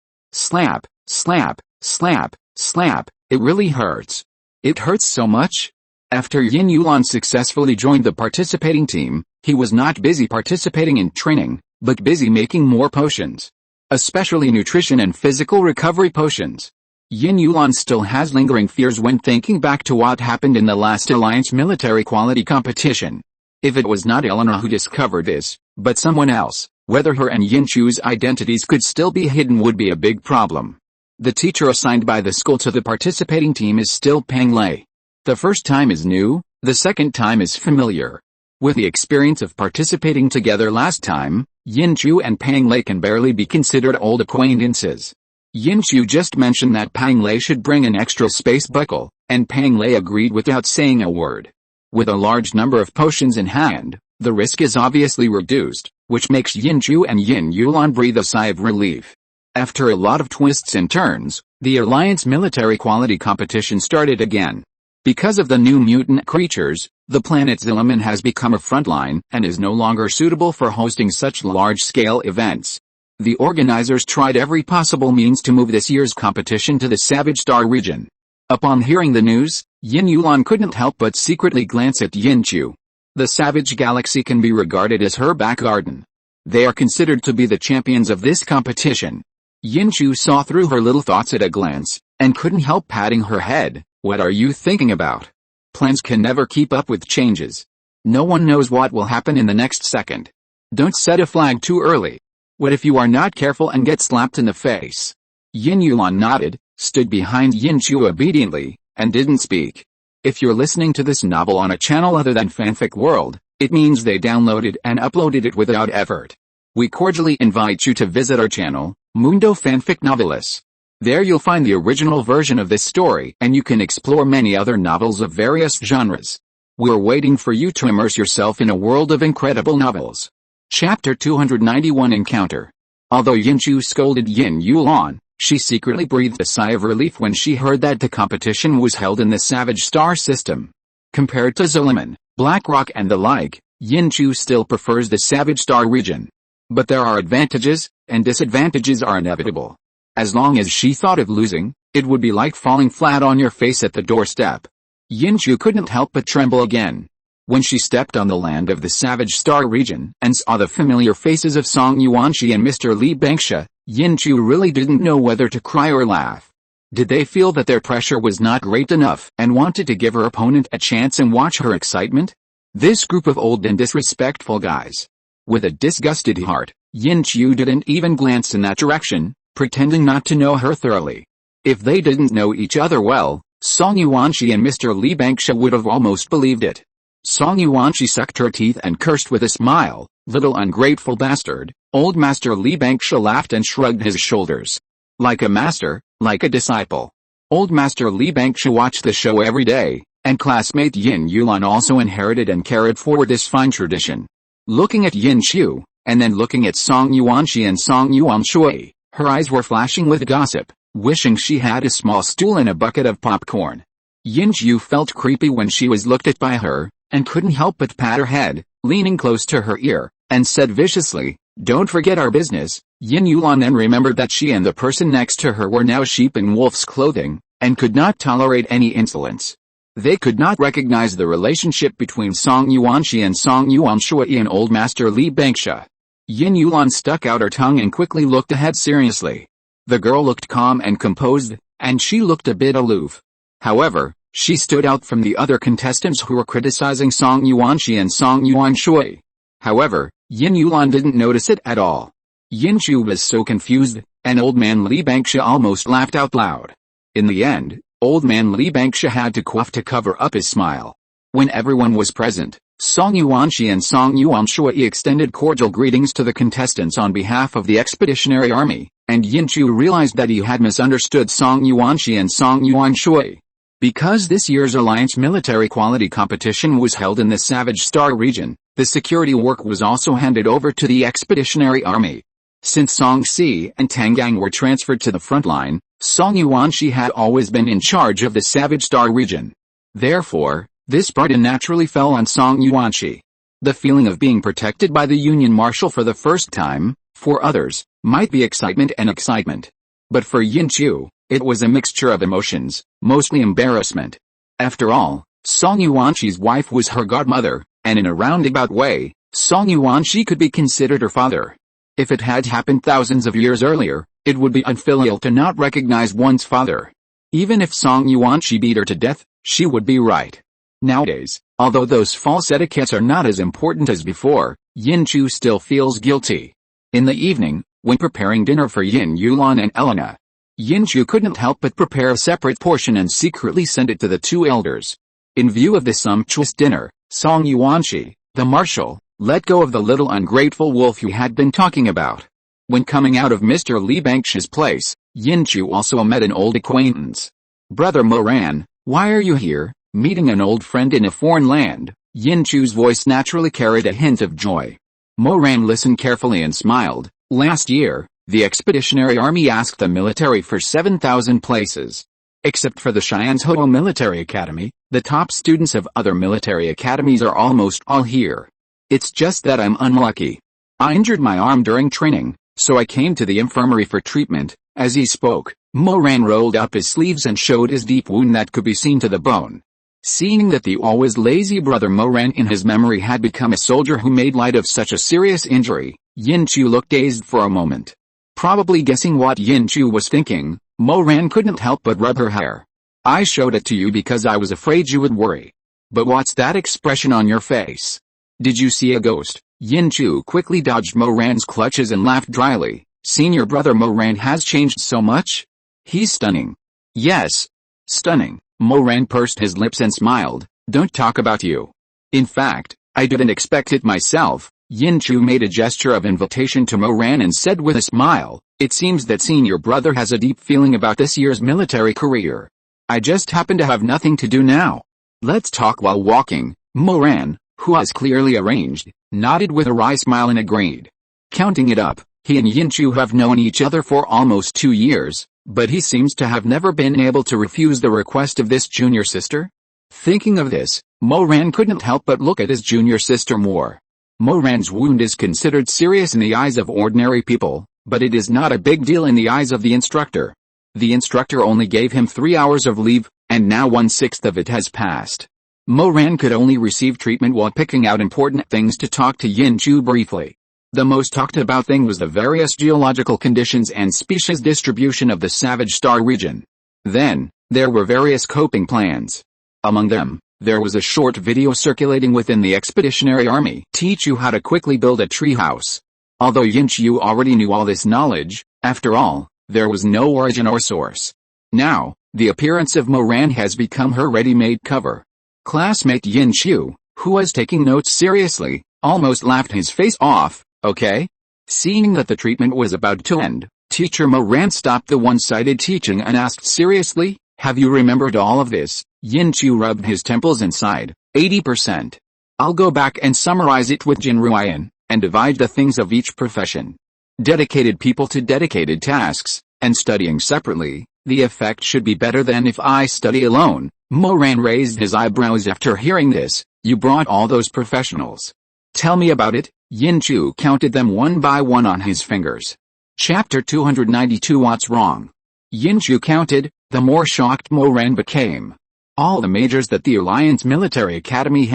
Slap, slap, slap, slap, it really hurts. It hurts so much. After Yin Yulan successfully joined the participating team, he was not busy participating in training, but busy making more potions. Especially nutrition and physical recovery potions. Yin Yulan still has lingering fears when thinking back to what happened in the last Alliance military quality competition. If it was not Elena who discovered this, but someone else, whether her and Yin Chu's identities could still be hidden would be a big problem. The teacher assigned by the school to the participating team is still Pang Lei. The first time is new, the second time is familiar. With the experience of participating together last time, Yin Chu and Pang Lei can barely be considered old acquaintances. Yin Chu just mentioned that Pang Lei should bring an extra space buckle, and Pang Lei agreed without saying a word. With a large number of potions in hand, the risk is obviously reduced, which makes Yin Chu and Yin Yulan breathe a sigh of relief. After a lot of twists and turns, the Alliance military quality competition started again. Because of the new mutant creatures, the planet Zilliman has become a frontline and is no longer suitable for hosting such large-scale events. The organizers tried every possible means to move this year's competition to the Savage Star region. Upon hearing the news, Yin Yulan couldn't help but secretly glance at Yin Chu. The Savage Galaxy can be regarded as her back garden. They are considered to be the champions of this competition. Yin Chu saw through her little thoughts at a glance, and couldn't help patting her head. What are you thinking about? Plans can never keep up with changes. No one knows what will happen in the next second. Don't set a flag too early. What if you are not careful and get slapped in the face? Yin Yulan nodded, stood behind Yin Chu obediently, and didn't speak. If you're listening to this novel on a channel other than Fanfic World, it means they downloaded and uploaded it without effort. We cordially invite you to visit our channel, Mundo Fanfic Novelis. There you'll find the original version of this story and you can explore many other novels of various genres. We're waiting for you to immerse yourself in a world of incredible novels. Chapter 291 Encounter. Although Yin Chu scolded Yin Yulan, she secretly breathed a sigh of relief when she heard that the competition was held in the Savage Star system. Compared to Zilliman, Blackrock and the like, Yin Chu still prefers the Savage Star region. But there are advantages, and disadvantages are inevitable. As long as she thought of losing, it would be like falling flat on your face at the doorstep. Yin Chu couldn't help but tremble again. When she stepped on the land of the Savage Star region and saw the familiar faces of Song Yuanxi and Mr. Li Bengxia, Yin Chu really didn't know whether to cry or laugh. Did they feel that their pressure was not great enough and wanted to give her opponent a chance and watch her excitement? This group of old and disrespectful guys. With a disgusted heart, Yin Chu didn't even glance in that direction, pretending not to know her thoroughly. If they didn't know each other well, Song Yuanxi and Mr. Li Bengxia would have almost believed it. Song Yuanxi sucked her teeth and cursed with a smile. Little ungrateful bastard. Old Master Li Bengxia laughed and shrugged his shoulders. Like a master, like a disciple. Old Master Li Bengxia watched the show every day, and classmate Yin Yulan also inherited and carried forward this fine tradition. Looking at Yin Chu, and then looking at Song Yuanxi and Song Yuanshui, her eyes were flashing with gossip, wishing she had a small stool and a bucket of popcorn. Yin Chu felt creepy when she was looked at by her, and couldn't help but pat her head, leaning close to her ear, and said viciously, "Don't forget our business." Yin Yulan then remembered that she and the person next to her were now sheep in wolf's clothing, and could not tolerate any insolence. They could not recognize the relationship between Song Yuanxi and Song Yuanshui and Old Master Li Bengxia. Yin Yulan stuck out her tongue and quickly looked ahead seriously. The girl looked calm and composed, and she looked a bit aloof. However, she stood out from the other contestants who were criticizing Song Yuanxi and Song Yuanshui. However, Yin Yulan didn't notice it at all. Yin Chu was so confused, and Old Man Li Bengxia almost laughed out loud. In the end, Old Man Li Bengxia had to cough to cover up his smile. When everyone was present, Song Yuanxi and Song Yuanshui extended cordial greetings to the contestants on behalf of the Expeditionary Army, and Yin Chu realized that he had misunderstood Song Yuanxi and Song Yuanshui. Because this year's Alliance military quality competition was held in the Savage Star region, the security work was also handed over to the Expeditionary Army. Since Song Si and Tang Gang were transferred to the front line, Song Yuanxi had always been in charge of the Savage Star region. Therefore, this burden naturally fell on Song Yuanxi. The feeling of being protected by the Union Marshal for the first time, for others, might be excitement and excitement. But for Yin Chu, it was a mixture of emotions, mostly embarrassment. After all, Song Yuanxi's wife was her godmother, and in a roundabout way, Song Yuanxi could be considered her father. If it had happened thousands of years earlier, it would be unfilial to not recognize one's father. Even if Song Yuanxi beat her to death, she would be right. Nowadays, although those false etiquettes are not as important as before, Yin Chu still feels guilty. In the evening, when preparing dinner for Yin Yulan and Elena, Yin Chu couldn't help but prepare a separate portion and secretly send it to the two elders. In view of this sumptuous dinner, Song Yuanxi, the marshal, let go of the little ungrateful wolf he had been talking about. When coming out of Mr. Li Bangsh's place, Yin Chu also met an old acquaintance. "Brother Moran, why are you here?" Meeting an old friend in a foreign land, Yin Chu's voice naturally carried a hint of joy. Moran listened carefully and smiled. "Last year, the Expeditionary Army asked the military for 7,000 places. Except for the Cheyenne Hodo Military Academy, the top students of other military academies are almost all here. It's just that I'm unlucky. I injured my arm during training, so I came to the infirmary for treatment." As he spoke, Moran rolled up his sleeves and showed his deep wound that could be seen to the bone. Seeing that the always lazy brother Moran in his memory had become a soldier who made light of such a serious injury, Yin Chu looked dazed for a moment. Probably guessing what Yin Chu was thinking, Moran couldn't help but rub her hair. "I showed it to you because I was afraid you would worry. But what's that expression on your face? Did you see a ghost?" Yin Chu quickly dodged Moran's clutches and laughed dryly. "Senior brother Moran has changed so much? He's stunning." "Yes. Stunning." Moran pursed his lips and smiled. "Don't talk about you. In fact, I didn't expect it myself." Yin Chu made a gesture of invitation to Moran and said with a smile, "It seems that senior brother has a deep feeling about this year's military career. I just happen to have nothing to do now. Let's talk while walking." Moran, who was clearly arranged, nodded with a wry smile and agreed. Counting it up, he and Yin Chu have known each other for almost 2 years, but he seems to have never been able to refuse the request of this junior sister. Thinking of this, Moran couldn't help but look at his junior sister more. Moran's wound is considered serious in the eyes of ordinary people, but it is not a big deal in the eyes of the instructor. The instructor only gave him 3 hours of leave, and now 1/6 of it has passed. Moran could only receive treatment while picking out important things to talk to Yin Chu briefly. The most talked about thing was the various geological conditions and species distribution of the Savage Star region. Then, there were various coping plans. Among them, there was a short video circulating within the Expeditionary Army to teach you how to quickly build a treehouse. Although Yin Chu already knew all this knowledge, after all, there was no origin or source. Now, the appearance of Moran has become her ready-made cover. Classmate Yin Chu, who was taking notes seriously, almost laughed his face off. "Okay?" Seeing that the treatment was about to end, teacher Moran stopped the one-sided teaching and asked seriously, "Have you remembered all of this?" Yin Chu rubbed his temples and sighed. 80%. I'll go back and summarize it with Jin Ruyan, and divide the things of each profession. Dedicated people to dedicated tasks, and studying separately, the effect should be better than if I study alone. Moran raised his eyebrows after hearing this. "You brought all those professionals. Tell me about it." Yin Chu counted them one by one on his fingers. Chapter 292 What's Wrong? Yin Chu counted, the more shocked Moran became. All the majors that the Alliance Military Academy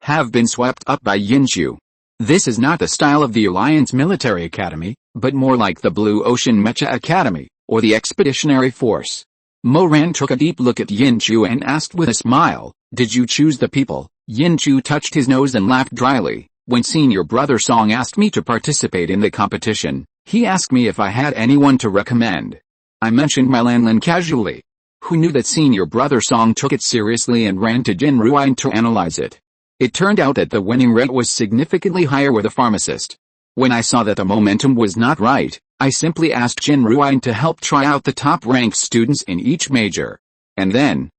have been swept up by Yin Chu. This is not the style of the Alliance Military Academy, but more like the Blue Ocean Mecha Academy, or the Expeditionary Force. Moran took a deep look at Yin Chu and asked with a smile, "Did you choose the people?" Yin Chu touched his nose and laughed dryly. "When senior brother Song asked me to participate in the competition, he asked me if I had anyone to recommend. I mentioned my Lanlin casually. Who knew that senior brother Song took it seriously and ran to Jin Ruyan to analyze it? It turned out that the winning rate was significantly higher with a pharmacist. When I saw that the momentum was not right, I simply asked Jin Ruyan to help try out the top-ranked students in each major. And then,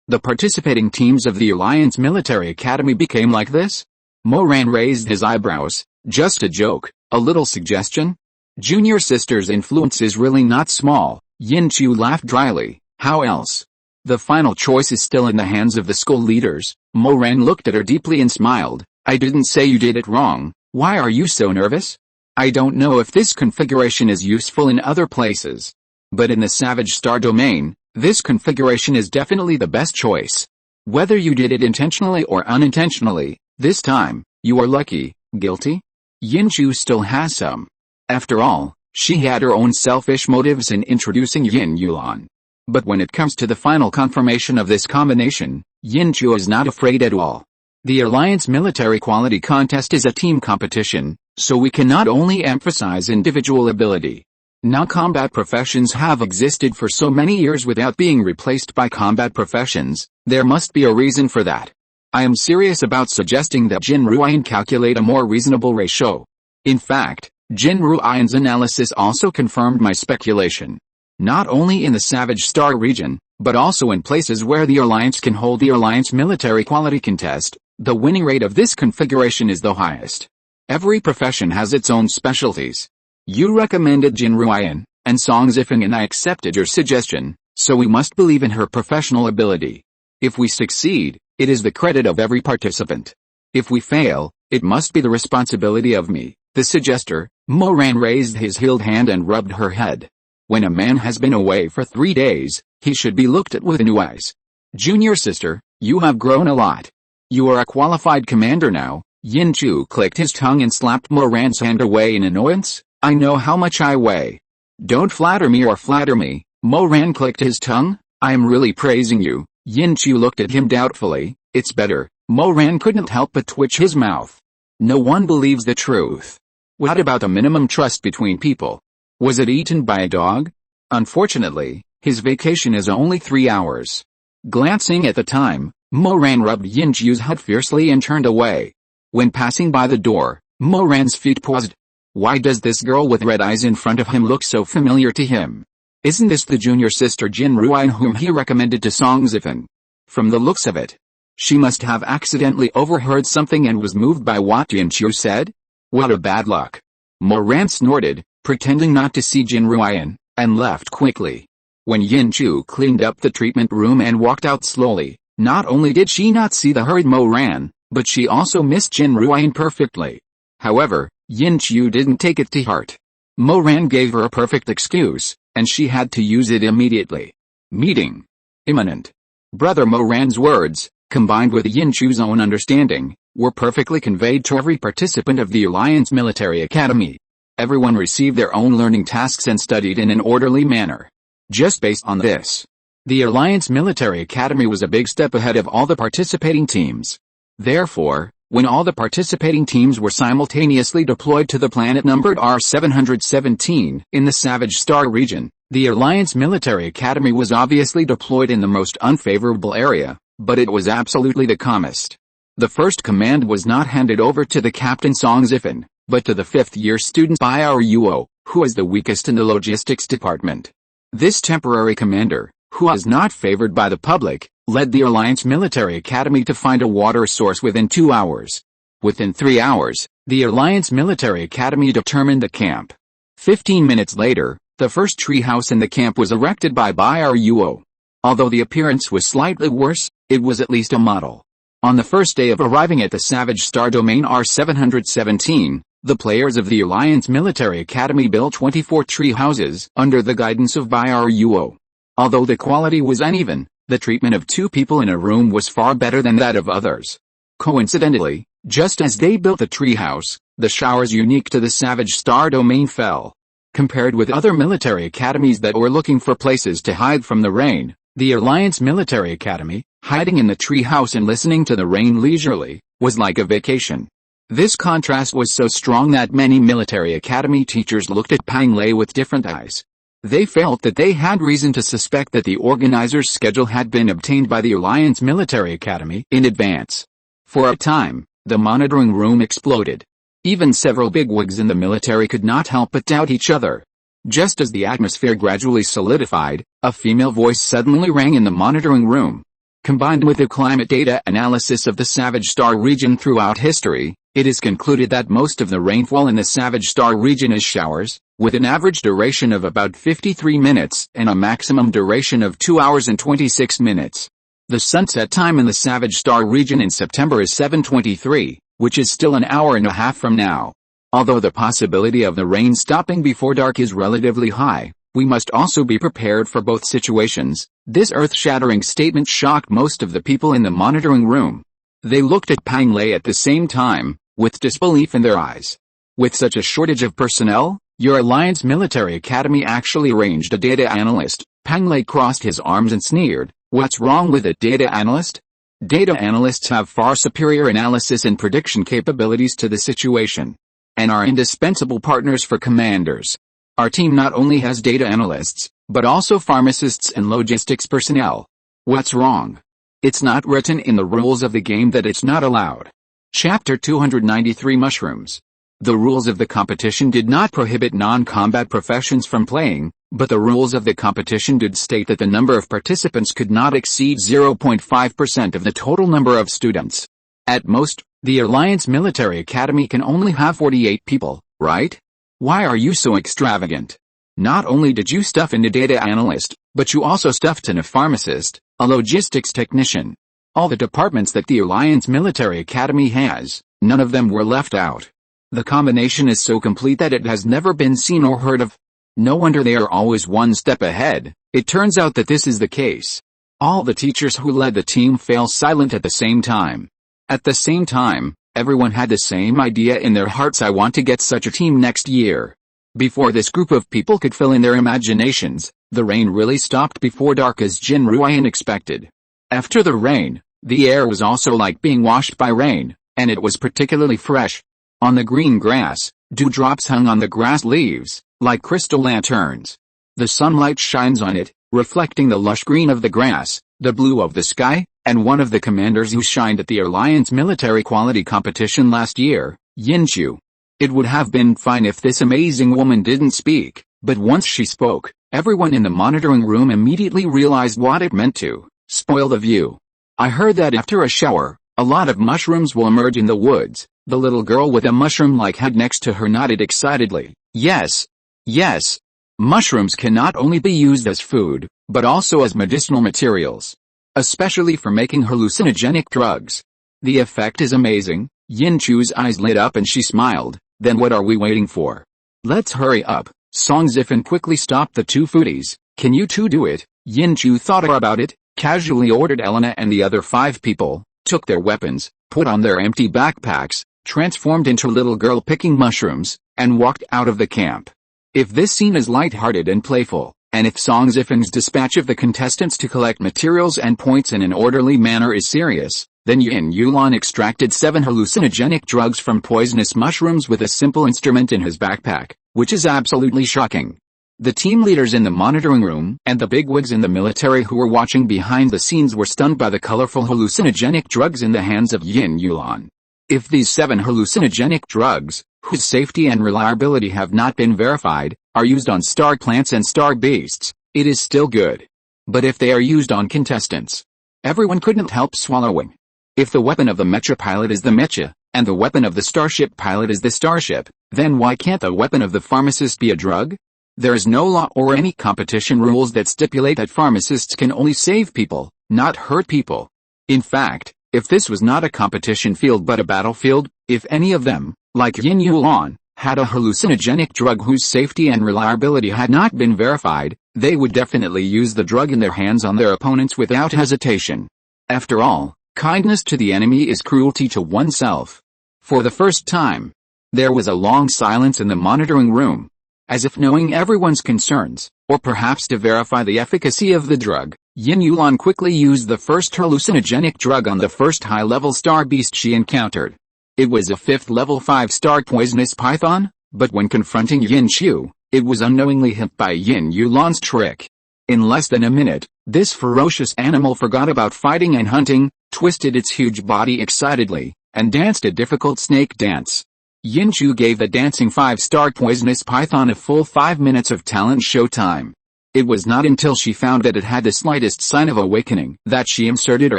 the participating teams of the Alliance Military Academy became like this?" Moran raised his eyebrows. "Just a joke, a little suggestion?" Junior sister's influence is really not small. Yin Chu laughed dryly. "How else? The final choice is still in the hands of the school leaders." Moran looked at her deeply and smiled. "I didn't say you did it wrong. Why are you so nervous? I don't know if this configuration is useful in other places. But in the Savage Star domain, this configuration is definitely the best choice. Whether you did it intentionally or unintentionally, this time, you are lucky. Guilty? Yin Chu still has some. After all, she had her own selfish motives in introducing Yin Yuan. But when it comes to the final confirmation of this combination, Yin Chu is not afraid at all. The Alliance Military Quality Contest is a team competition, so we cannot only emphasize individual ability. Now combat professions have existed for so many years without being replaced by combat professions, there must be a reason for that. I am serious about suggesting that Jin Ruian calculate a more reasonable ratio. In fact, Jin Ruian's analysis also confirmed my speculation. Not only in the Savage Star region, but also in places where the Alliance can hold the Alliance Military Quality Contest, the winning rate of this configuration is the highest. Every profession has its own specialties. You recommended Jin Ruian, and Song Zifeng, and I accepted your suggestion, so we must believe in her professional ability. If we succeed, it is the credit of every participant. If we fail, it must be the responsibility of me, the suggester. Moran raised his healed hand and rubbed her head. When a man has been away for 3 days, he should be looked at with new eyes. Junior sister, you have grown a lot. You are a qualified commander now. Yin Chu clicked his tongue and slapped Moran's hand away in annoyance. I know how much I weigh. Don't flatter me or flatter me. Moran clicked his tongue. I am really praising you. Yin Chu looked at him doubtfully. It's better. Moran couldn't help but twitch his mouth. No one believes the truth. What about the minimum trust between people? Was it eaten by a dog? Unfortunately, his vacation is only 3 hours. Glancing at the time, Moran rubbed Yin Chu's head fiercely and turned away. When passing by the door, Moran's feet paused. Why does this girl with red eyes in front of him look so familiar to him? Isn't this the junior sister Jin Ruian whom he recommended to Song Zifeng? From the looks of it, she must have accidentally overheard something and was moved by what Yin Chu said? What a bad luck. Moran snorted, pretending not to see Jin Ruian, and left quickly. When Yin Chu cleaned up the treatment room and walked out slowly, not only did she not see the hurried Moran, but she also missed Jin Ruian perfectly. However, Yin Chu didn't take it to heart. Moran gave her a perfect excuse, and she had to use it immediately. Meeting. Imminent. Brother Moran's words, combined with Yin Chu's own understanding, were perfectly conveyed to every participant of the Alliance Military Academy. Everyone received their own learning tasks and studied in an orderly manner. Just based on this, the Alliance Military Academy was a big step ahead of all the participating teams. Therefore, when all the participating teams were simultaneously deployed to the planet numbered R717 in the Savage Star region, the Alliance Military Academy was obviously deployed in the most unfavorable area, but it was absolutely the calmest. The first command was not handed over to the captain Song Zifeng, but to the 5th-year student Biao Yuo, who is the weakest in the logistics department. This temporary commander, who is not favored by the public, led the Alliance Military Academy to find a water source within 2 hours. Within 3 hours, the Alliance Military Academy determined the camp. 15 minutes later, the first treehouse in the camp was erected by Biao Yuo. Although the appearance was slightly worse, it was at least a model. On the first day of arriving at the Savage Star Domain R717, the players of the Alliance Military Academy built 24 tree houses under the guidance of Biao Yuo. Although the quality was uneven, the treatment of 2 people in a room was far better than that of others. Coincidentally, just as they built the treehouse, the showers unique to the Savage Star Domain fell. Compared with other military academies that were looking for places to hide from the rain, the Alliance Military Academy, hiding in the treehouse and listening to the rain leisurely, was like a vacation. This contrast was so strong that many military academy teachers looked at Pang Lei with different eyes. They felt that they had reason to suspect that the organizer's schedule had been obtained by the Alliance Military Academy in advance. For a time, the monitoring room exploded. Even several bigwigs in the military could not help but doubt each other. Just as the atmosphere gradually solidified, a female voice suddenly rang in the monitoring room. Combined with the climate data analysis of the Savage Star region throughout history, it is concluded that most of the rainfall in the Savage Star region is showers, with an average duration of about 53 minutes and a maximum duration of 2 hours and 26 minutes. The sunset time in the Savage Star region in September is 7:23, which is still an hour and a half from now. Although the possibility of the rain stopping before dark is relatively high, We must also be prepared for both situations. This earth-shattering statement shocked most of the people in the monitoring room. They looked at Pang Lei at the same time, with disbelief in their eyes. With such a shortage of personnel, your Alliance Military Academy actually arranged a data analyst. Pang Lei crossed his arms and sneered. What's wrong with a data analyst? Data analysts have far superior analysis and prediction capabilities to the situation, and are indispensable partners for commanders. Our team not only has data analysts, but also pharmacists and logistics personnel. What's wrong? It's not written in the rules of the game that it's not allowed. Chapter 293 Mushrooms. The rules of the competition did not prohibit non-combat professions from playing, but the rules of the competition did state that the number of participants could not exceed 0.5% of the total number of students. At most, the Alliance Military Academy can only have 48 people, right? Why are you so extravagant? Not only did you stuff in a data analyst, but you also stuffed in a pharmacist, a logistics technician. All the departments that the Alliance Military Academy has, none of them were left out. The combination is so complete that it has never been seen or heard of. No wonder they are always one step ahead. It turns out that this is the case. All the teachers who led the team fell silent at the same time. At the same time, everyone had the same idea in their hearts: I want to get such a team next year. Before this group of people could fill in their imaginations, the rain really stopped before dark as Jin Ruian expected. After the rain, the air was also like being washed by rain, and it was particularly fresh. On the green grass, dewdrops hung on the grass leaves, like crystal lanterns. The sunlight shines on it, reflecting the lush green of the grass, the blue of the sky, and one of the commanders who shined at the Alliance military quality competition last year, Yinchu. It would have been fine if this amazing woman didn't speak, but once she spoke, everyone in the monitoring room immediately realized what it meant to spoil the view. I heard that after a shower, a lot of mushrooms will emerge in the woods. The little girl with a mushroom-like head next to her nodded excitedly. Yes. Yes. Mushrooms can not only be used as food, but also as medicinal materials. Especially for making hallucinogenic drugs. The effect is amazing. Yinchu's eyes lit up and she smiled. Then what are we waiting for? Let's hurry up. Song Zifen quickly stopped the two foodies. Can you two do it? Yinchu thought about it, casually ordered Elena and the other 5 people, took their weapons, put on their empty backpacks, transformed into little girl picking mushrooms, and walked out of the camp. If this scene is light-hearted and playful, and if Song Zifen's dispatch of the contestants to collect materials and points in an orderly manner is serious, then Yin Yulan extracted 7 hallucinogenic drugs from poisonous mushrooms with a simple instrument in his backpack, which is absolutely shocking. The team leaders in the monitoring room and the bigwigs in the military who were watching behind the scenes were stunned by the colorful hallucinogenic drugs in the hands of Yin Yulan. If these 7 hallucinogenic drugs, whose safety and reliability have not been verified, are used on star plants and star beasts, it is still good. But if they are used on contestants, everyone couldn't help swallowing. If the weapon of the mecha pilot is the mecha, and the weapon of the starship pilot is the starship, then why can't the weapon of the pharmacist be a drug? There is no law or any competition rules that stipulate that pharmacists can only save people, not hurt people. In fact, if this was not a competition field but a battlefield, if any of them, like Yin Yulan, had a hallucinogenic drug whose safety and reliability had not been verified, they would definitely use the drug in their hands on their opponents without hesitation. After all, kindness to the enemy is cruelty to oneself. For the first time, there was a long silence in the monitoring room. As if knowing everyone's concerns, or perhaps to verify the efficacy of the drug, Yin Yulan quickly used the first hallucinogenic drug on the first high-level star beast she encountered. It was a 5th level 5-star poisonous python, but when confronting Yin Chu, it was unknowingly hit by Yin Yulan's trick. In less than a minute, this ferocious animal forgot about fighting and hunting, twisted its huge body excitedly, and danced a difficult snake dance. Yin Chu gave the dancing 5-star poisonous python a full 5 minutes of talent show time. It was not until she found that it had the slightest sign of awakening that she inserted her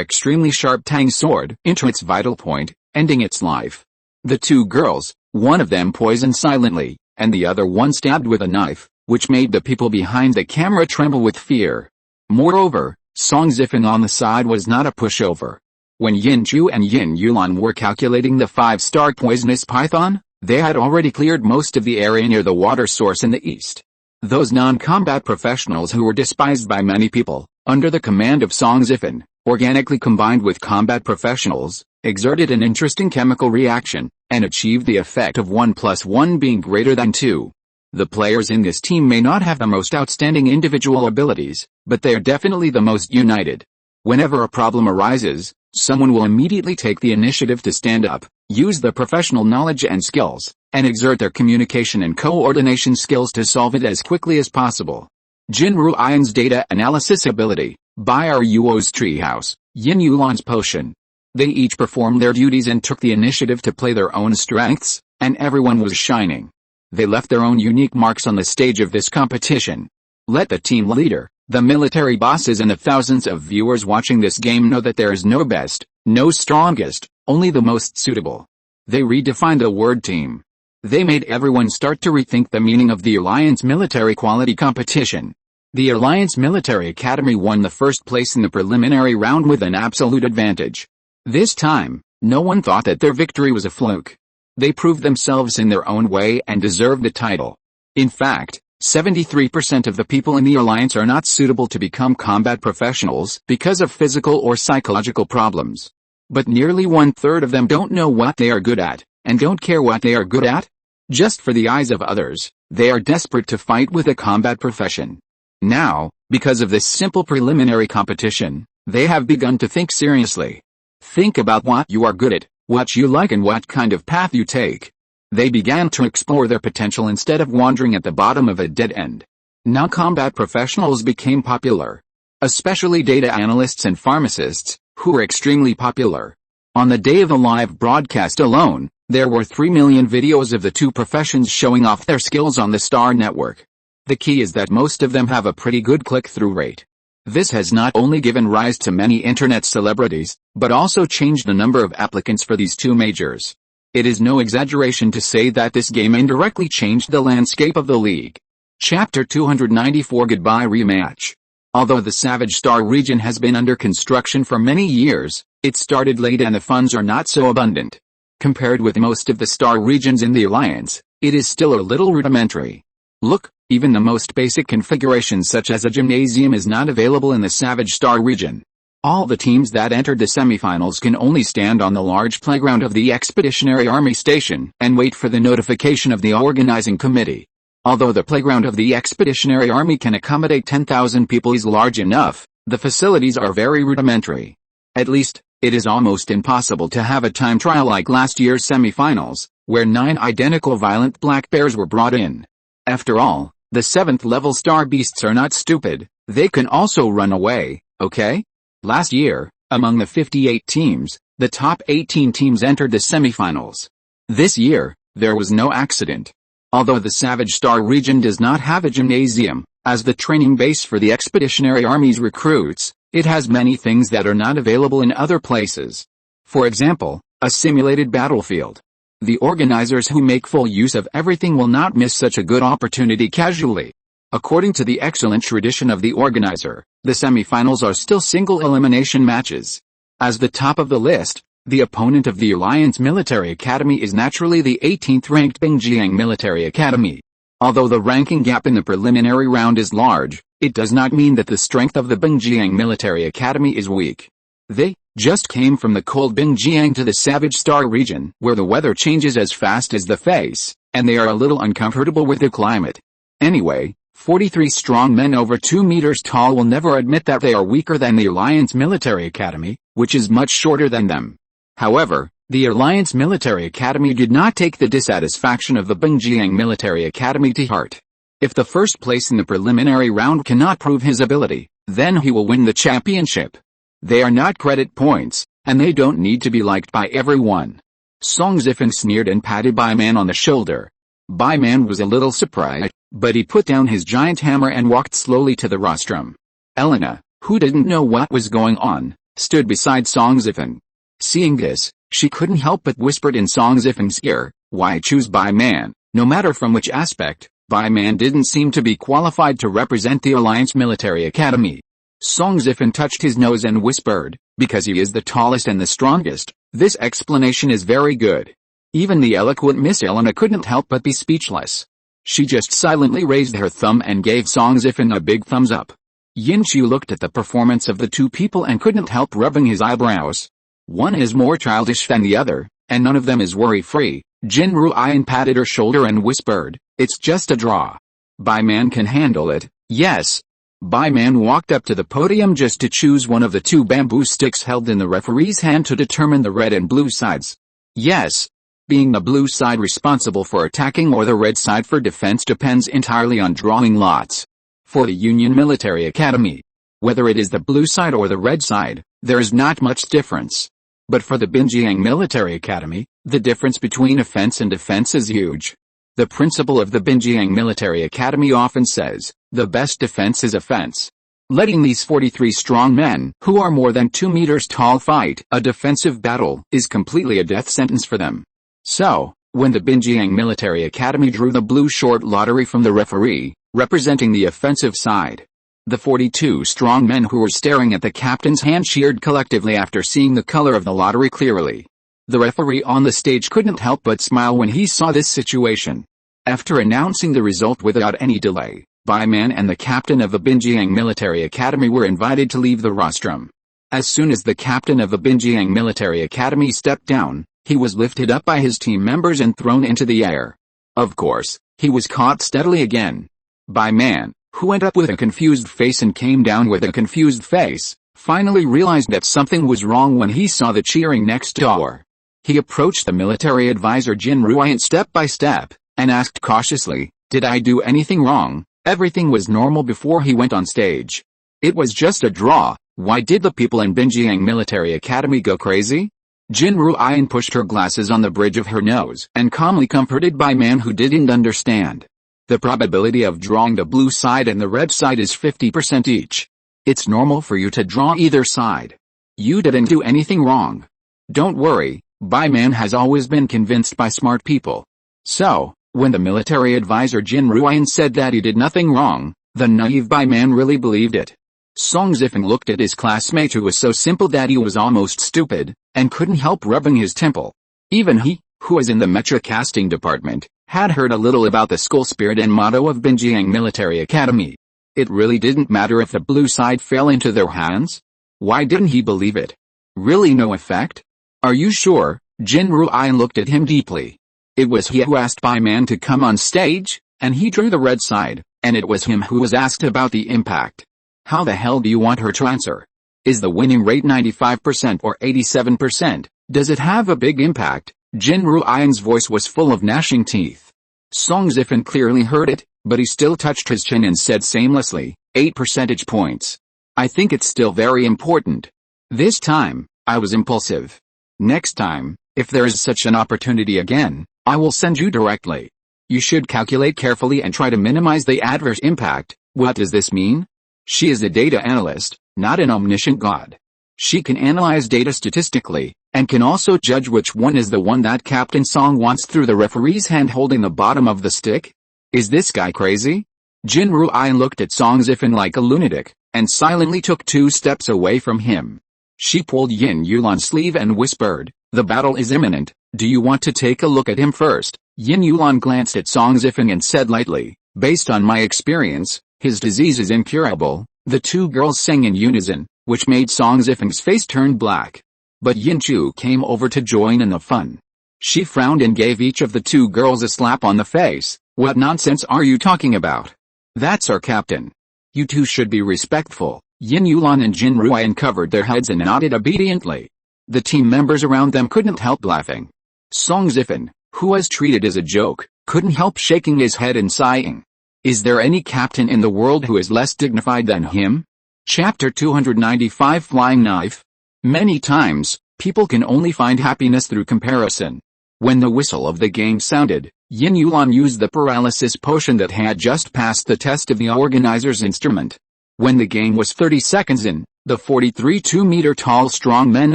extremely sharp Tang sword into its vital point, ending its life. The 2 girls, one of them poisoned silently, and the other one stabbed with a knife, which made the people behind the camera tremble with fear. Moreover, Song Zifen on the side was not a pushover. When Yin Chu and Yin Yulan were calculating the 5-star poisonous python, they had already cleared most of the area near the water source in the east. Those non-combat professionals who were despised by many people, under the command of Song Zifen, organically combined with combat professionals, exerted an interesting chemical reaction, and achieved the effect of 1 plus 1 being greater than 2. The players in this team may not have the most outstanding individual abilities, but they are definitely the most united. Whenever a problem arises, someone will immediately take the initiative to stand up, use their professional knowledge and skills, and exert their communication and coordination skills to solve it as quickly as possible. Jinru Ian's data analysis ability, Baier Yuo's treehouse, Yin Yulan's potion. They each performed their duties and took the initiative to play their own strengths, and everyone was shining. They left their own unique marks on the stage of this competition. Let the team leader, the military bosses and the thousands of viewers watching this game know that there is no best, no strongest, only the most suitable. They redefined the word team. They made everyone start to rethink the meaning of the Alliance Military Quality Competition. The Alliance Military Academy won the first place in the preliminary round with an absolute advantage. This time, no one thought that their victory was a fluke. They proved themselves in their own way and deserved the title. In fact, 73% of the people in the Alliance are not suitable to become combat professionals because of physical or psychological problems. But nearly 1/3 of them don't know what they are good at, and don't care what they are good at. Just for the eyes of others, they are desperate to fight with a combat profession. Now, because of this simple preliminary competition, they have begun to think seriously. Think about what you are good at, what you like and what kind of path you take. They began to explore their potential instead of wandering at the bottom of a dead end. Now combat professionals became popular. Especially data analysts and pharmacists, who were extremely popular. On the day of the live broadcast alone, there were 3 million videos of the two professions showing off their skills on the Star Network. The key is that most of them have a pretty good click-through rate. This has not only given rise to many internet celebrities, but also changed the number of applicants for these two majors. It is no exaggeration to say that this game indirectly changed the landscape of the league. Chapter 294 Goodbye Rematch. Although the Savage Star region has been under construction for many years, it started late and the funds are not so abundant. Compared with most of the star regions in the Alliance, it is still a little rudimentary. Look, even the most basic configuration such as a gymnasium is not available in the Savage Star region. All the teams that entered the semifinals can only stand on the large playground of the Expeditionary Army Station and wait for the notification of the organizing committee. Although the playground of the Expeditionary Army can accommodate 10,000 people is large enough, the facilities are very rudimentary. At least, it is almost impossible to have a time trial like last year's semifinals, where 9 identical violent black bears were brought in. After all, the 7th level star beasts are not stupid, they can also run away, okay? Last year, among the 58 teams, the top 18 teams entered the semifinals. This year, there was no accident. Although the Savage Star region does not have a gymnasium, as the training base for the Expeditionary Army's recruits, it has many things that are not available in other places. For example, a simulated battlefield. The organizers who make full use of everything will not miss such a good opportunity casually. According to the excellent tradition of the organizer, the semifinals are still single elimination matches. As the top of the list, the opponent of the Alliance Military Academy is naturally the 18th ranked Bingjiang Military Academy. Although the ranking gap in the preliminary round is large, it does not mean that the strength of the Bingjiang Military Academy is weak. They just came from the cold Bingjiang to the Savage Star region, where the weather changes as fast as the face, and they are a little uncomfortable with the climate. Anyway, 43 strong men over 2 meters tall will never admit that they are weaker than the Alliance Military Academy, which is much shorter than them. However, the Alliance Military Academy did not take the dissatisfaction of the Bingjiang Military Academy to heart. If the first place in the preliminary round cannot prove his ability, then he will win the championship. They are not credit points, and they don't need to be liked by everyone. Song Zifen sneered and patted Baiman on the shoulder. Baiman was a little surprised, but he put down his giant hammer and walked slowly to the rostrum. Elena, who didn't know what was going on, stood beside Song Zifen. Seeing this, she couldn't help but whispered in Song Zifen's ear, "Why choose Baiman?" No matter from which aspect, Baiman didn't seem to be qualified to represent the Alliance Military Academy. Song Zifen touched his nose and whispered, "Because he is the tallest and the strongest, this explanation is very good." Even the eloquent Miss Elena couldn't help but be speechless. She just silently raised her thumb and gave Song Zifan a big thumbs up. Yin Chu looked at the performance of the two people and couldn't help rubbing his eyebrows. One is more childish than the other, and none of them is worry-free. Jin Ruian patted her shoulder and whispered, "It's just a draw. Bai Man can handle it." "Yes." Bai Man walked up to the podium just to choose one of the two bamboo sticks held in the referee's hand to determine the red and blue sides. "Yes." Being the blue side responsible for attacking or the red side for defense depends entirely on drawing lots. For the Union Military Academy, whether it is the blue side or the red side, there is not much difference. But for the Binjiang Military Academy, the difference between offense and defense is huge. The principal of the Binjiang Military Academy often says, the best defense is offense. Letting these 43 strong men, who are more than 2 meters tall, fight a defensive battle is completely a death sentence for them. So, when the Binjiang Military Academy drew the blue short lottery from the referee, representing the offensive side, the 42 strong men who were staring at the captain's hand cheered collectively after seeing the color of the lottery clearly. The referee on the stage couldn't help but smile when he saw this situation. After announcing the result without any delay, Bai Man and the captain of the Binjiang Military Academy were invited to leave the rostrum. As soon as the captain of the Binjiang Military Academy stepped down, he was lifted up by his team members and thrown into the air. Of course, he was caught steadily again. Bai Man, who went up with a confused face and came down with a confused face, finally realized that something was wrong when he saw the cheering next door. He approached the military advisor Jin Ruian step by step, and asked cautiously, "Did I do anything wrong?" Everything was normal before he went on stage. It was just a draw. Why did the people in Binjiang Military Academy go crazy? Jin Ruian pushed her glasses on the bridge of her nose and calmly comforted Bai Man, who didn't understand. The probability of drawing the blue side and the red side is 50% each. It's normal for you to draw either side. You didn't do anything wrong. Don't worry, Bai Man has always been convinced by smart people. So, when the military advisor Jin Ruian said that he did nothing wrong, the naive Bai Man really believed it. Song Zifan looked at his classmate, who was so simple that he was almost stupid, and couldn't help rubbing his temple. Even he, who was in the mecha casting department, had heard a little about the school spirit and motto of Binjiang Military Academy. It really didn't matter if the blue side fell into their hands? Why didn't he believe it? Really no effect? Are you sure? Jin Ruian looked at him deeply. It was he who asked Bai Man to come on stage, and he drew the red side, and it was him who was asked about the impact. How the hell do you want her to answer? Is the winning rate 95% or 87%? Does it have a big impact? Jin Ruian's voice was full of gnashing teeth. Song Zifan clearly heard it, but he still touched his chin and said shamelessly, 8 percentage points. I think it's still very important. This time, I was impulsive. Next time, if there is such an opportunity again, I will send you directly. You should calculate carefully and try to minimize the adverse impact. What does this mean? She is a data analyst, not an omniscient god. She can analyze data statistically, and can also judge which one is the one that Captain Song wants through the referee's hand holding the bottom of the stick. Is this guy crazy? Jin Ruian looked at Song Zifan like a lunatic, and silently took 2 steps away from him. She pulled Yin Yulan's sleeve and whispered, "The battle is imminent. Do you want to take a look at him first?" Yin Yulan glanced at Song Zifan and said lightly, "Based on my experience, his disease is incurable." The 2 girls sang in unison, which made Song Zifan's face turn black. But Yin Chu came over to join in the fun. She frowned and gave each of the 2 girls a slap on the face. "What nonsense are you talking about? That's our captain. You two should be respectful." Yin Yulan and Jin Ruian covered their heads and nodded obediently. The team members around them couldn't help laughing. Song Zifan, who was treated as a joke, couldn't help shaking his head and sighing. Is there any captain in the world who is less dignified than him? Chapter 295 Flying Knife. Many times, people can only find happiness through comparison. When the whistle of the game sounded, Yin Yulan used the paralysis potion that had just passed the test of the organizer's instrument. When the game was 30 seconds in, the 43 2-meter-tall strong men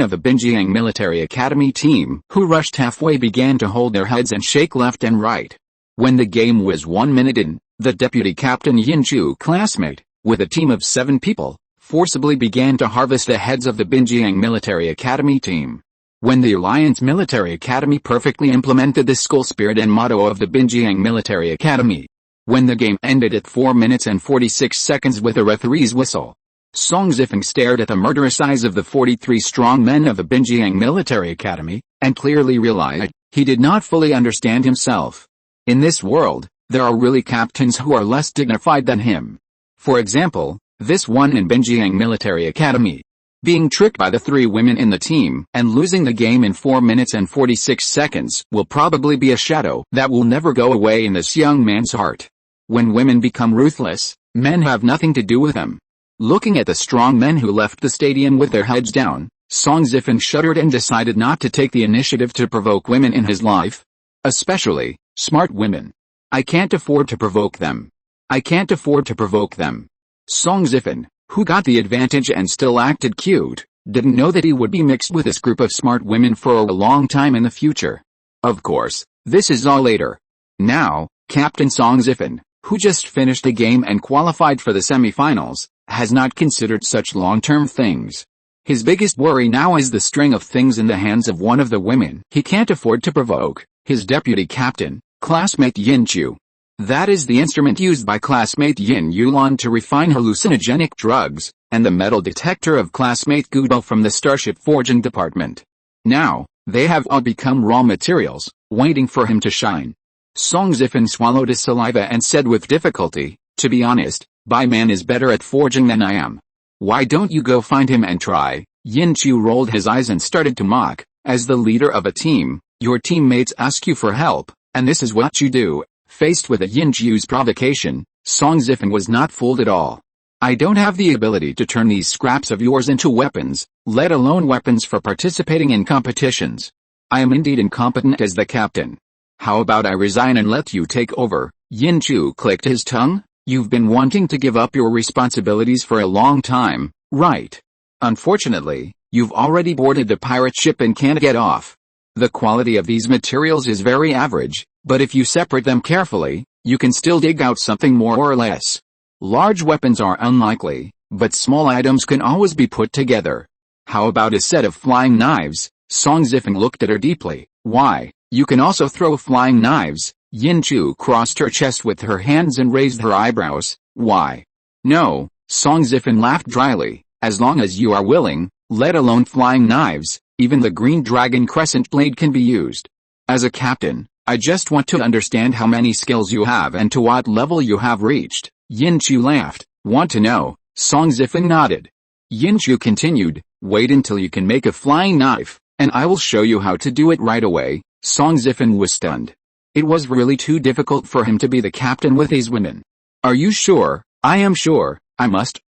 of the Binjiang Military Academy team, who rushed halfway, began to hold their heads and shake left and right. When the game was 1 minute in, the deputy captain Yin Chu classmate, with a team of 7 people, forcibly began to harvest the heads of the Binjiang Military Academy team. When the Alliance Military Academy perfectly implemented the school spirit and motto of the Binjiang Military Academy, when the game ended at 4 minutes and 46 seconds with a referee's whistle. Song Zifeng stared at the murderous eyes of the 43 strong men of the Binjiang Military Academy, and clearly realized he did not fully understand himself. In this world, there are really captains who are less dignified than him. For example, this one in Binjiang Military Academy. Being tricked by the 3 women in the team and losing the game in 4 minutes and 46 seconds will probably be a shadow that will never go away in this young man's heart. When women become ruthless, men have nothing to do with them. Looking at the strong men who left the stadium with their heads down, Song Zifeng shuddered and decided not to take the initiative to provoke women in his life. Especially, smart women. I can't afford to provoke them. I can't afford to provoke them. Song Zifeng, who got the advantage and still acted cute, didn't know that he would be mixed with this group of smart women for a long time in the future. Of course, this is all later. Now, Captain Song Zifeng, who just finished the game and qualified for the semi-finals, has not considered such long-term things. His biggest worry now is the string of things in the hands of one of the women he can't afford to provoke, his deputy captain, classmate Yin Chu. That is the instrument used by classmate Yin Yulan to refine hallucinogenic drugs, and the metal detector of classmate Gudo from the Starship Forging department. Now, they have all become raw materials, waiting for him to shine. Song Zifeng swallowed his saliva and said with difficulty, to be honest, Bai Man is better at forging than I am. Why don't you go find him and try? Yin Chu rolled his eyes and started to mock. As the leader of a team, your teammates ask you for help, and this is what you do. Faced with a Yin Chu's provocation, Song Zifeng was not fooled at all. I don't have the ability to turn these scraps of yours into weapons, let alone weapons for participating in competitions. I am indeed incompetent as the captain. How about I resign and let you take over? Yin Chu clicked his tongue. You've been wanting to give up your responsibilities for a long time, right? Unfortunately, you've already boarded the pirate ship and can't get off. The quality of these materials is very average, but if you separate them carefully, you can still dig out something more or less. Large weapons are unlikely, but small items can always be put together. How about a set of flying knives? Song Zifeng looked at her deeply. Why, you can also throw flying knives. Yin Chu crossed her chest with her hands and raised her eyebrows. Why? No, Song Zifeng laughed dryly. As long as you are willing, let alone flying knives, even the green dragon crescent blade can be used. As a captain, I just want to understand how many skills you have and to what level you have reached. Yin Chu laughed. Want to know? Song Zifeng nodded. Yin Chu continued, wait until you can make a flying knife, and I will show you how to do it right away. Song Zifeng was stunned. It was really too difficult for him to be the captain with these women. Are you sure? I am sure. I must.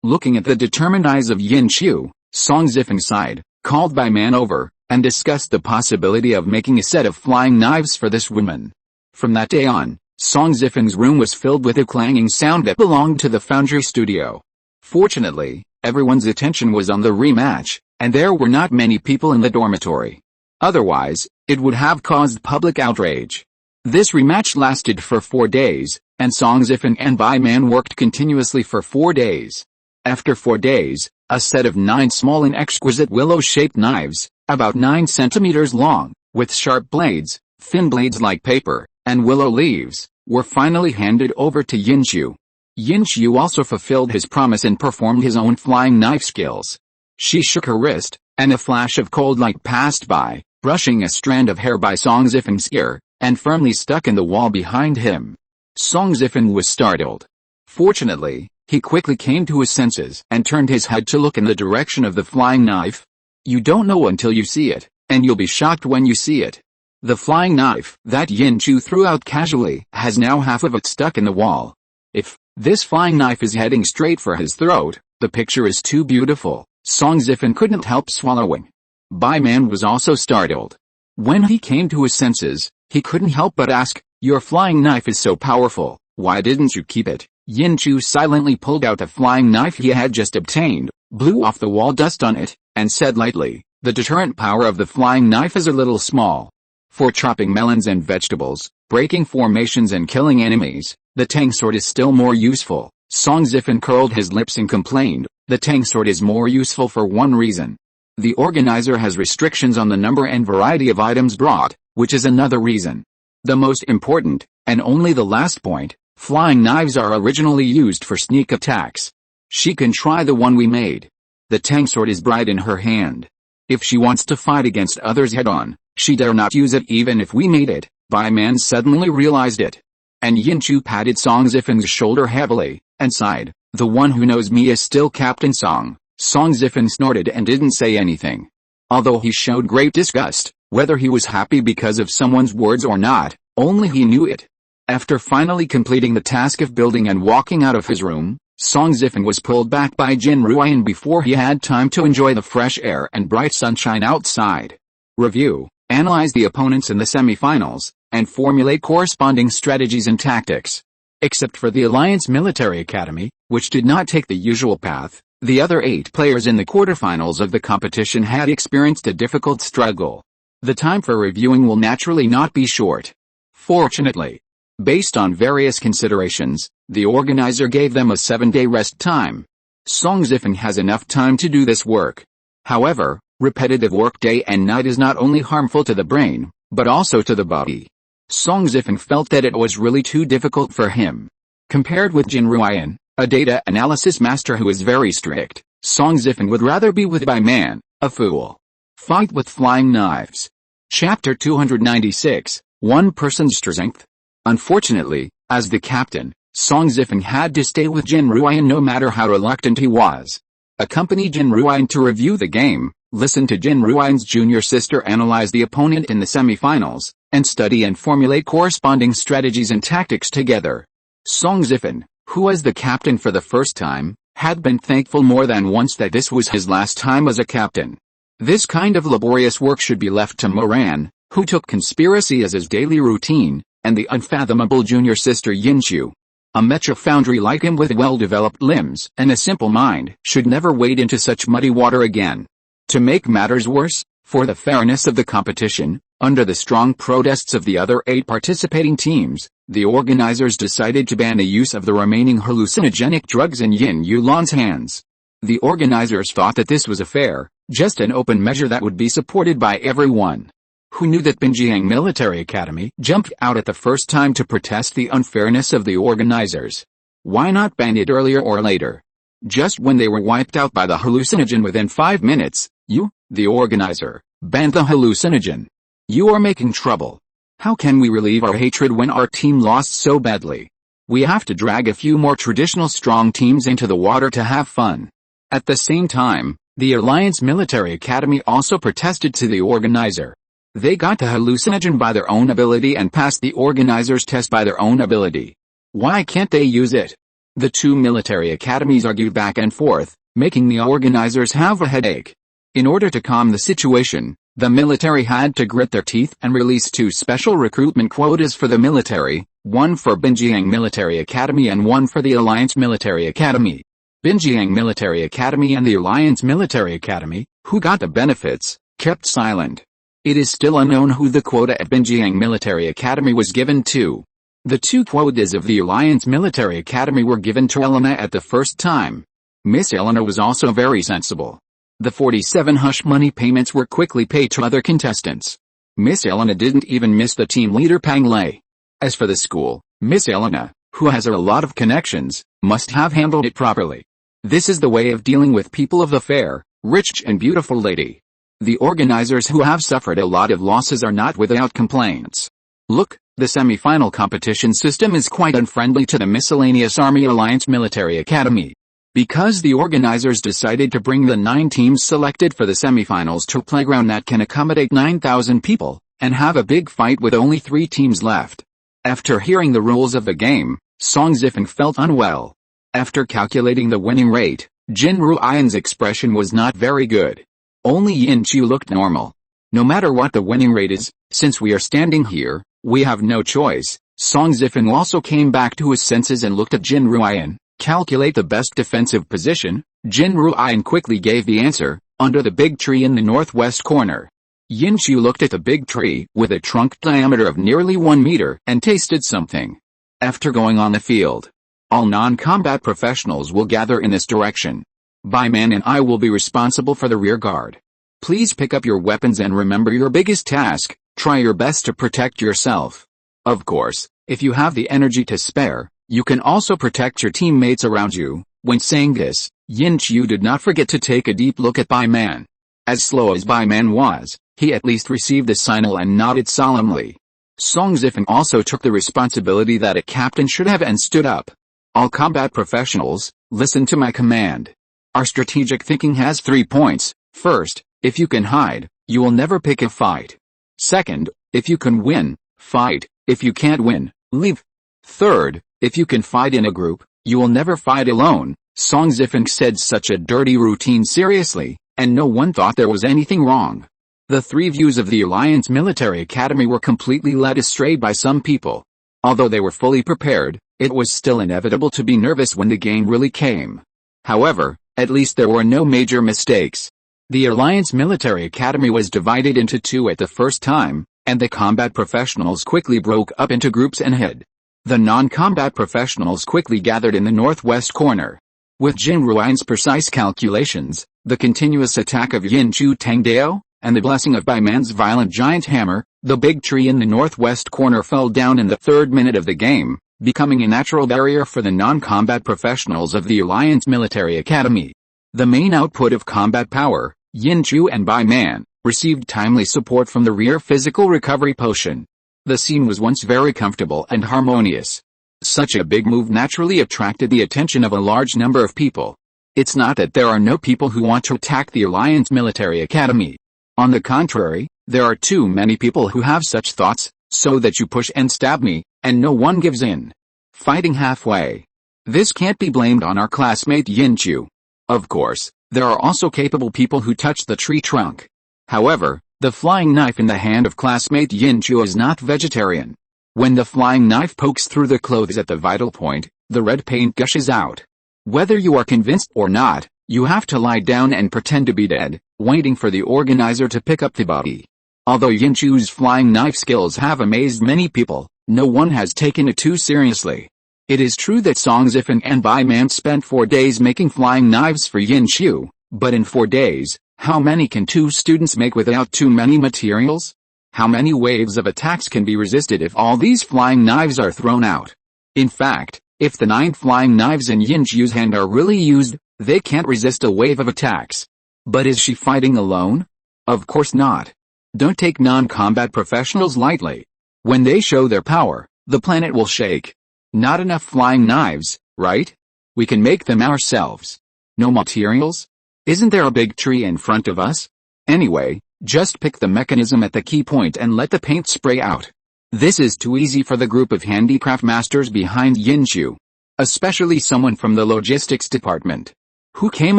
Looking at the determined eyes of Yin Chu, Song Zifeng sighed, called Bai Man over, and discussed the possibility of making a set of flying knives for this woman. From that day on, Song Zifeng's room was filled with a clanging sound that belonged to the foundry studio. Fortunately, everyone's attention was on the rematch, and there were not many people in the dormitory. Otherwise, it would have caused public outrage. This rematch lasted for 4 days, and Song Zifeng and Bai Man worked continuously for 4 days. After 4 days, a set of 9 small and exquisite willow-shaped knives, about 9 centimeters long, with sharp blades, thin blades like paper, and willow leaves, were finally handed over to Yin Chu. Yin Chu also fulfilled his promise and performed his own flying knife skills. She shook her wrist, and a flash of cold light passed by, brushing a strand of hair by Song Zifeng's ear, and firmly stuck in the wall behind him. Song Zifeng was startled. Fortunately, he quickly came to his senses and turned his head to look in the direction of the flying knife. You don't know until you see it, and you'll be shocked when you see it. The flying knife that Yin Chu threw out casually has now half of it stuck in the wall. If this flying knife is heading straight for his throat, the picture is too beautiful. Song Zifeng couldn't help swallowing. Bai Man was also startled. When he came to his senses, he couldn't help but ask, your flying knife is so powerful, why didn't you keep it? Yin Chu silently pulled out the flying knife he had just obtained, blew off the wall dust on it, and said lightly, the deterrent power of the flying knife is a little small. For chopping melons and vegetables, breaking formations and killing enemies, the Tang sword is still more useful. Song Zifeng curled his lips and complained, the Tang sword is more useful for one reason. The organizer has restrictions on the number and variety of items brought, which is another reason. The most important, and only the last point, flying knives are originally used for sneak attacks. She can try the one we made. The Tang sword is bright in her hand. If she wants to fight against others head-on, she dare not use it even if we made it. Bai Man suddenly realized it. And Yinchu patted Song Zifen's shoulder heavily, and sighed. The one who knows me is still Captain Song. Song Zifen snorted and didn't say anything. Although he showed great disgust, whether he was happy because of someone's words or not, only he knew it. After finally completing the task of building and walking out of his room, Song Zifen was pulled back by Jin Ruian before he had time to enjoy the fresh air and bright sunshine outside. Review, analyze the opponents in the semi-finals, and formulate corresponding strategies and tactics. Except for the Alliance Military Academy, which did not take the usual path, the other 8 players in the quarterfinals of the competition had experienced a difficult struggle. The time for reviewing will naturally not be short. Fortunately, based on various considerations, the organizer gave them a 7-day rest time. Song Zifen has enough time to do this work. However, repetitive work day and night is not only harmful to the brain, but also to the body. Song Zifen felt that it was really too difficult for him. Compared with Jin Ruian, a data analysis master who is very strict, Song Zifen would rather be with Bai Man, a fool. Fight with flying knives. Chapter 296, One Person's Strength. Unfortunately, as the captain, Song Zifen had to stay with Jin Ruian no matter how reluctant he was. Accompany Jin Ruian to review the game, listen to Jin Ruian's junior sister analyze the opponent in the semi-finals, and study and formulate corresponding strategies and tactics together. Song Zifen, who was the captain for the first time, had been thankful more than once that this was his last time as a captain. This kind of laborious work should be left to Moran, who took conspiracy as his daily routine, and the unfathomable junior sister Yinchu. A mecha foundry like him with well-developed limbs and a simple mind should never wade into such muddy water again. To make matters worse, for the fairness of the competition, under the strong protests of the other 8 participating teams, the organizers decided to ban the use of the remaining hallucinogenic drugs in Yin Yulan's hands. The organizers thought that this was a fair, just and open measure that would be supported by everyone. Who knew that Binjiang Military Academy jumped out at the first time to protest the unfairness of the organizers? Why not ban it earlier or later? Just when they were wiped out by the hallucinogen within 5 minutes, you, the organizer, banned the hallucinogen. You are making trouble. How can we relieve our hatred when our team lost so badly? We have to drag a few more traditional strong teams into the water to have fun. At the same time, the Alliance Military Academy also protested to the organizer. They got the hallucinogen by their own ability and passed the organizer's test by their own ability. Why can't they use it? The 2 military academies argued back and forth, making the organizers have a headache. In order to calm the situation, the military had to grit their teeth and release 2 special recruitment quotas for the military, one for Binjiang Military Academy and one for the Alliance Military Academy. Binjiang Military Academy and the Alliance Military Academy, who got the benefits, kept silent. It is still unknown who the quota at Binjiang Military Academy was given to. The 2 quotas of the Alliance Military Academy were given to Elena at the first time. Miss Elena was also very sensible. The 47 hush money payments were quickly paid to other contestants. Miss Elena didn't even miss the team leader Pang Lei. As for the school, Miss Elena, who has a lot of connections, must have handled it properly. This is the way of dealing with people of the fair, rich and beautiful lady. The organizers who have suffered a lot of losses are not without complaints. Look, the semi-final competition system is quite unfriendly to the miscellaneous Army Alliance Military Academy. Because the organizers decided to bring the 9 teams selected for the semifinals to a playground that can accommodate 9,000 people, and have a big fight with only 3 teams left. After hearing the rules of the game, Song Zifen felt unwell. After calculating the winning rate, Jin Ruian's expression was not very good. Only Yin Chu looked normal. No matter what the winning rate is, since we are standing here, we have no choice. Song Zifen also came back to his senses and looked at Jin Ruian. Calculate the best defensive position. Jin Ruian quickly gave the answer, under the big tree in the northwest corner. Yin Chu looked at the big tree with a trunk diameter of nearly 1 meter and tasted something. After going on the field, all non-combat professionals will gather in this direction. Bai Man and I will be responsible for the rear guard. Please pick up your weapons and remember your biggest task, try your best to protect yourself. Of course, if you have the energy to spare, you can also protect your teammates around you. When saying this, Yin Qiu did not forget to take a deep look at Bai Man. As slow as Bai Man was, he at least received the signal and nodded solemnly. Song Zifeng also took the responsibility that a captain should have and stood up. All combat professionals, listen to my command. Our strategic thinking has 3 points. First, if you can hide, you will never pick a fight. Second, if you can win, fight. If you can't win, leave. Third, if you can fight in a group, you will never fight alone. Song Zifeng said such a dirty routine seriously, and no one thought there was anything wrong. The 3 views of the Alliance Military Academy were completely led astray by some people. Although they were fully prepared, it was still inevitable to be nervous when the game really came. However, at least there were no major mistakes. The Alliance Military Academy was divided into 2 at the first time, and the combat professionals quickly broke up into groups and hid. The non-combat professionals quickly gathered in the northwest corner. With Jin Ruian's precise calculations, the continuous attack of Yin Chu Tangdao, and the blessing of Bai Man's violent giant hammer, the big tree in the northwest corner fell down in the 3rd minute of the game, becoming a natural barrier for the non-combat professionals of the Alliance Military Academy. The main output of combat power, Yin Chu and Bai Man, received timely support from the rear physical recovery potion. The scene was once very comfortable and harmonious. Such a big move naturally attracted the attention of a large number of people. It's not that there are no people who want to attack the Alliance Military Academy. On the contrary, there are too many people who have such thoughts, so that you push and stab me, and no one gives in. Fighting halfway. This can't be blamed on our classmate Yin Chu. Of course, there are also capable people who touch the tree trunk. However, the flying knife in the hand of classmate Yin Chu is not vegetarian. When the flying knife pokes through the clothes at the vital point, the red paint gushes out. Whether you are convinced or not, you have to lie down and pretend to be dead, waiting for the organizer to pick up the body. Although Yin Chu's flying knife skills have amazed many people, no one has taken it too seriously. It is true that Song Zifeng and Bai Man spent 4 days making flying knives for Yin Chu, but in 4 days, how many can 2 students make without too many materials? How many waves of attacks can be resisted if all these flying knives are thrown out? In fact, if the 9 flying knives in Yin Chu's hand are really used, they can't resist a wave of attacks. But is she fighting alone? Of course not. Don't take non-combat professionals lightly. When they show their power, the planet will shake. Not enough flying knives, right? We can make them ourselves. No materials? Isn't there a big tree in front of us? Anyway, just pick the mechanism at the key point and let the paint spray out. This is too easy for the group of handicraft masters behind Yin Chu. Especially someone from the logistics department. Who came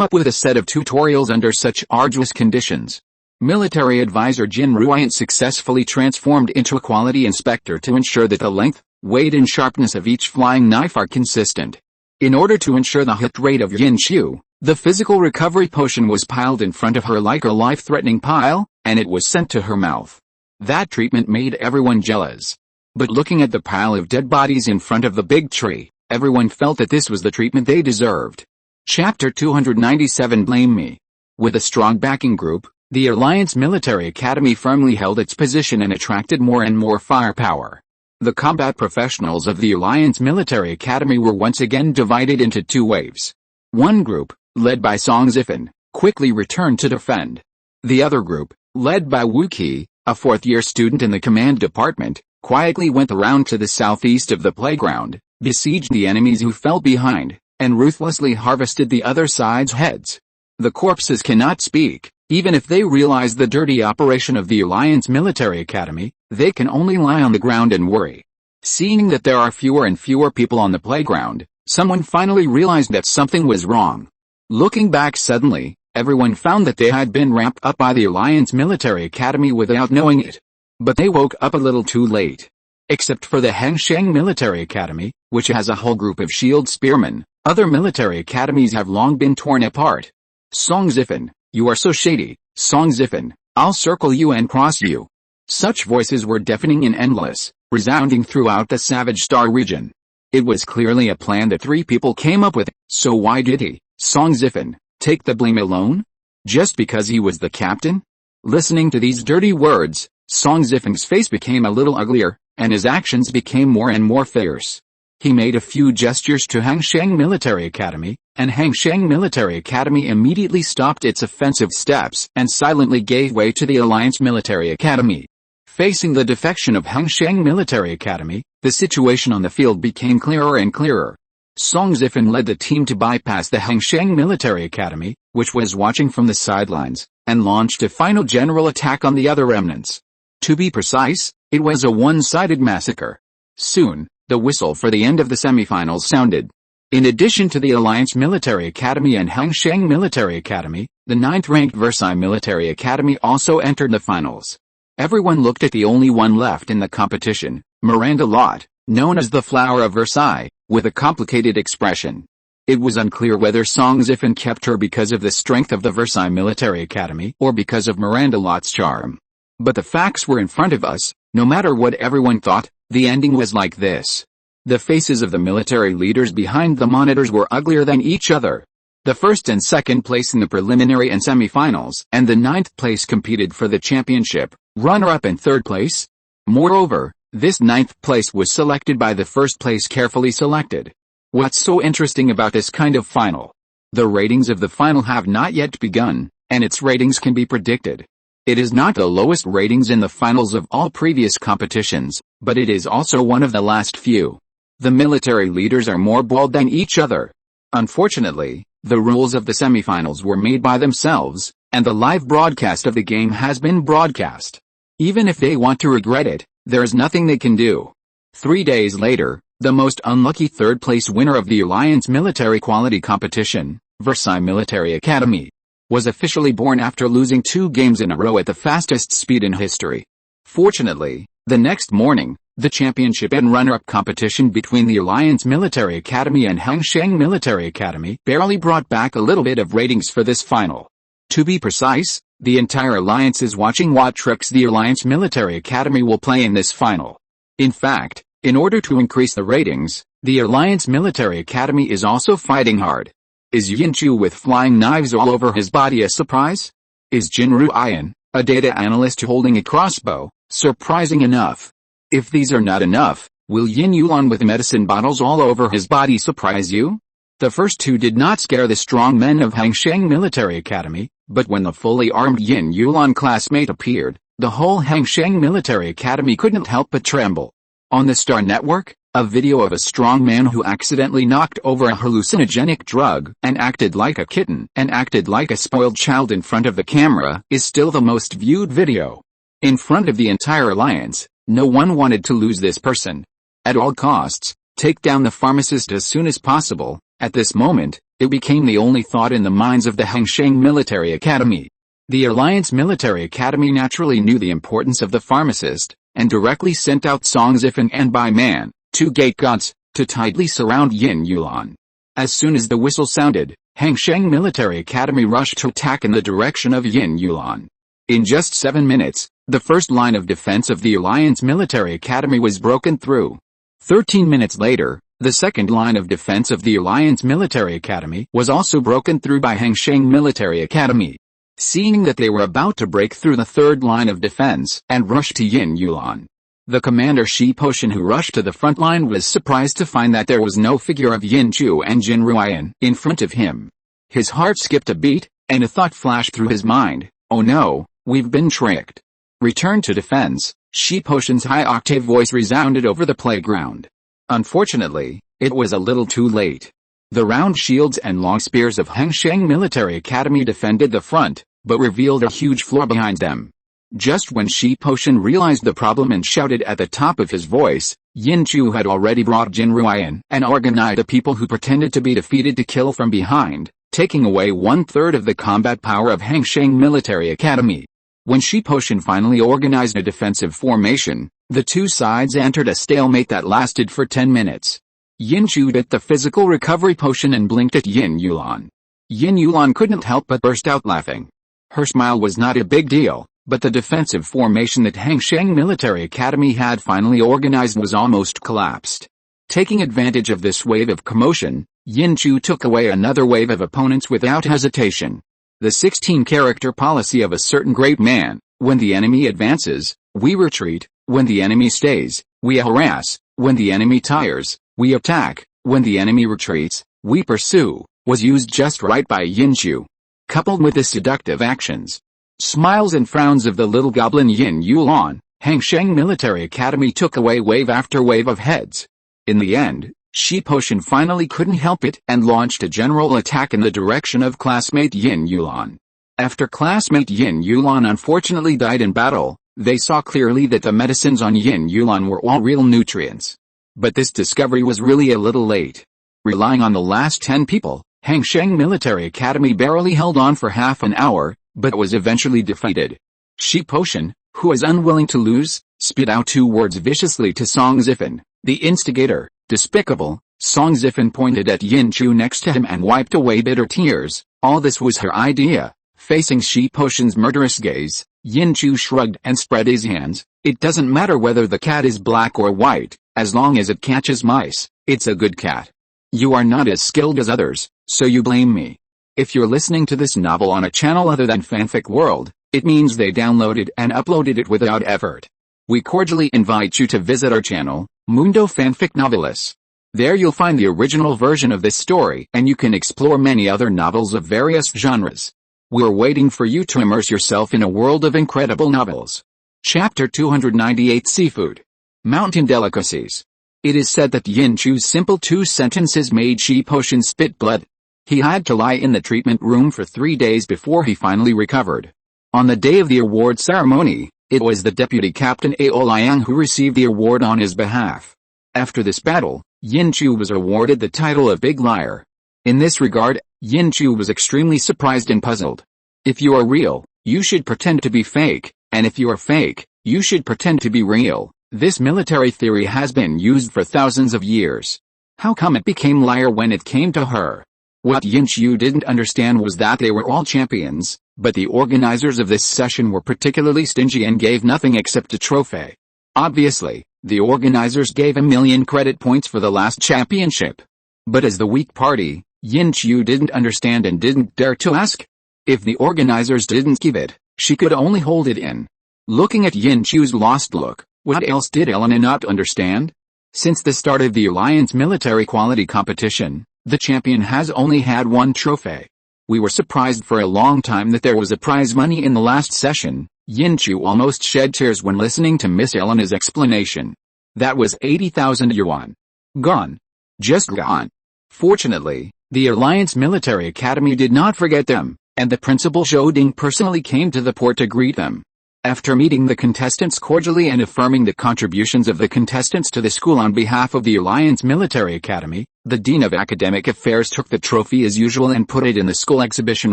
up with a set of tutorials under such arduous conditions? Military advisor Jin Ruian successfully transformed into a quality inspector to ensure that the length, weight and sharpness of each flying knife are consistent. In order to ensure the hit rate of Yin Chu, the physical recovery potion was piled in front of her like a life-threatening pile, and it was sent to her mouth. That treatment made everyone jealous. But looking at the pile of dead bodies in front of the big tree, everyone felt that this was the treatment they deserved. Chapter 297 Blame Me. With a strong backing group, the Alliance Military Academy firmly held its position and attracted more and more firepower. The combat professionals of the Alliance Military Academy were once again divided into 2 waves. One group, led by Song Zifeng, quickly returned to defend. The other group, led by Wu Qi, a 4th-year student in the command department, quietly went around to the southeast of the playground, besieged the enemies who fell behind, and ruthlessly harvested the other side's heads. The corpses cannot speak. Even if they realize the dirty operation of the Alliance Military Academy, they can only lie on the ground and worry. Seeing that there are fewer and fewer people on the playground, someone finally realized that something was wrong. Looking back suddenly, everyone found that they had been ramped up by the Alliance Military Academy without knowing it. But they woke up a little too late. Except for the Hengsheng Military Academy, which has a whole group of shield spearmen, other military academies have long been torn apart. Song Zifeng, you are so shady. Song Zifeng, I'll circle you and cross you. Such voices were deafening and endless, resounding throughout the Savage Star region. It was clearly a plan that 3 people came up with, so why did he, Song Zifeng, take the blame alone? Just because he was the captain? Listening to these dirty words, Song Zifeng's face became a little uglier, and his actions became more and more fierce. He made a few gestures to Hangsheng Military Academy, and Hangsheng Military Academy immediately stopped its offensive steps and silently gave way to the Alliance Military Academy. Facing the defection of Hangsheng Military Academy, the situation on the field became clearer and clearer. Song Zifeng led the team to bypass the Hangsheng Military Academy, which was watching from the sidelines, and launched a final general attack on the other remnants. To be precise, it was a one-sided massacre. Soon, the whistle for the end of the semifinals sounded. In addition to the Alliance Military Academy and Hangsheng Military Academy, the 9th-ranked Versailles Military Academy also entered the finals. Everyone looked at the only one left in the competition, Miranda Lott, known as the Flower of Versailles, with a complicated expression. It was unclear whether Song Zifeng kept her because of the strength of the Versailles Military Academy or because of Miranda Lott's charm. But the facts were in front of us. No matter what everyone thought, the ending was like this. The faces of the military leaders behind the monitors were uglier than each other. The first and second place in the preliminary and semifinals and the 9th place competed for the championship, runner-up and third place. Moreover, this 9th place was selected by the first place carefully selected. What's so interesting about this kind of final? The ratings of the final have not yet begun, and its ratings can be predicted. It is not the lowest ratings in the finals of all previous competitions, but it is also one of the last few. The military leaders are more bold than each other. Unfortunately, the rules of the semifinals were made by themselves, and the live broadcast of the game has been broadcast. Even if they want to regret it, there is nothing they can do. 3 days later, the most unlucky third-place winner of the Alliance Military Quality Competition, Versailles Military Academy, was officially born after losing 2 games in a row at the fastest speed in history. Fortunately, the next morning, the championship and runner-up competition between the Alliance Military Academy and Hangsheng Military Academy barely brought back a little bit of ratings for this final. To be precise, the entire alliance is watching what tricks the Alliance Military Academy will play in this final. In fact, in order to increase the ratings, the Alliance Military Academy is also fighting hard. Is Yin Chu with flying knives all over his body a surprise? Is Jinru Ian, a data analyst holding a crossbow, surprising enough? If these are not enough, will Yin Yulan with medicine bottles all over his body surprise you? The first 2 did not scare the strong men of Hangsheng Military Academy, but when the fully armed Yin Yulan classmate appeared, the whole Hangsheng Military Academy couldn't help but tremble. On the Star Network, a video of a strong man who accidentally knocked over a hallucinogenic drug and acted like a kitten and acted like a spoiled child in front of the camera is still the most viewed video. In front of the entire alliance, no one wanted to lose this person. At all costs, take down the pharmacist as soon as possible. At this moment, it became the only thought in the minds of the Hangsheng Military Academy. The Alliance Military Academy naturally knew the importance of the pharmacist, and directly sent out Song Zifeng and Bai Man, 2 gate gods, to tightly surround Yin Yulan. As soon as the whistle sounded, Hangsheng Military Academy rushed to attack in the direction of Yin Yulan. In just 7 minutes, the first line of defense of the Alliance Military Academy was broken through. 13 minutes later, the second line of defense of the Alliance Military Academy was also broken through by Hangsheng Military Academy. Seeing that they were about to break through the third line of defense and rush to Yin Yulan, the commander Shi Poshin, who rushed to the front line, was surprised to find that there was no figure of Yin Chu and Jin Ruian in front of him. His heart skipped a beat, and a thought flashed through his mind. Oh no, we've been tricked. Return to defense. Shi Poshin's high-octave voice resounded over the playground. Unfortunately, it was a little too late. The round shields and long spears of Hangsheng Military Academy defended the front, but revealed a huge flaw behind them. Just when Shi Poshin realized the problem and shouted at the top of his voice, Yin Chu had already brought Jin Ruian and organized the people who pretended to be defeated to kill from behind, taking away 1/3 of the combat power of Hangsheng Military Academy. When Shi Poshin finally organized a defensive formation, the 2 sides entered a stalemate that lasted for 10 minutes. Yin Chu did the physical recovery potion and blinked at Yin Yulan. Yin Yulan couldn't help but burst out laughing. Her smile was not a big deal, but the defensive formation that Hangsheng Military Academy had finally organized was almost collapsed. Taking advantage of this wave of commotion, Yin Chu took away another wave of opponents without hesitation. The 16-character policy of a certain great man: when the enemy advances, We retreat, when the enemy stays, we harass, when the enemy tires, we attack, when the enemy retreats, we pursue, was used just right by Yin Chu. Coupled with the seductive actions, smiles and frowns of the little goblin Yin Yulan, Hangsheng Military Academy took away wave after wave of heads. In the end, Shi Potion finally couldn't help it and launched a general attack in the direction of classmate Yin Yulan. After classmate Yin Yulan unfortunately died in battle, they saw clearly that the medicines on Yin Yulan were all real nutrients. But this discovery was really a little late. Relying on the last 10 people, Hangsheng Military Academy barely held on for half an hour, but was eventually defeated. Shi Potion, who was unwilling to lose, spit out 2 words viciously to Song Zifen, the instigator. Despicable. Song Zifen pointed at Yin Chu next to him and wiped away bitter tears. All this was her idea. Facing Shi Potion's murderous gaze, Yin Chu shrugged and spread his hands. It doesn't matter whether the cat is black or white, as long as it catches mice, it's a good cat. You are not as skilled as others, so you blame me. If you're listening to this novel on a channel other than Fanfic World, it means they downloaded and uploaded it without effort. We cordially invite you to visit our channel, Mundo Fanfic Novelis. There you'll find the original version of this story and you can explore many other novels of various genres. We're waiting for you to immerse yourself in a world of incredible novels. Chapter 298 Seafood. Mountain Delicacies. It is said that Yin Chu's simple 2 sentences made Shi Potion spit blood. He had to lie in the treatment room for 3 days before he finally recovered. On the day of the award ceremony, it was the deputy captain Ao Liang who received the award on his behalf. After this battle, Yin Chu was awarded the title of Big Liar. In this regard, Yin Chu was extremely surprised and puzzled. If you are real, you should pretend to be fake, and if you are fake, you should pretend to be real. This military theory has been used for thousands of years. How come it became liar when it came to her? What Yin Chu didn't understand was that they were all champions, but the organizers of this session were particularly stingy and gave nothing except a trophy. Obviously, the organizers gave 1,000,000 credit points for the last championship. But as the weak party, Yin Chu didn't understand and didn't dare to ask. If the organizers didn't give it, she could only hold it in. Looking at Yin Chu's lost look, what else did Elena not understand? Since the start of the Alliance military quality competition, the champion has only had 1 trophy. We were surprised for a long time that there was a prize money in the last session. Yin Chu almost shed tears when listening to Miss Elena's explanation. That was 80,000 yuan. Gone. Just gone. Fortunately, the Alliance Military Academy did not forget them, and the principal Zhou Ding personally came to the port to greet them. After meeting the contestants cordially and affirming the contributions of the contestants to the school on behalf of the Alliance Military Academy, the Dean of Academic Affairs took the trophy as usual and put it in the school exhibition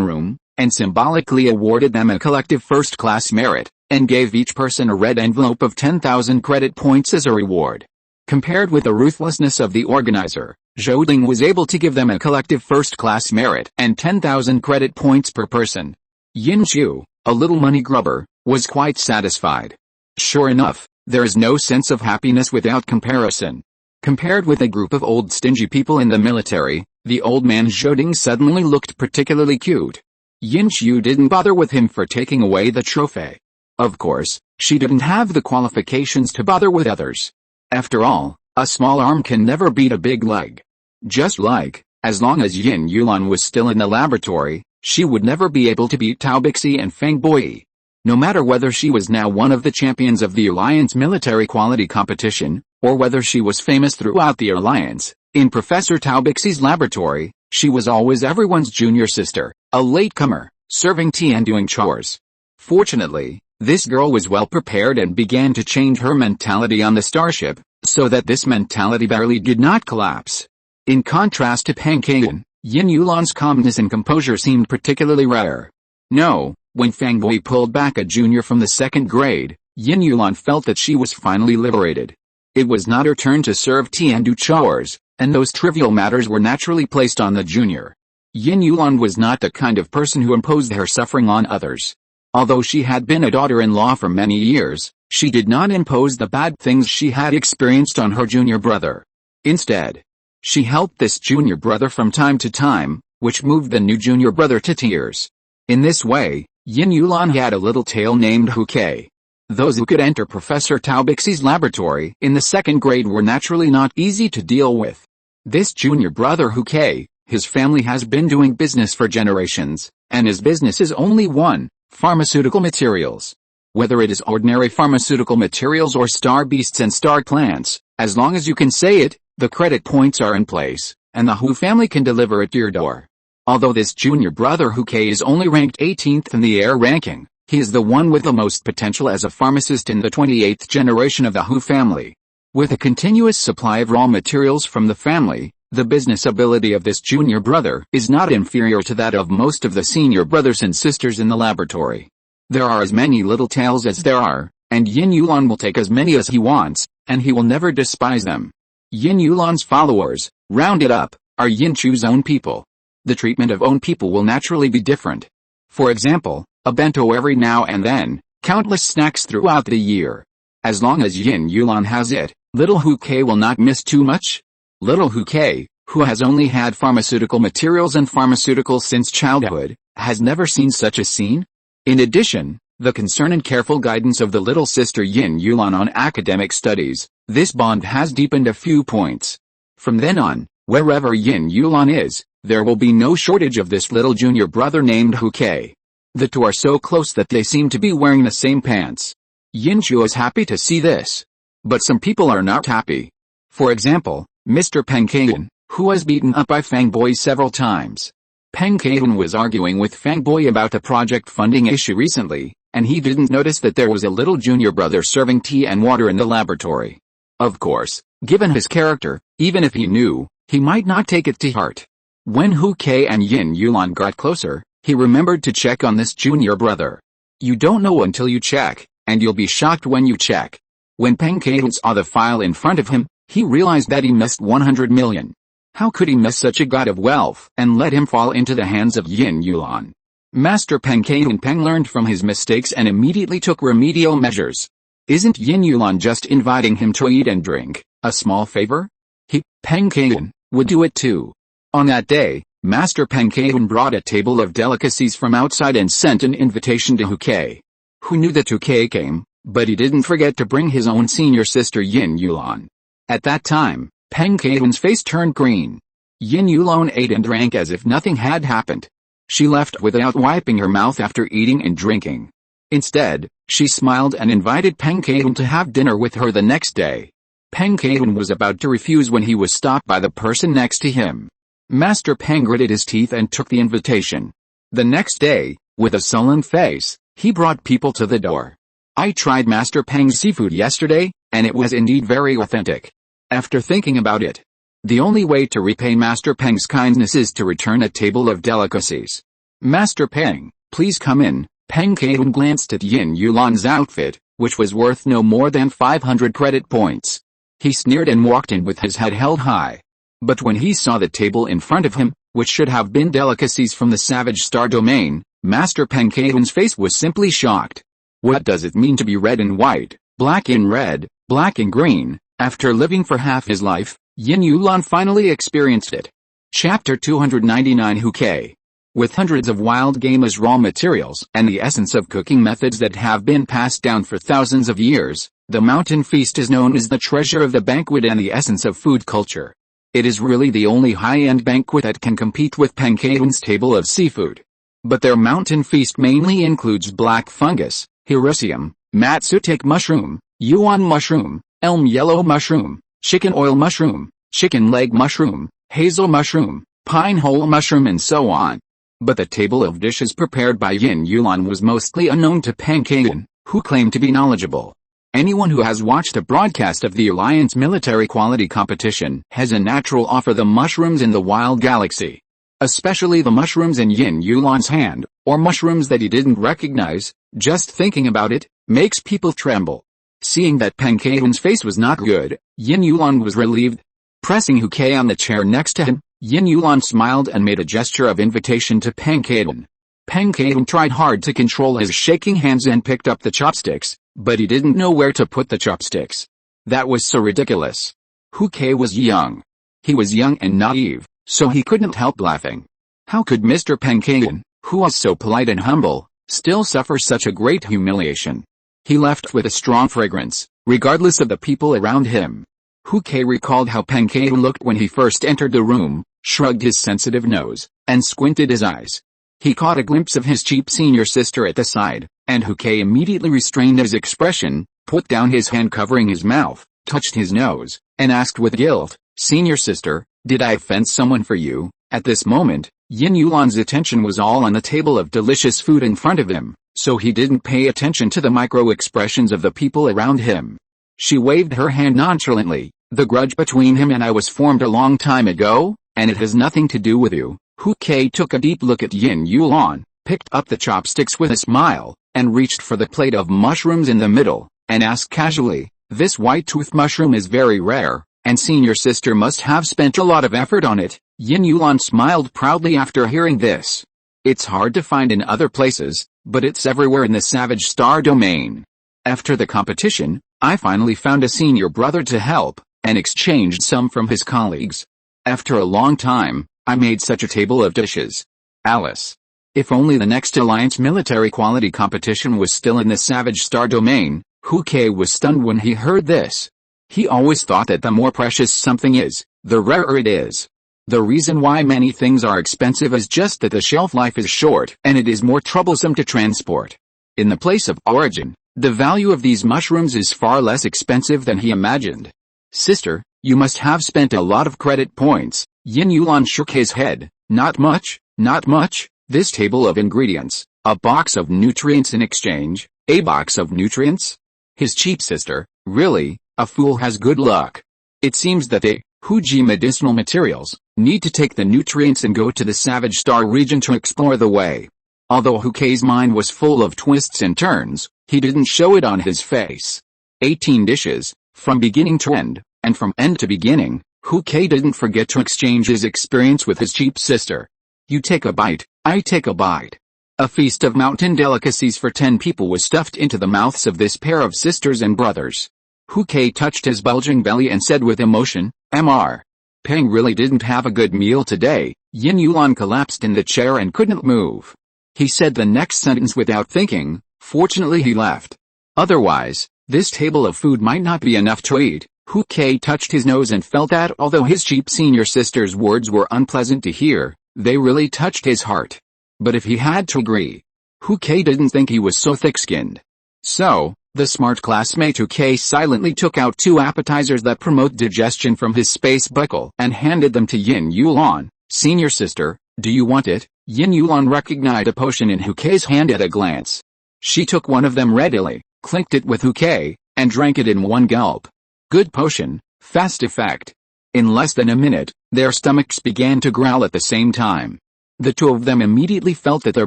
room, and symbolically awarded them a collective first-class merit, and gave each person a red envelope of 10,000 credit points as a reward. Compared with the ruthlessness of the organizer, Zhou Ding was able to give them a collective first-class merit and 10,000 credit points per person. Yin Chu, a little money grubber, was quite satisfied. Sure enough, there is no sense of happiness without comparison. Compared with a group of old stingy people in the military, the old man Zhou Ding suddenly looked particularly cute. Yin Chu didn't bother with him for taking away the trophy. Of course, she didn't have the qualifications to bother with others. After all, a small arm can never beat a big leg. Just like, as long as Yin Yulan was still in the laboratory, she would never be able to beat Tao Bixi and Feng Boyi. No matter whether she was now one of the champions of the Alliance military quality competition, or whether she was famous throughout the Alliance, in Professor Tao Bixi's laboratory, she was always everyone's junior sister, a latecomer, serving tea and doing chores. Fortunately, this girl was well prepared and began to change her mentality on the starship, so that this mentality barely did not collapse. In contrast to Peng Kayan, Yin Yulan's calmness and composure seemed particularly rare. No, when Fang Bui pulled back a junior from the 2nd grade, Yin Yulan felt that she was finally liberated. It was not her turn to serve tea and do chores, and those trivial matters were naturally placed on the junior. Yin Yulan was not the kind of person who imposed her suffering on others. Although she had been a daughter-in-law for many years, she did not impose the bad things she had experienced on her junior brother. Instead, she helped this junior brother from time to time, which moved the new junior brother to tears. In this way, Yin Yulan had a little tail named Hu Kei. Those who could enter Professor Taubixi's laboratory in the second grade were naturally not easy to deal with. This junior brother Huke, his family has been doing business for generations, and his business is only one: pharmaceutical materials. Whether it is ordinary pharmaceutical materials or star beasts and star plants, as long as you can say it, the credit points are in place, and the Hu family can deliver it to your door. Although this junior brother Huke is only ranked 18th in the air ranking, he is the one with the most potential as a pharmacist in the 28th generation of the Hu family. With a continuous supply of raw materials from the family, the business ability of this junior brother is not inferior to that of most of the senior brothers and sisters in the laboratory. There are as many little tails as there are, and Yin Yulan will take as many as he wants, and he will never despise them. Yin Yulan's followers, rounded up, are Yin Chu's own people. The treatment of own people will naturally be different. For example, a bento every now and then, countless snacks throughout the year. As long as Yin Yulan has it, little Huke will not miss too much. Little Huke, who has only had pharmaceutical materials and pharmaceuticals since childhood, has never seen such a scene. In addition, the concern and careful guidance of the little sister Yin Yulan on academic studies, this bond has deepened a few points. From then on, wherever Yin Yulan is, there will be no shortage of this little junior brother named Huke. The two are so close that they seem to be wearing the same pants. Yin Chu is happy to see this. But some people are not happy. For example, Mr. Peng Kaiden, who was beaten up by Fang Boy several times. Peng Kaiden was arguing with Fang Boy about the project funding issue recently, and he didn't notice that there was a little junior brother serving tea and water in the laboratory. Of course, given his character, even if he knew, he might not take it to heart. When Huke and Yin Yulan got closer, he remembered to check on this junior brother. You don't know until you check, and you'll be shocked when you check. When Peng Kaiden saw the file in front of him, he realized that he missed 100 million. How could he miss such a god of wealth and let him fall into the hands of Yin Yulan? Master Peng Kaiden Peng learned from his mistakes and immediately took remedial measures. Isn't Yin Yulan just inviting him to eat and drink a small favor? He, Peng Kaiden, would do it too. On that day, Master Peng Kaiden brought a table of delicacies from outside and sent an invitation to Huke. Who knew that Huke came, but he didn't forget to bring his own senior sister Yin Yulan. At that time, Peng Kaiden's face turned green. Yin Yulan ate and drank as if nothing had happened. She left without wiping her mouth after eating and drinking. Instead, she smiled and invited Peng Kaiden to have dinner with her the next day. Peng Kaiden was about to refuse when he was stopped by the person next to him. Master Peng gritted his teeth and took the invitation. The next day, with a sullen face, he brought people to the door. I tried Master Peng's seafood yesterday, and it was indeed very authentic. After thinking about it, the only way to repay Master Peng's kindness is to return a table of delicacies. Master Peng, please come in. Peng Kaiden glanced at Yin Yulan's outfit, which was worth no more than 500 credit points. He sneered and walked in with his head held high. But when he saw the table in front of him, which should have been delicacies from the Savage Star domain, Master Peng Kaiden's face was simply shocked. What does it mean to be red and white, black and red, black and green? After living for half his life, Yin Yulan finally experienced it. Chapter 299 Huke. With hundreds of wild game as raw materials and the essence of cooking methods that have been passed down for thousands of years, the mountain feast is known as the treasure of the banquet and the essence of food culture. It is really the only high-end banquet that can compete with Peng Kaiden's table of seafood. But their mountain feast mainly includes black fungus, hericium, matsutake mushroom, yuan mushroom, elm yellow mushroom, chicken oil mushroom, chicken leg mushroom, hazel mushroom, pine hole mushroom and so on. But the table of dishes prepared by Yin Yulan was mostly unknown to Peng Kaiden, who claimed to be knowledgeable. Anyone who has watched a broadcast of the Alliance military quality competition has a natural awe for the mushrooms in the wild galaxy. Especially the mushrooms in Yin Yulan's hand, or mushrooms that he didn't recognize. Just thinking about it makes people tremble. Seeing that Peng Kaiden's face was not good, Yin Yulan was relieved. Pressing Huke on the chair next to him, Yin Yulan smiled and made a gesture of invitation to Peng Kaiden. Peng Kaiden tried hard to control his shaking hands and picked up the chopsticks, but he didn't know where to put the chopsticks. That was so ridiculous. Huke was young. He was young and naive, so he couldn't help laughing. How could Mr. Peng Kaiden, who was so polite and humble, still suffer such a great humiliation? He left with a strong fragrance, regardless of the people around him. Hu Kei recalled how Peng Kai looked when he first entered the room, shrugged his sensitive nose, and squinted his eyes. He caught a glimpse of his cheap senior sister at the side, and Hu Kei immediately restrained his expression, put down his hand covering his mouth, touched his nose, and asked with guilt, "Senior sister, did I offend someone for you?" At this moment, Yin Yulan's attention was all on the table of delicious food in front of him, so he didn't pay attention to the micro-expressions of the people around him. She waved her hand nonchalantly. "The grudge between him and I was formed a long time ago, and it has nothing to do with you." Hu Kei took a deep look at Yin Yulan, picked up the chopsticks with a smile, and reached for the plate of mushrooms in the middle, and asked casually, "This white-tooth mushroom is very rare, and senior sister must have spent a lot of effort on it." Yin Yulan smiled proudly after hearing this. "It's hard to find in other places, but it's everywhere in the Savage Star domain. After the competition, I finally found a senior brother to help, and exchanged some from his colleagues. After a long time, I made such a table of dishes. Alice. If only the next Alliance military quality competition was still in the Savage Star domain." Hu Kei was stunned when he heard this. He always thought that the more precious something is, the rarer it is. The reason why many things are expensive is just that the shelf life is short and it is more troublesome to transport. In the place of origin, the value of these mushrooms is far less expensive than he imagined. "Sister, you must have spent a lot of credit points." Yin Yulan shook his head. "Not much, not much. This table of ingredients, a box of nutrients in exchange." "A box of nutrients?" His cheap sister. "Really, a fool has good luck. It seems that they, Huji medicinal materials, need to take the nutrients and go to the Savage Star region to explore the way." Although Hu Kei's mind was full of twists and turns, he didn't show it on his face. 18 dishes, from beginning to end, and from end to beginning. Hu Kei didn't forget to exchange his experience with his cheap sister. "You take a bite, I take a bite." A feast of mountain delicacies for 10 people was stuffed into the mouths of this pair of sisters and brothers. Hu Kei touched his bulging belly and said with emotion, "Mr. Peng really didn't have a good meal today." Yin Yulan collapsed in the chair and couldn't move. He said the next sentence without thinking. Fortunately he left. Otherwise, this table of food might not be enough to eat. Hu Kei touched his nose and felt that although his cheap senior sister's words were unpleasant to hear, they really touched his heart. But if he had to agree, Hu Kei didn't think he was so thick-skinned. So, the smart classmate Hu Kei silently took out 2 appetizers that promote digestion from his space buckle and handed them to Yin Yulan. "Senior sister, do you want it?" Yin Yulan recognized a potion in Hu Kei's hand at a glance. She took one of them readily, clinked it with Hu Kei, and drank it in one gulp. Good potion, fast effect. In less than a minute, their stomachs began to growl at the same time. The two of them immediately felt that their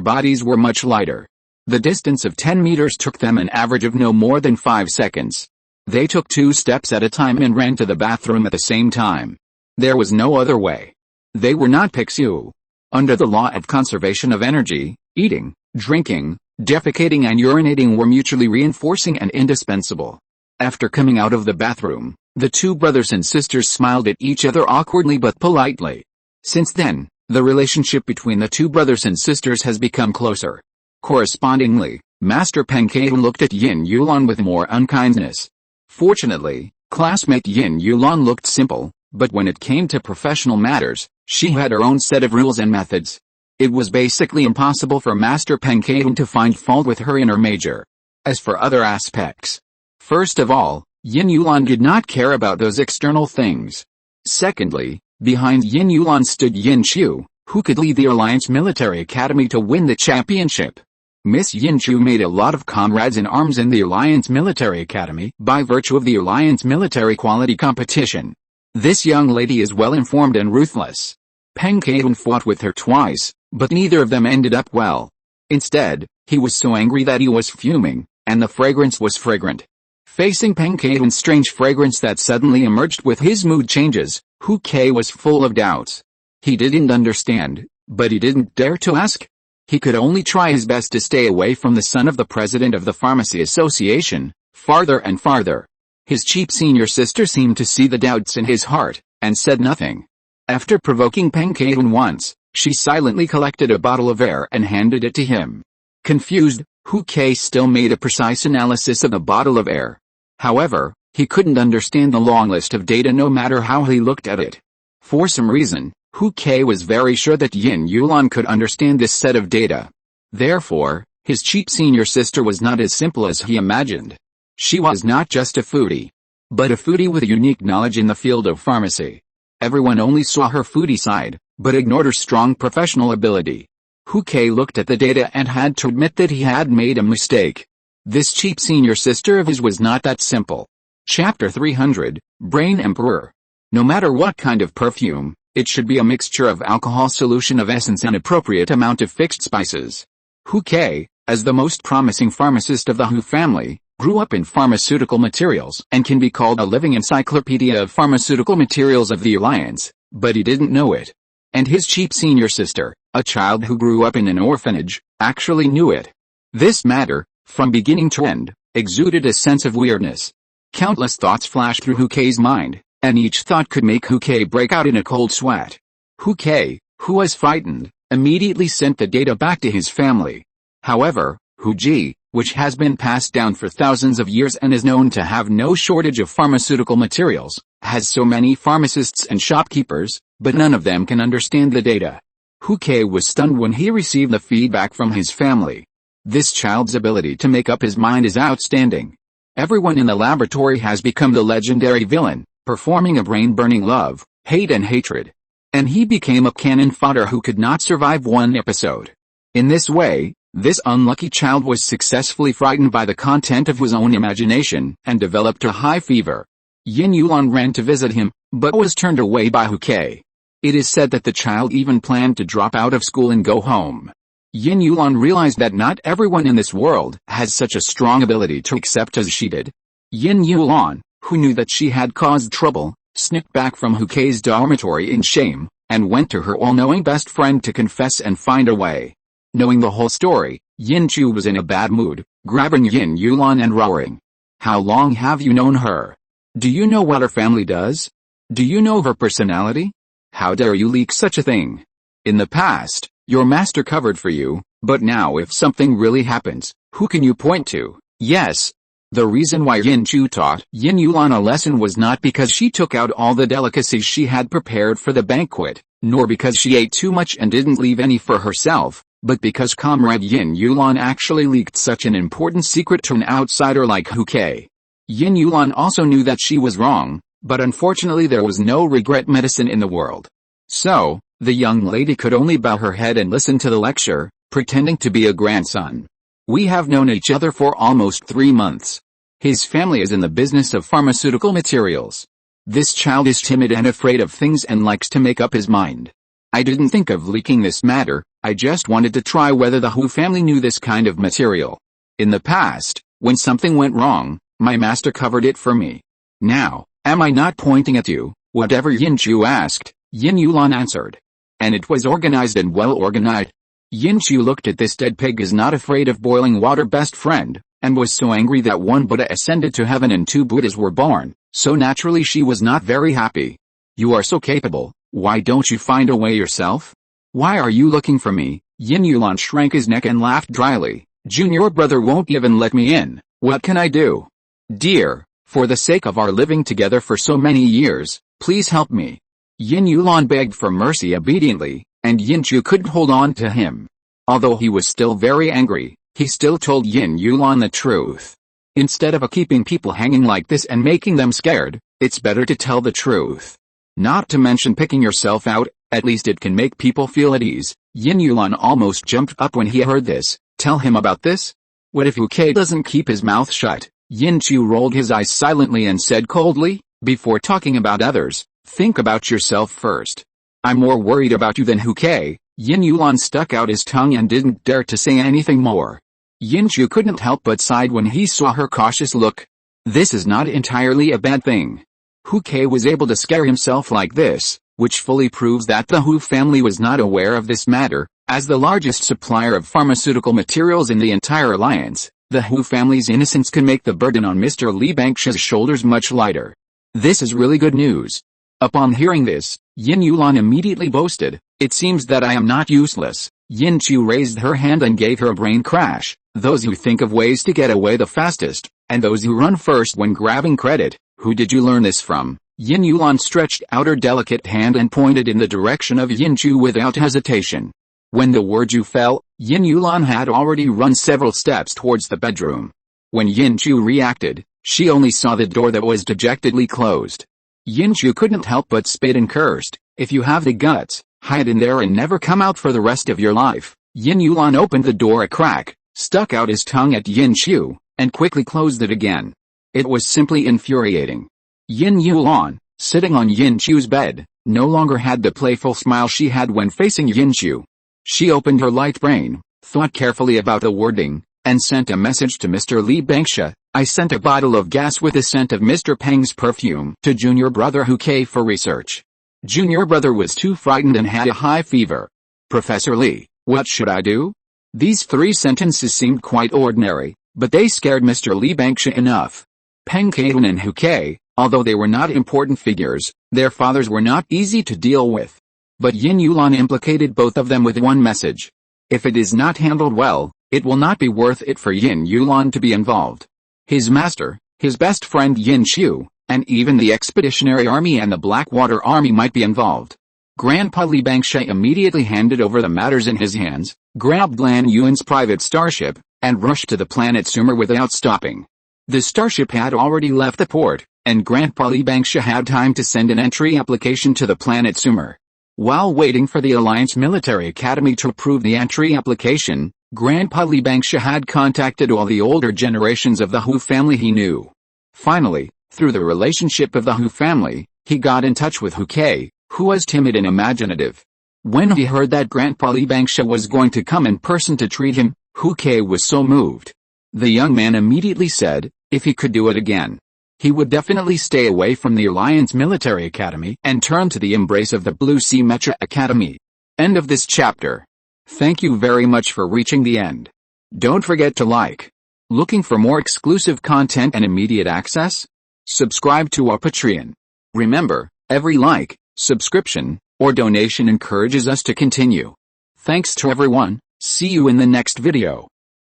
bodies were much lighter. The distance of 10 meters took them an average of no more than 5 seconds. They took 2 steps at a time and ran to the bathroom at the same time. There was no other way. They were not Pixiu. Under the law of conservation of energy, eating, drinking, defecating and urinating were mutually reinforcing and indispensable. After coming out of the bathroom, the 2 brothers and sisters smiled at each other awkwardly but politely. Since then, the relationship between the 2 brothers and sisters has become closer. Correspondingly, Master Peng Kai looked at Yin Yulan with more unkindness. Fortunately, classmate Yin Yulan looked simple, but when it came to professional matters, she had her own set of rules and methods. It was basically impossible for Master Peng Kai to find fault with her in her major. As for other aspects, first of all, Yin Yulan did not care about those external things. Secondly, behind Yin Yulan stood Yin Chu, who could lead the Alliance Military Academy to win the championship. Miss Yin Chu made a lot of comrades in arms in the Alliance Military Academy by virtue of the Alliance Military Quality Competition. This young lady is well informed and ruthless. Peng Kai fought with her twice, but neither of them ended up well. Instead, he was so angry that he was fuming, and the fragrance was fragrant. Facing Peng Kai's strange fragrance that suddenly emerged with his mood changes, Hu Kei was full of doubts. He didn't understand, but he didn't dare to ask. He could only try his best to stay away from the son of the president of the Pharmacy Association, farther and farther. His cheap senior sister seemed to see the doubts in his heart, and said nothing. After provoking Peng Kai once, she silently collected a bottle of air and handed it to him. Confused, Hu Ke still made a precise analysis of a bottle of air. However, he couldn't understand the long list of data no matter how he looked at it. For some reason, Hu Ke was very sure that Yin Yulan could understand this set of data. Therefore, his cheap senior sister was not as simple as he imagined. She was not just a foodie, but a foodie with unique knowledge in the field of pharmacy. Everyone only saw her foodie side, but ignored her strong professional ability. Hu Ke looked at the data and had to admit that he had made a mistake. This cheap senior sister of his was not that simple. Chapter 300, Brain Emperor. No matter what kind of perfume, it should be a mixture of alcohol solution of essence and appropriate amount of fixed spices. Hu Ke, as the most promising pharmacist of the Hu family, grew up in pharmaceutical materials and can be called a living encyclopedia of pharmaceutical materials of the Alliance, but he didn't know it. And his cheap senior sister, a child who grew up in an orphanage, actually knew it. This matter, from beginning to end, exuded a sense of weirdness. Countless thoughts flashed through Hu Ke's mind, and each thought could make Hu Ke break out in a cold sweat. Hu Ke, who was frightened, immediately sent the data back to his family. However, Hu Ji, which has been passed down for thousands of years and is known to have no shortage of pharmaceutical materials, has so many pharmacists and shopkeepers, but none of them can understand the data. Hu Ke was stunned when he received the feedback from his family. This child's ability to make up his mind is outstanding. Everyone in the laboratory has become the legendary villain, performing a brain-burning love, hate and hatred. And he became a cannon fodder who could not survive one episode. In this way, this unlucky child was successfully frightened by the content of his own imagination and developed a high fever. Yin Yulan ran to visit him, but was turned away by Hu Ke. It is said that the child even planned to drop out of school and go home. Yin Yulan realized that not everyone in this world has such a strong ability to accept as she did. Yin Yulan, who knew that she had caused trouble, snipped back from Hu Ke's dormitory in shame, and went to her all-knowing best friend to confess and find a way. Knowing the whole story, Yin Chu was in a bad mood, grabbing Yin Yulan and roaring. How long have you known her? Do you know what her family does? Do you know her personality? How dare you leak such a thing? In the past, your master covered for you, but now if something really happens, who can you point to? Yes. The reason why Yin Chu taught Yin Yulan a lesson was not because she took out all the delicacies she had prepared for the banquet, nor because she ate too much and didn't leave any for herself, but because comrade Yin Yulan actually leaked such an important secret to an outsider like Hu Ke. Yin Yulan also knew that she was wrong, but unfortunately there was no regret medicine in the world. So, the young lady could only bow her head and listen to the lecture, pretending to be a grandson. We have known each other for almost 3 months. His family is in the business of pharmaceutical materials. This child is timid and afraid of things and likes to make up his mind. I didn't think of leaking this matter, I just wanted to try whether the Hu family knew this kind of material. In the past, when something went wrong, my master covered it for me. Now, am I not pointing at you? Whatever Yin Chu asked, Yin Yulan answered. And it was organized and well organized. Yin Chu looked at this dead pig is not afraid of boiling water best friend, and was so angry that one Buddha ascended to heaven and 2 Buddhas were born, so naturally she was not very happy. You are so capable, why don't you find a way yourself? Why are you looking for me? Yin Yulan shrank his neck and laughed dryly. Junior brother won't even let me in, what can I do? Dear, for the sake of our living together for so many years, please help me. Yin Yulan begged for mercy obediently, and Yin Chu couldn't hold on to him. Although he was still very angry, he still told Yin Yulan the truth. Instead of keeping people hanging like this and making them scared, it's better to tell the truth. Not to mention picking yourself out, at least it can make people feel at ease. Yin Yulan almost jumped up when he heard this. Tell him about this? What if Hu Ke doesn't keep his mouth shut? Yin Chu rolled his eyes silently and said coldly, before talking about others, think about yourself first. I'm more worried about you than Hu Ke. Yin Yulan stuck out his tongue and didn't dare to say anything more. Yin Chu couldn't help but sigh when he saw her cautious look. This is not entirely a bad thing. Hu Ke was able to scare himself like this, which fully proves that the Hu family was not aware of this matter. As the largest supplier of pharmaceutical materials in the entire alliance, the Hu family's innocence can make the burden on Mr. Li Bangsha's shoulders much lighter. This is really good news. Upon hearing this, Yin Yulan immediately boasted, it seems that I am not useless. Yin Chu raised her hand and gave her a brain crash. Those who think of ways to get away the fastest, and those who run first when grabbing credit. Who did you learn this from? Yin Yulan stretched out her delicate hand and pointed in the direction of Yin Chu without hesitation. When the word "you" fell, Yin Yulan had already run several steps towards the bedroom. When Yin Chu reacted, she only saw the door that was dejectedly closed. Yin Chu couldn't help but spit and cursed. If you have the guts, hide in there and never come out for the rest of your life. Yin Yulan opened the door a crack, stuck out his tongue at Yin Chu, and quickly closed it again. It was simply infuriating. Yin Yulan, sitting on Yin Chu's bed, no longer had the playful smile she had when facing Yin Chu. She opened her light brain, thought carefully about the wording, and sent a message to Mr. Li Bangsha. I sent a bottle of gas with the scent of Mr. Peng's perfume to junior brother Huke for research. Junior brother was too frightened and had a high fever. Professor Li, what should I do? These 3 sentences seemed quite ordinary, but they scared Mr. Li Bangsha enough. Peng Kaiden and Huke, although they were not important figures, their fathers were not easy to deal with. But Yin Yulan implicated both of them with one message. If it is not handled well, it will not be worth it for Yin Yulan to be involved. His master, his best friend Yin Chu, and even the Expeditionary Army and the Blackwater Army might be involved. Grandpa Li Bangsha immediately handed over the matters in his hands, grabbed Lan Yuan's private starship, and rushed to the planet Sumer without stopping. The starship had already left the port, and Grandpa Li Bangsha had time to send an entry application to the planet Sumer. While waiting for the Alliance Military Academy to approve the entry application, Grandpa Li Bangsha had contacted all the older generations of the Hu family he knew. Finally, through the relationship of the Hu family, he got in touch with Huke, who was timid and imaginative. When he heard that Grandpa Li Bangsha was going to come in person to treat him, Huke was so moved. The young man immediately said, if he could do it again, he would definitely stay away from the Alliance Military Academy and turn to the embrace of the Blue Sea Mecha Academy. End of this chapter. Thank you very much for reaching the end. Don't forget to like. Looking for more exclusive content and immediate access? Subscribe to our Patreon. Remember, every like, subscription, or donation encourages us to continue. Thanks to everyone. See you in the next video.